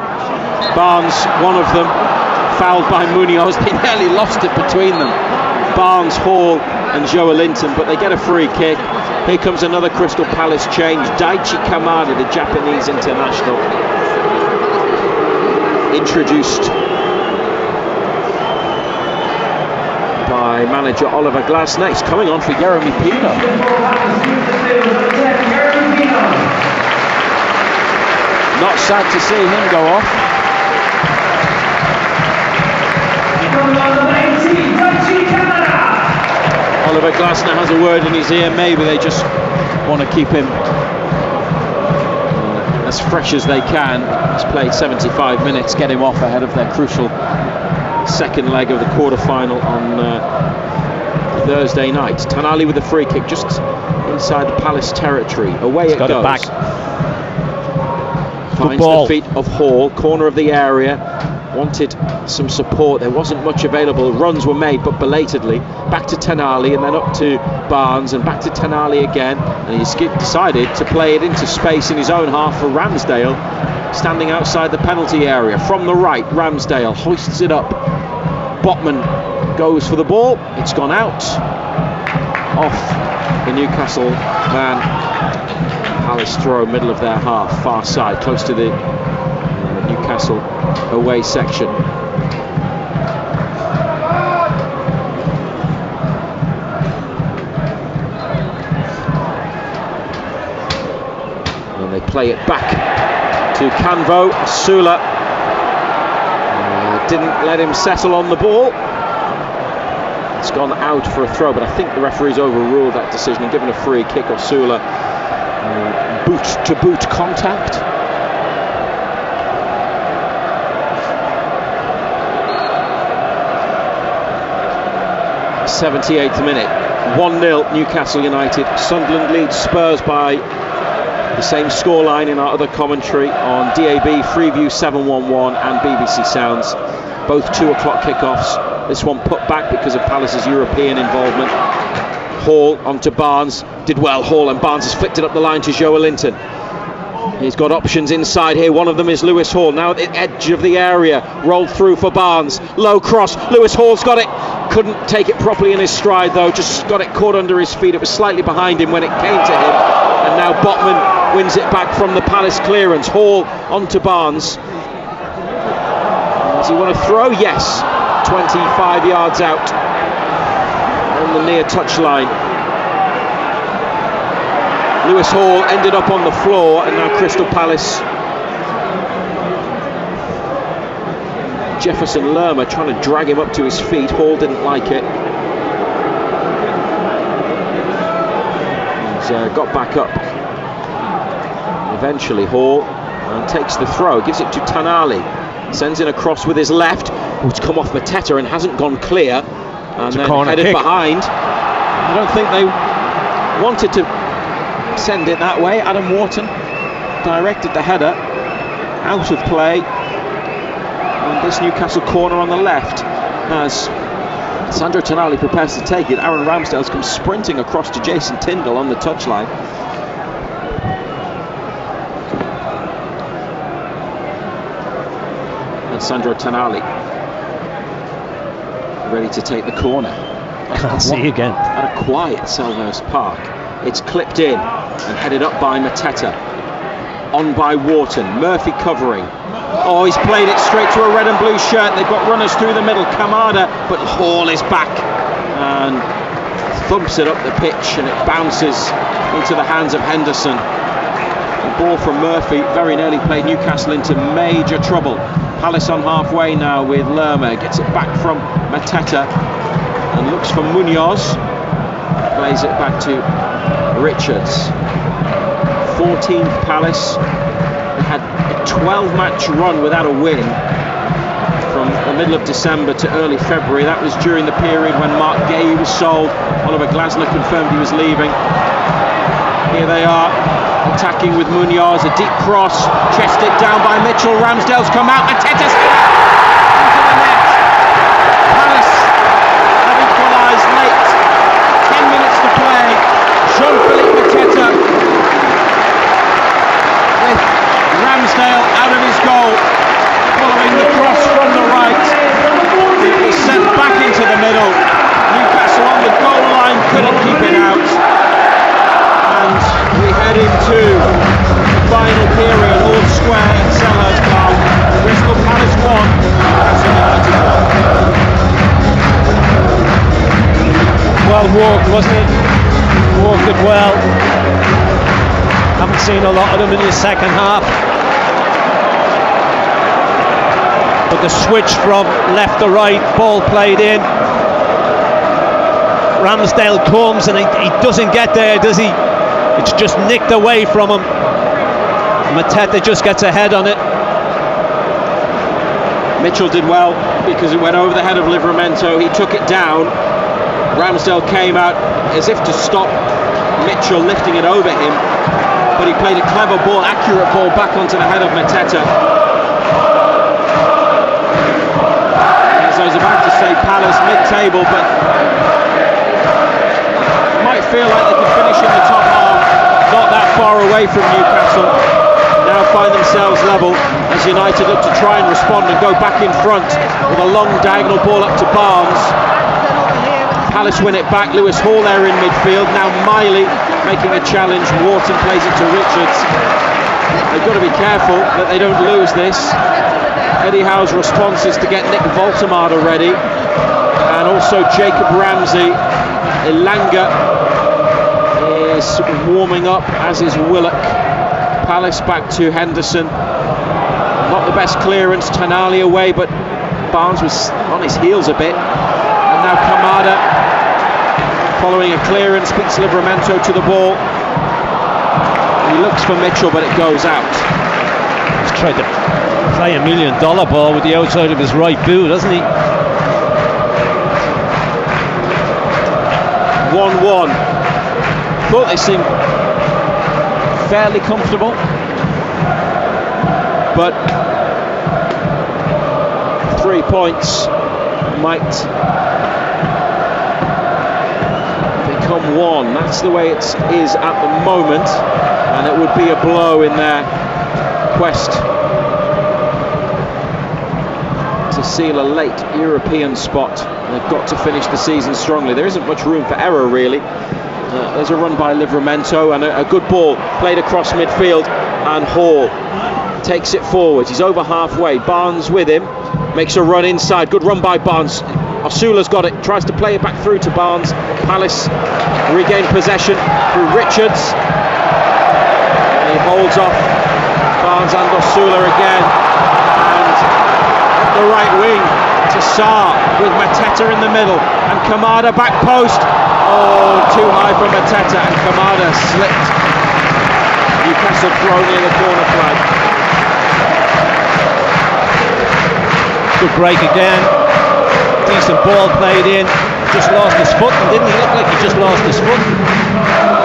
Barnes, one of them, fouled by Munoz. They nearly lost it between them. Barnes, Hall and Joelinton, but they get a free kick. Here comes another Crystal Palace change. Daichi Kamada, the Japanese international, introduced by manager Oliver Glasner. He's coming on for Jeremy Pino. Not sad to see him go off. Oliver Glasner has a word in his ear. Maybe they just want to keep him as fresh as they can. He's played 75 minutes, get him off ahead of their crucial second leg of the quarter-final on Thursday night. Tanali with a free kick just inside the Palace territory. Away it goes. Back. Finds the feet of Hall, corner of the area. Wanted some support, there wasn't much available. Runs were made, but belatedly. Back to Tenali, and then up to Barnes, and back to Tenali again. And he's decided to play it into space in his own half for Ramsdale, standing outside the penalty area. From the right, Ramsdale hoists it up. Botman goes for the ball. It's gone out. Off the Newcastle man. Palace throw, middle of their half, far side, close to the Newcastle away section. And they play it back to Canvo. Sula didn't let him settle on the ball. It's gone out for a throw, but I think the referee's overruled that decision and given a free kick. Osula boot to boot contact. 78th minute, 1-0 Newcastle United. Sunderland leads Spurs by the same scoreline in our other commentary on DAB, Freeview 711 and BBC Sounds. Both 2 o'clock kickoffs. This one put back because of Palace's European involvement. Hall onto Barnes, did well Hall, and Barnes has flicked it up the line to Joelinton. He's got options inside here. One of them is Lewis Hall, now at the edge of the area, rolled through for Barnes, low cross. Lewis Hall's got it, couldn't take it properly in his stride though, just got it caught under his feet. It was slightly behind him when it came to him, and now Botman wins it back from the Palace clearance. Hall onto Barnes. Does he want to throw? Yes. 25 yards out on the near touchline. Lewis Hall ended up on the floor, and now Crystal Palace. Jefferson Lerma trying to drag him up to his feet. Hall didn't like it. He's got back up. Eventually Hall and takes the throw, gives it to Tonali, sends in a cross with his left, who's come off Mateta and hasn't gone clear, and then headed kick behind. I don't think they wanted to send it that way. Adam Wharton directed the header out of play on this Newcastle corner on the left as Sandro Tonali prepares to take it. Aaron Ramsdale's come sprinting across to Jason Tindall on the touchline. And Sandro Tonali ready to take the corner. Can't see again. At a quiet Selhurst Park. It's clipped in and headed up by Mateta. On by Wharton. Murphy covering. Oh, he's played it straight to a red and blue shirt. They've got runners through the middle. Kamada, but Hall is back and thumps it up the pitch, and it bounces into the hands of Henderson. The ball from Murphy very nearly played Newcastle into major trouble. Palace on halfway now with Lerma. Gets it back from Mateta and looks for Munoz. Plays it back to Richards. 14th Palace. They had a 12-match run without a win from the middle of December to early February. That was during the period when Mark Gay was sold. Oliver Glasner confirmed he was leaving. Here they are, attacking with Munoz. A deep cross, chested down by Mitchell. Ramsdale's come out. Mateta's into the net. Palace have equalised late. 10 minutes to play. Jean-Philippe Mateta with Ramsdale out of his goal, following the cross from the right. It was sent back into the middle. Newcastle on the goal line couldn't keep it out. And we head into the final period, all square in Selhurst Park. Crystal Palace 1, Newcastle United 1. Well walked, wasn't it? Walked it well. Haven't seen a lot of them in the second half. But the switch from left to right, ball played in. Ramsdale comes and he doesn't get there, does he? It's just nicked away from him. Mateta just gets ahead on it. Mitchell did well because it went over the head of Livramento. He took it down. Ramsdale came out as if to stop Mitchell lifting it over him, but he played a clever ball, accurate ball back onto the head of Mateta. As I was about to say, Palace mid-table, but might feel like they could finish in the top half, not that far away from Newcastle. Now find themselves level as United look to try and respond and go back in front with a long diagonal ball up to Barnes. Palace win it back. Lewis Hall there in midfield. Now Miley making a challenge. Wharton plays it to Richards. They've got to be careful that they don't lose this. Eddie Howe's response is to get Nick Voltemada ready, and also Jacob Ramsey. Elanga is warming up, as is Willock. Palace back to Henderson. Not the best clearance. Tonali away, but Barnes was on his heels a bit. And now Kamada, following a clearance, beats Livramento to the ball. He looks for Mitchell, but it goes out. He's tried to play $1 million ball with the outside of his right boot, hasn't he? 1-1. Thought they seemed fairly comfortable, but 3 points might become 1. That's the way it is at the moment, and it would be a blow in their quest to seal a late European spot. They've got to finish the season strongly. There isn't much room for error, really. There's a run by Livramento and a good ball played across midfield, and Hall takes it forward. He's over halfway. Barnes with him, makes a run inside. Good run by Barnes. Osula's got it, tries to play it back through to Barnes. Palace regain possession through Richards. And he holds off Barnes and Osula again. And up the right wing to Sarr with Mateta in the middle. And Kamada back post. Oh, too high for Mateta, and Kamada slipped. Newcastle throwing in the corner flag. Good break again. Decent ball played in. Just lost his footing, didn't he? Look like he just lost his footing.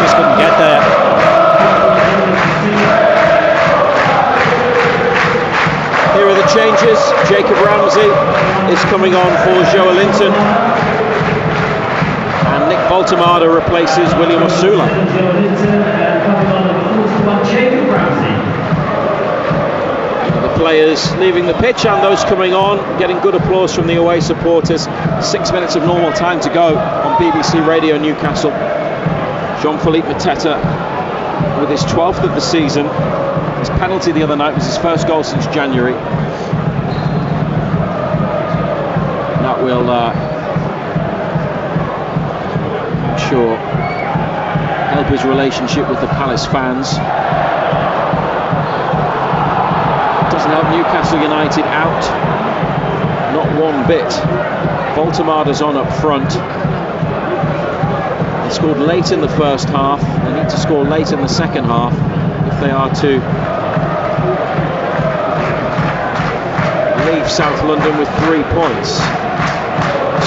Just couldn't get there. Here are the changes. Jacob Ramsey is coming on for Joe Linton. And Nick Voltemade replaces William Osula. The players leaving the pitch and those coming on, getting good applause from the away supporters. 6 minutes of normal time to go on BBC Radio Newcastle. Jean-Philippe Mateta with his 12th of the season. His penalty the other night was his first goal since January. That will, I'm sure, help his relationship with the Palace fans. Doesn't help Newcastle United out, not one bit. Voltemade's on up front. They scored late in the first half. They need to score late in the second half if they are to leave South London with 3 points.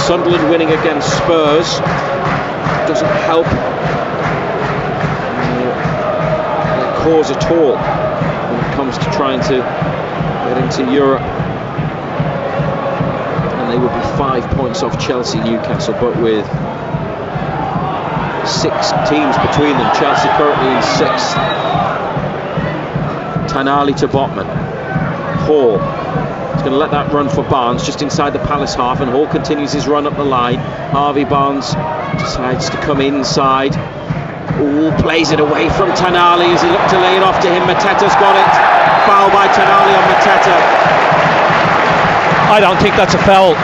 Sunderland winning against Spurs doesn't help their cause at all when it comes to trying to get into Europe. And they would be 5 points off Chelsea, Newcastle, but with 6 teams between them. Chelsea currently in 6th. Tanali to Botman. Hall. He's going to let that run for Barnes just inside the Palace half, and Hall continues his run up the line. Harvey Barnes decides to come inside. Ooh, plays it away from Tanali as he looked to lay it off to him. Mateta's got it. Foul by Tanali on Mateta. I don't think that's a foul.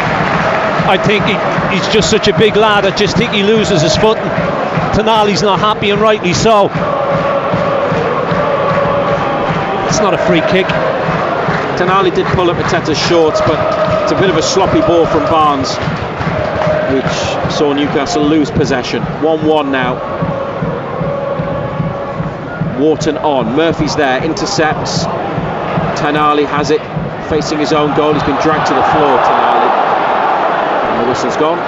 I think he's just such a big lad. I just think he loses his footing. Tanali's not happy, and rightly so. It's not a free kick. Tanali did pull up Mateta's shorts, but it's a bit of a sloppy ball from Barnes, which saw Newcastle lose possession. 1-1 now. Wharton on. Murphy's there, intercepts. Tanali has it, facing his own goal. He's been dragged to the floor, Tanali. And the whistle's gone.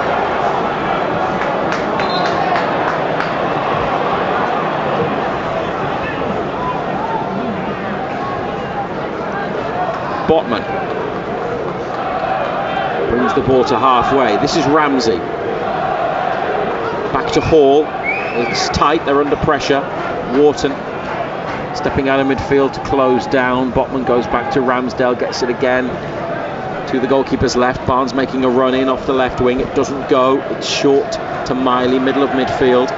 Botman brings the ball to halfway. This is Ramsey. Back to Hall. It's tight, they're under pressure. Wharton stepping out of midfield to close down. Botman goes back to Ramsdale, gets it again to the goalkeeper's left. Barnes making a run in off the left wing. It doesn't go. It's short to Miley, middle of midfield.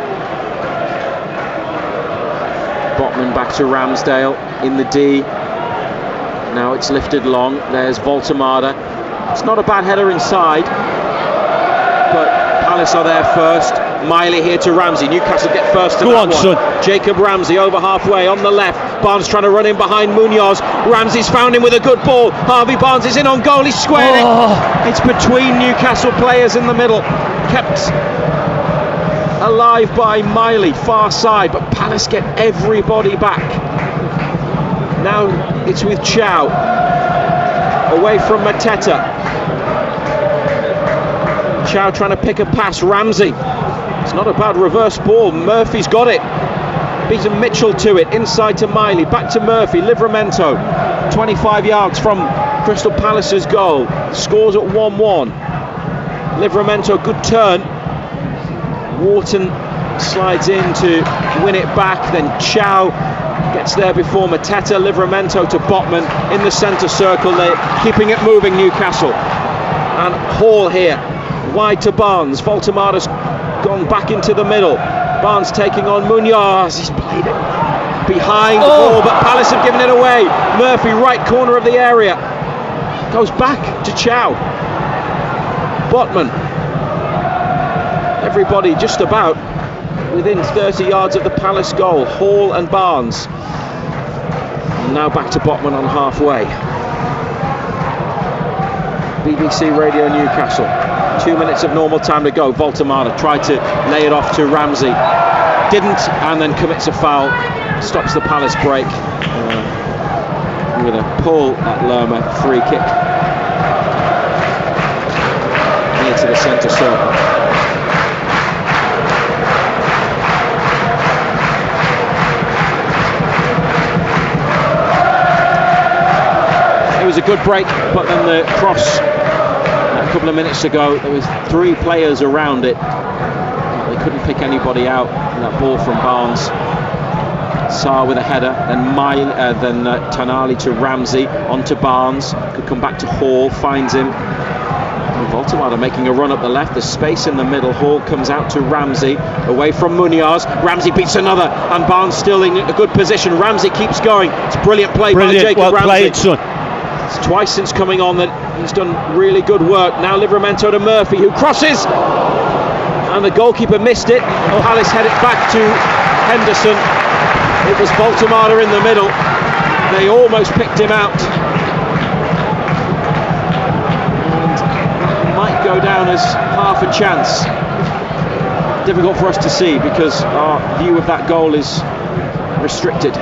Botman back to Ramsdale in the D. Now it's lifted long. There's Voltemade. It's not a bad header inside, but Palace are there first. Miley here to Ramsey. Newcastle get first to Go that on, one. son. Jacob Ramsey over halfway on the left. Barnes trying to run in behind Munoz. Ramsey's found him with a good ball. Harvey Barnes is in on goal. He's squared it. It's between Newcastle players in the middle. Kept alive by Miley, far side, but Palace get everybody back. Now it's with Chow. Away from Mateta. Chow trying to pick a pass. Ramsey. It's not a bad reverse ball. Murphy's got it. Beaten Mitchell to it. Inside to Miley. Back to Murphy. Livramento. 25 yards from Crystal Palace's goal. Scores at 1-1. Livramento, good turn. Wharton slides in to win it back. Then Chow gets there before Mateta. Livramento to Botman in the centre circle. They're keeping it moving, Newcastle. And Hall here. Wide to Barnes. Voltemade's gone back into the middle. Barnes taking on Munoz. He's played it behind the ball, but Palace have given it away. Murphy, right corner of the area. Goes back to Chow. Botman. Everybody just about within 30 yards of the Palace goal. Hall and Barnes. And now back to Botman on halfway. BBC Radio Newcastle. 2 minutes of normal time to go. Voltemade tried to lay it off to Ramsey. Didn't, and then commits a foul. Stops the Palace break with a pull at Lerma. Free kick. was a good break, but then the cross a couple of minutes ago, there was 3 players around it. They couldn't pick anybody out. And that ball from Barnes. Sarr with a header, then Tonali to Ramsey, onto Barnes, could come back to Hall, finds him. Voltemade making a run up the left, there's space in the middle. Hall comes out to Ramsey, away from Munoz. Ramsey beats another, and Barnes still in a good position. Ramsey keeps going. It's brilliant play by Jacob Ramsey. Played, son. It's twice since coming on that he's done really good work. Now Livramento to Murphy, who crosses, and the goalkeeper missed it. Palace head it back to Henderson. It was Voltemade in the middle. They almost picked him out. Might go down as half a chance. Difficult for us to see because our view of that goal is restricted.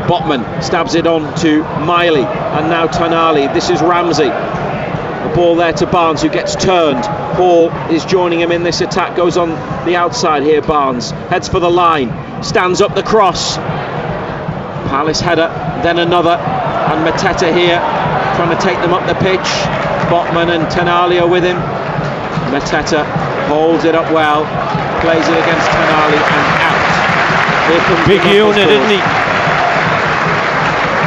Botman stabs it on to Miley, and now Tonali. This is Ramsey. The ball there to Barnes, who gets turned. Hall is joining him in this attack, goes on the outside here. Barnes heads for the line, stands up the cross. Palace header, then another, and Mateta here trying to take them up the pitch. Botman and Tonali are with him. Mateta holds it up well, plays it against Tonali and out. Here comes big unit, isn't he?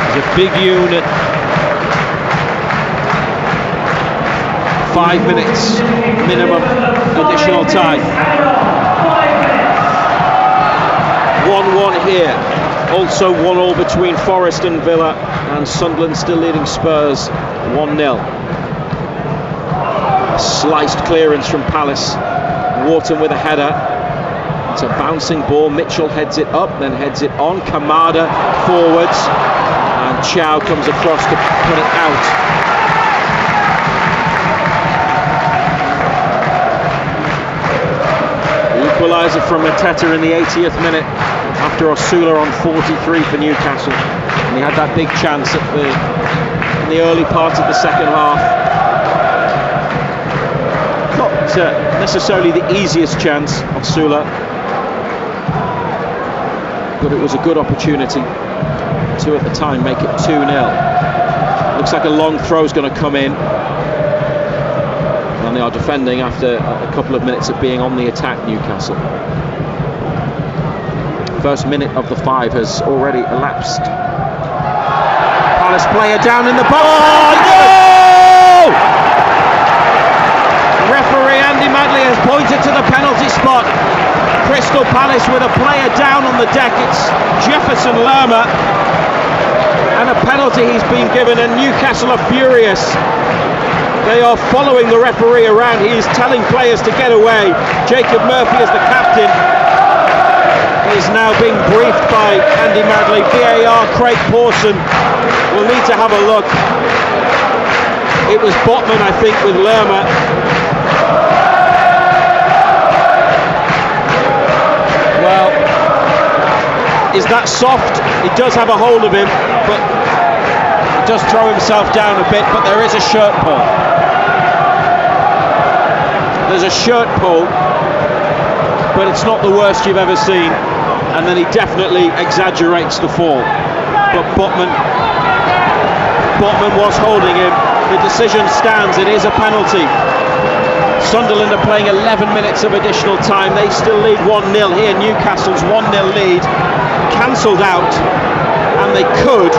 He's a big unit. 5 minutes minimum additional time. 1-1 here. Also 1-1 between Forest and Villa, and Sunderland still leading Spurs 1-0. Sliced clearance from Palace. Wharton with a header. It's a bouncing ball. Mitchell heads it up, then heads it on. Kamada forwards, and Chow comes across to put it out. Equaliser from Mateta in the 80th minute after Osula on 43 for Newcastle, and he had that big chance in the early part of the second half. Not necessarily the easiest chance, Osula, but it was a good opportunity to at the time make it 2-0. Looks like a long throw is going to come in, and they are defending after a couple of minutes of being on the attack, Newcastle. First minute of the 5 has already elapsed. Palace player down in the box. Oh, no! Referee Andy Madley has pointed to the penalty spot. Crystal Palace with a player down on the deck. It's Jefferson Lerma, and a penalty he's been given, and Newcastle are furious. They are following the referee around. He is telling players to get away. Jacob Murphy is the captain. He is now being briefed by Andy Madley. VAR, Craig Pawson will need to have a look. It was Botman, I think, with Lerma. Well, is that soft? He does have a hold of him, but he does throw himself down a bit, but there is a shirt pull. There's a shirt pull, but it's not the worst you've ever seen. And then he definitely exaggerates the fall. But Botman was holding him. The decision stands. It is a penalty. Sunderland are playing 11 minutes of additional time. They still lead 1-0 here. Newcastle's 1-0 lead cancelled out, and they could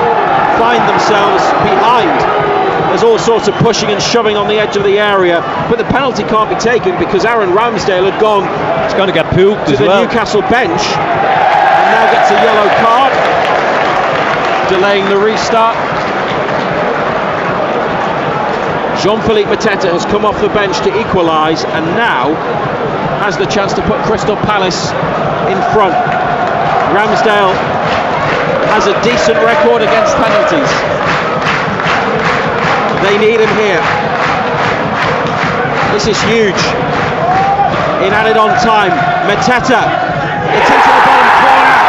find themselves behind. There's all sorts of pushing and shoving on the edge of the area, but the penalty can't be taken because Aaron Ramsdale had gone. It's going to get pooped to as the well. Newcastle bench, and now gets a yellow card, delaying the restart. Jean-Philippe Mateta has come off the bench to equalise, and now has the chance to put Crystal Palace in front. Ramsdale has a decent record against penalties. They need him here. This is huge. In added on time, Mateta, it's into the bottom corner.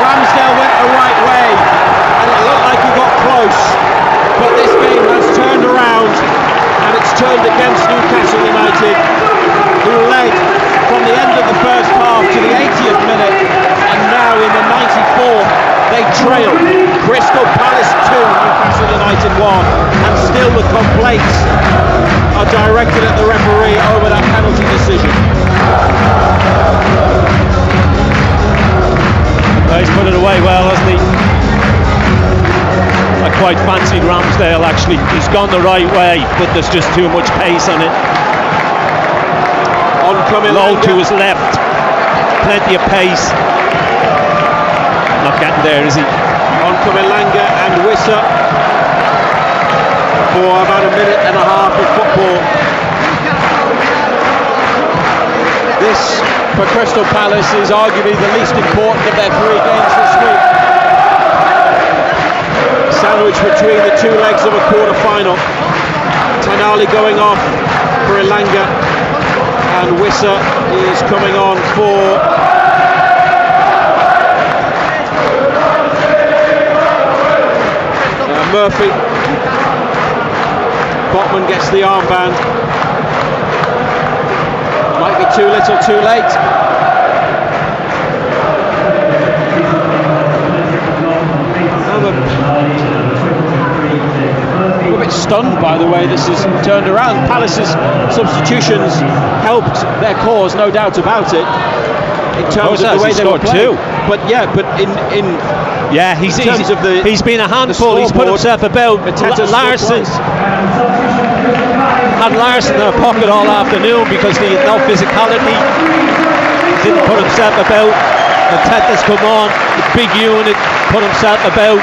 Ramsdale went the right way, and it looked like he got close. But this game has turned around, and it's turned against Newcastle United, who led from the end of the first half to the 80th minute, and now in the 94th they trail. Crystal Palace 2, Newcastle United 1, and still the complaints are directed at the referee over that penalty decision. Well, he's put it away well, hasn't he? I quite fancied Ramsdale actually. He's gone the right way, but there's just too much pace on it. Low to his left, plenty of pace. Not getting there, is he? Oncoming Langa and Wissa for about a minute and a half of football. This, for Crystal Palace, is arguably the least important of their 3 games this week. Sandwich between the 2 legs of a quarter-final. Tonali going off for Elanga, and Wissa is coming on for Murphy. Botman gets the armband. Might be too little, too late. I'm a bit stunned by the way this has turned around. Palace's substitutions helped their cause, no doubt about it, in terms of the way they were playing. But he's been a handful. He's put himself about. Larsson had Larsson in a pocket all afternoon because he had no physicality. He didn't put himself about. Mateta's come on, the big unit, put himself about.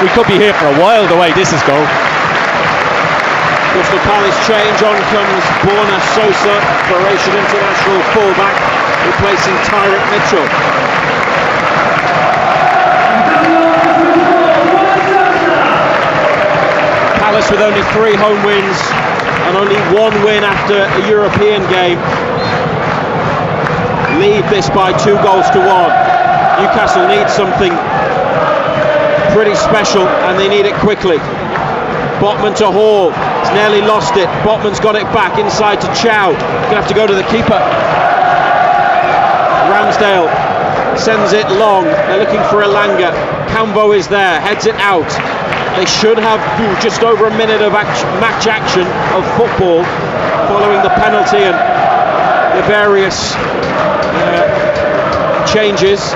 We could be here for a while the way this is going. Crystal Palace change, on comes Borna Sosa, Croatian international fullback, replacing Tyrick Mitchell. Palace with only 3 home wins and only 1 win after a European game lead this by 2 goals to 1. Newcastle needs something pretty special and they need it quickly. Botman to Hall, he's nearly lost it. Botman's got it back inside to Chow. Gonna have to go to the keeper. Ramsdale sends it long. They're looking for Elanga. Cambo is there, heads it out. They should have just over a minute of match action of football following the penalty and the various changes.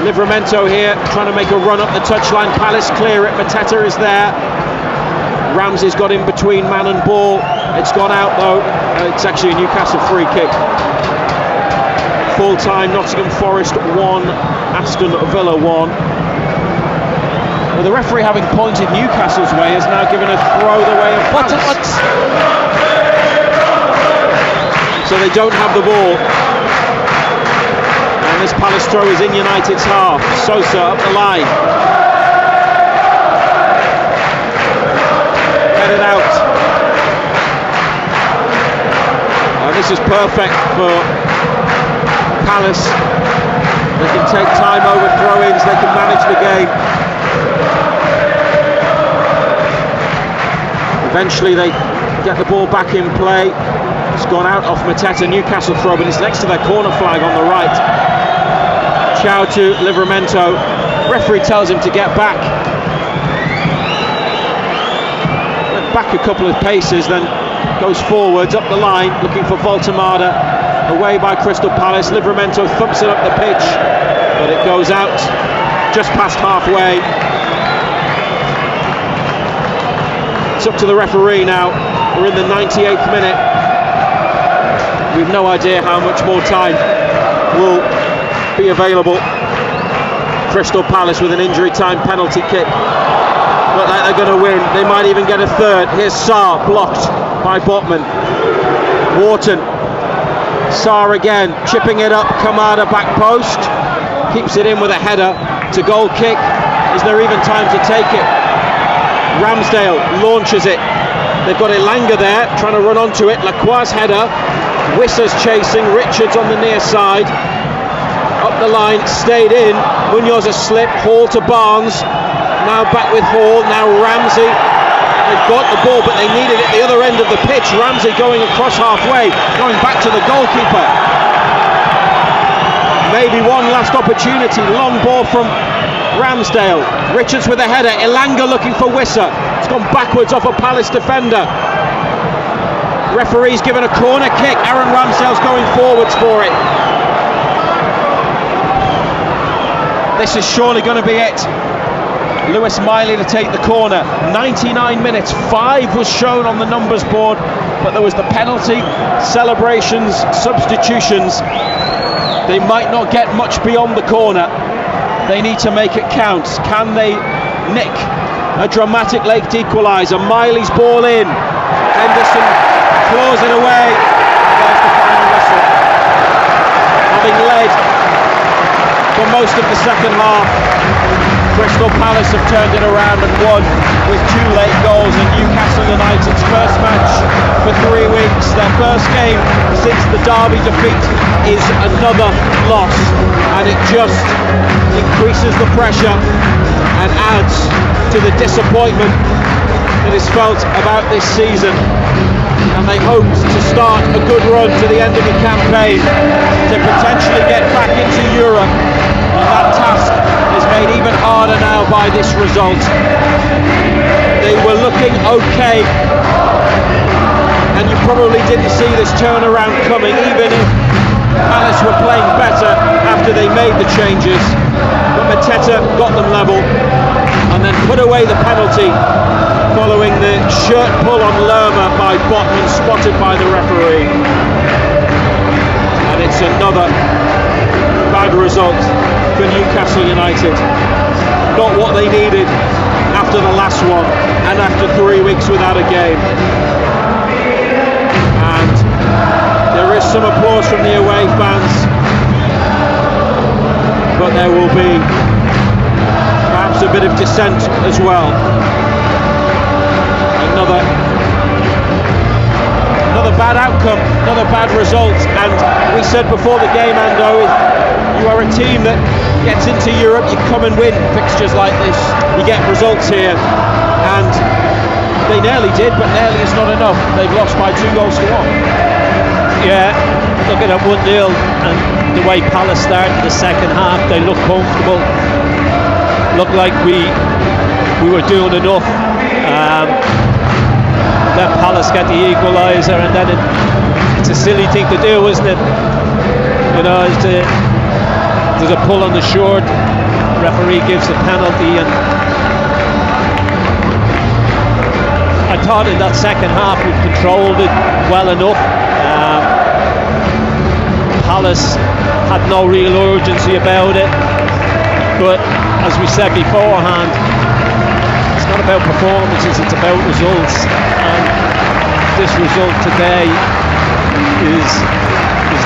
Livramento here trying to make a run up the touchline. Palace clear it. Mateta is there. Ramsey's got in between man and ball. It's gone out though. It's actually a Newcastle free kick. Full time, Nottingham Forest 1, Aston Villa 1. Well, the referee, having pointed Newcastle's way, has now given a throw the way of Palace. So they don't have the ball. And this Palace throw is in United's half. Sosa up the line. Headed out. And this is perfect for Palace. They can take time over throw-ins, they can manage the game. Eventually they get the ball back in play. It's gone out off Mateta. Newcastle throw, but it's next to their corner flag on the right. Chow to Livramento. Referee tells him to get back. Went back a couple of paces, then goes forwards up the line, looking for Voltemada. Away by Crystal Palace. Livramento thumps it up the pitch, but it goes out just past halfway. It's up to the referee now. We're in the 98th minute. We've no idea how much more time will be available. Crystal Palace with an injury time penalty kick. Look like they're going to win. They might even get a third. Here's Sarr, blocked by Botman. Wharton. Sarr again, chipping it up. Kamada back post. Keeps it in with a header to goal kick. Is there even time to take it? Ramsdale launches it. They've got Elanga there, trying to run onto it. Lacroix's header. Wissa's chasing. Richards on the near side. Up the line, stayed in. Munoz a slip. Hall to Barnes. Now back with Hall. Now Ramsey. They've got the ball, but they need it at the other end of the pitch. Ramsey going across halfway, going back to the goalkeeper. maybe one last opportunity. Long ball from Ramsdale. Richards with a header. Elanga looking for Wissa. It's gone backwards off a Palace defender. Referee's given a corner kick. Aaron Ramsdale's going forwards for it. This is surely going to be it. Lewis Miley to take the corner. 99 minutes. 5 was shown on the numbers board, but there was the penalty, celebrations, substitutions. They might not get much beyond the corner. They need to make it count. Can they nick a dramatic late equaliser? Miley's ball in. Henderson claws it away. There's the final whistle. Having led for most of the second half, Crystal Palace have turned it around and won with 2 late goals in Newcastle United's first match for 3 weeks. Their first game since the Derby defeat is another loss, and it just increases the pressure and adds to the disappointment that is felt about this season. And they hoped to start a good run to the end of the campaign to potentially get back into Europe, and that task is made even harder now by this result. They were looking okay, and you probably didn't see this turnaround coming, even if Palace were playing better after they made the changes. But Mateta got them level and then put away the penalty following the shirt pull on Lerma by Botman, spotted by the referee. And it's another bad result for Newcastle United. Not what they needed after the last one and after 3 weeks without a game. And there is some applause from the away fans, but there will be perhaps a bit of dissent as well. Another bad outcome, another bad result. And we said before the game, Ando, you are a team that gets into Europe, you come and win fixtures like this, you get results here, and they nearly did, but nearly is not enough. They've lost by 2 goals to 1. Yeah, looking at 1-0 and the way Palace started the second half, they looked comfortable, looked like we were doing enough. Let Palace get the equaliser, and then it's a silly thing to do, isn't it? You know, there's a pull on the short, referee gives the penalty, and I thought in that second half we controlled it well enough. Palace had no real urgency about it, but as we said beforehand, it's not about performances, it's about results, and this result today is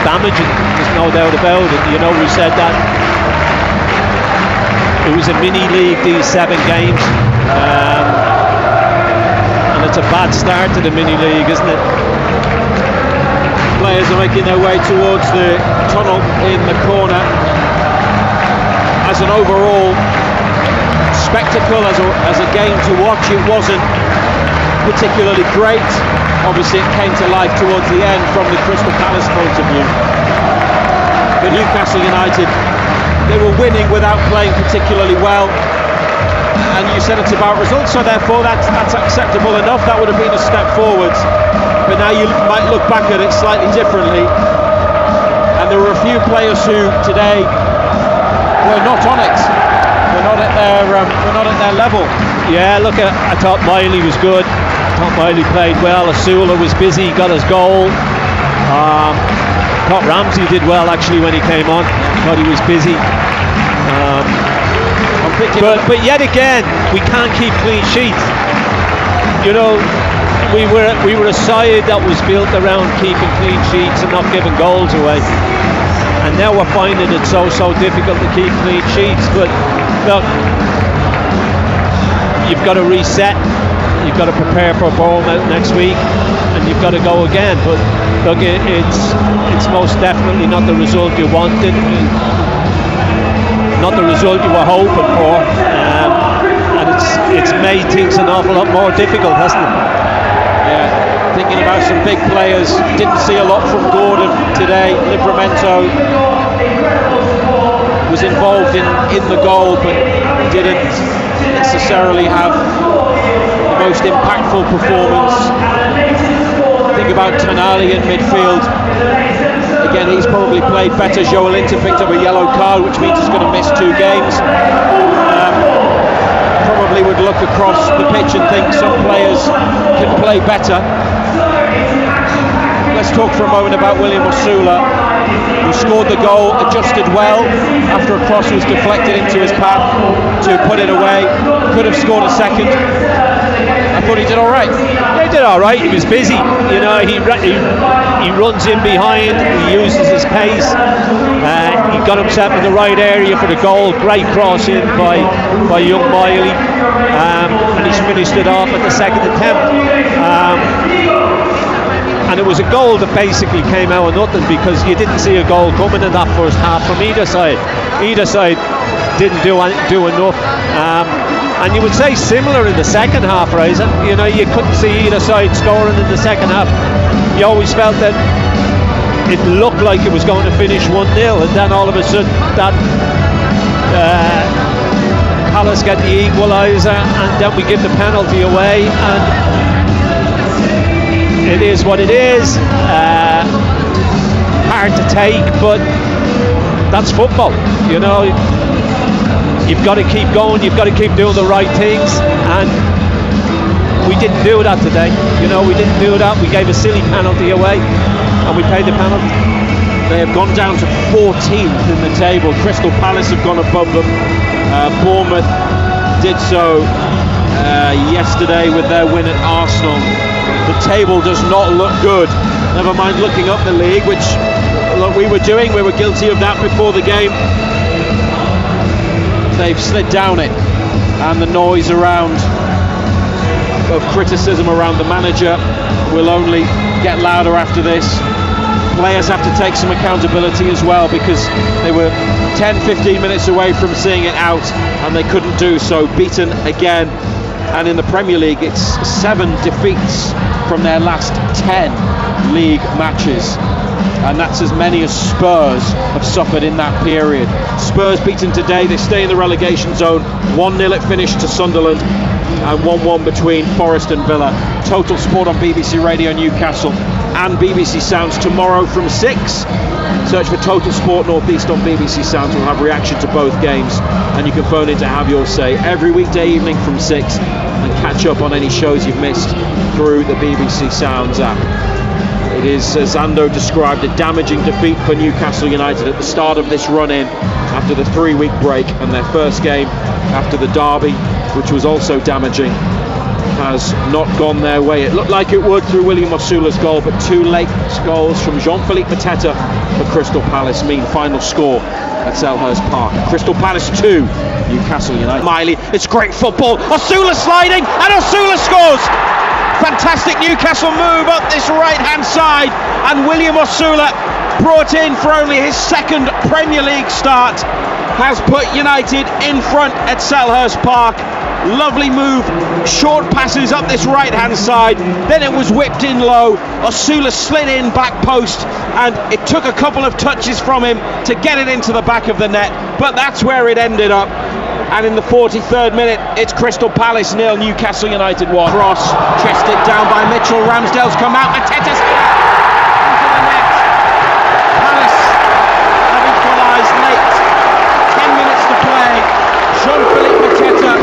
damaging, there's no doubt about it. You know, we said that it was a mini league, these 7 games, and it's a bad start to the mini league, isn't it? Players are making their way towards the tunnel in the corner. As an overall spectacle, as a game to watch, it wasn't particularly great. Obviously it came to life towards the end from the Crystal Palace point of view. But Newcastle United, they were winning without playing particularly well, and you said it's about results, so therefore that's acceptable enough. That would have been a step forwards, but now you might look back at it slightly differently, and there were a few players who today were not on it. We're not at their level. Yeah, look, I thought Miley was good. I thought Miley played well. Asula was busy, got his goal. I thought Ramsey did well actually when he came on. I thought he was busy. But yet again, we can't keep clean sheets. You know, we were a side that was built around keeping clean sheets and not giving goals away. And now we're finding it so difficult to keep clean sheets. But look, you've got to reset, you've got to prepare for Bournemouth next week, and you've got to go again. But look, it's most definitely not the result you wanted, not the result you were hoping for, and it's made things an awful lot more difficult, hasn't it? Yeah. Thinking about some big players, didn't see a lot from Gordon today. Livramento was involved in the goal, but didn't necessarily have the most impactful performance. Think about Tonali in midfield. Again, he's probably played better. Joel Linton picked up a yellow card, which means he's going to miss 2 games. Probably would look across the pitch and think some players can play better. Let's talk for a moment about William Osula, who scored the goal, adjusted well after a cross was deflected into his path to put it away. Could have scored a second. I thought he did all right. Yeah, he did all right. He was busy. You know, he runs in behind. He uses his pace. He got himself in the right area for the goal. Great cross in by young Miley, and he's finished it off at the second attempt. And it was a goal that basically came out of nothing, because you didn't see a goal coming in that first half from either side. Either side didn't do enough. And you would say similar in the second half, right? You know, you couldn't see either side scoring in the second half. You always felt that it looked like it was going to finish 1-0, and then all of a sudden that Palace get the equaliser, and then we give the penalty away, and it is what it is. Hard to take, but that's football, you know. You've got to keep going, you've got to keep doing the right things, and we didn't do that today. You know, we didn't do that. We gave a silly penalty away, and we paid the penalty. They have gone down to 14th in the table. Crystal Palace have gone above them. Bournemouth did so yesterday with their win at Arsenal. The table does not look good. Never mind looking up the league, which we were doing. We were guilty of that before the game. They've slid down it, and the noise around of criticism around the manager will only get louder after this. Players have to take some accountability as well, because they were 10-15 minutes away from seeing it out and they couldn't do so. Beaten again, and in the Premier League it's 7 defeats from their last 10 league matches, and that's as many as Spurs have suffered in that period. Spurs beaten today, they stay in the relegation zone. 1-0 it finished to Sunderland, and 1-1 between Forest and Villa. Total Sport on BBC Radio Newcastle and BBC Sounds tomorrow from 6. Search for Total Sport North East on BBC Sounds. We'll have reaction to both games, and you can phone in to have your say every weekday evening from 6, and catch up on any shows you've missed through the BBC Sounds app. It is, as Ando described, a damaging defeat for Newcastle United at the start of this run-in after the 3-week break, and their first game after the derby, which was also damaging, has not gone their way. It looked like it would through William Osula's goal, but 2 late goals from Jean-Philippe Mateta for Crystal Palace mean final score at Selhurst Park. Crystal Palace 2, Newcastle United. Miley, it's great football. Osula sliding, and Osula scores! Fantastic Newcastle move up this right-hand side, and William Osula, brought in for only his 2nd Premier League start, has put United in front at Selhurst Park. Lovely move, short passes up this right-hand side, then it was whipped in low. Osula slid in back post, and it took a couple of touches from him to get it into the back of the net, but that's where it ended up. And in the 43rd minute, it's Crystal Palace 0, Newcastle United 1. Cross, chested down by Mitchell. Ramsdale's come out. Mateta's into the net. Palace have equalised late. 10 minutes to play. Jean-Philippe Mateta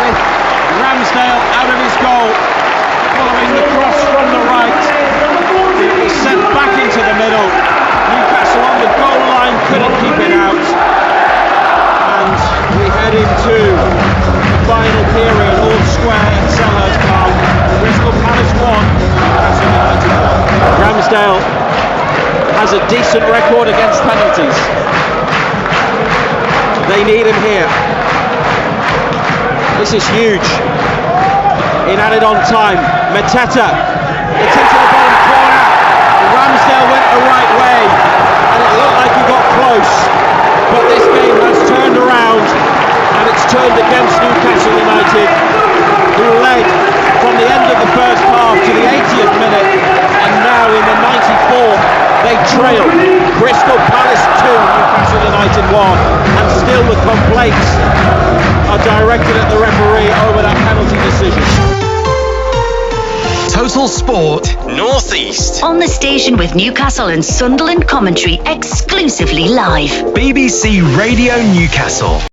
with Ramsdale out of his goal, following the cross from the right. It was sent back into the middle. Newcastle on the goal line couldn't keep it out. We head into the final period, all square at Selhurst Park. Crystal Palace 1, Newcastle United 1. Ramsdale has a decent record against penalties. They need him here. This is huge. In added on time, Mateta, it's into the bottom corner. Ramsdale went the right way, and it looked like he got close. But this game has turned around, and it's turned against Newcastle United, who led from the end of the first half to the 80th minute, and now in the 94th they trail Crystal Palace 2, Newcastle United 1, and still the complaints are directed at the referee over that penalty decision. Total Sport North East. On the station with Newcastle and Sunderland commentary exclusively live. BBC Radio Newcastle.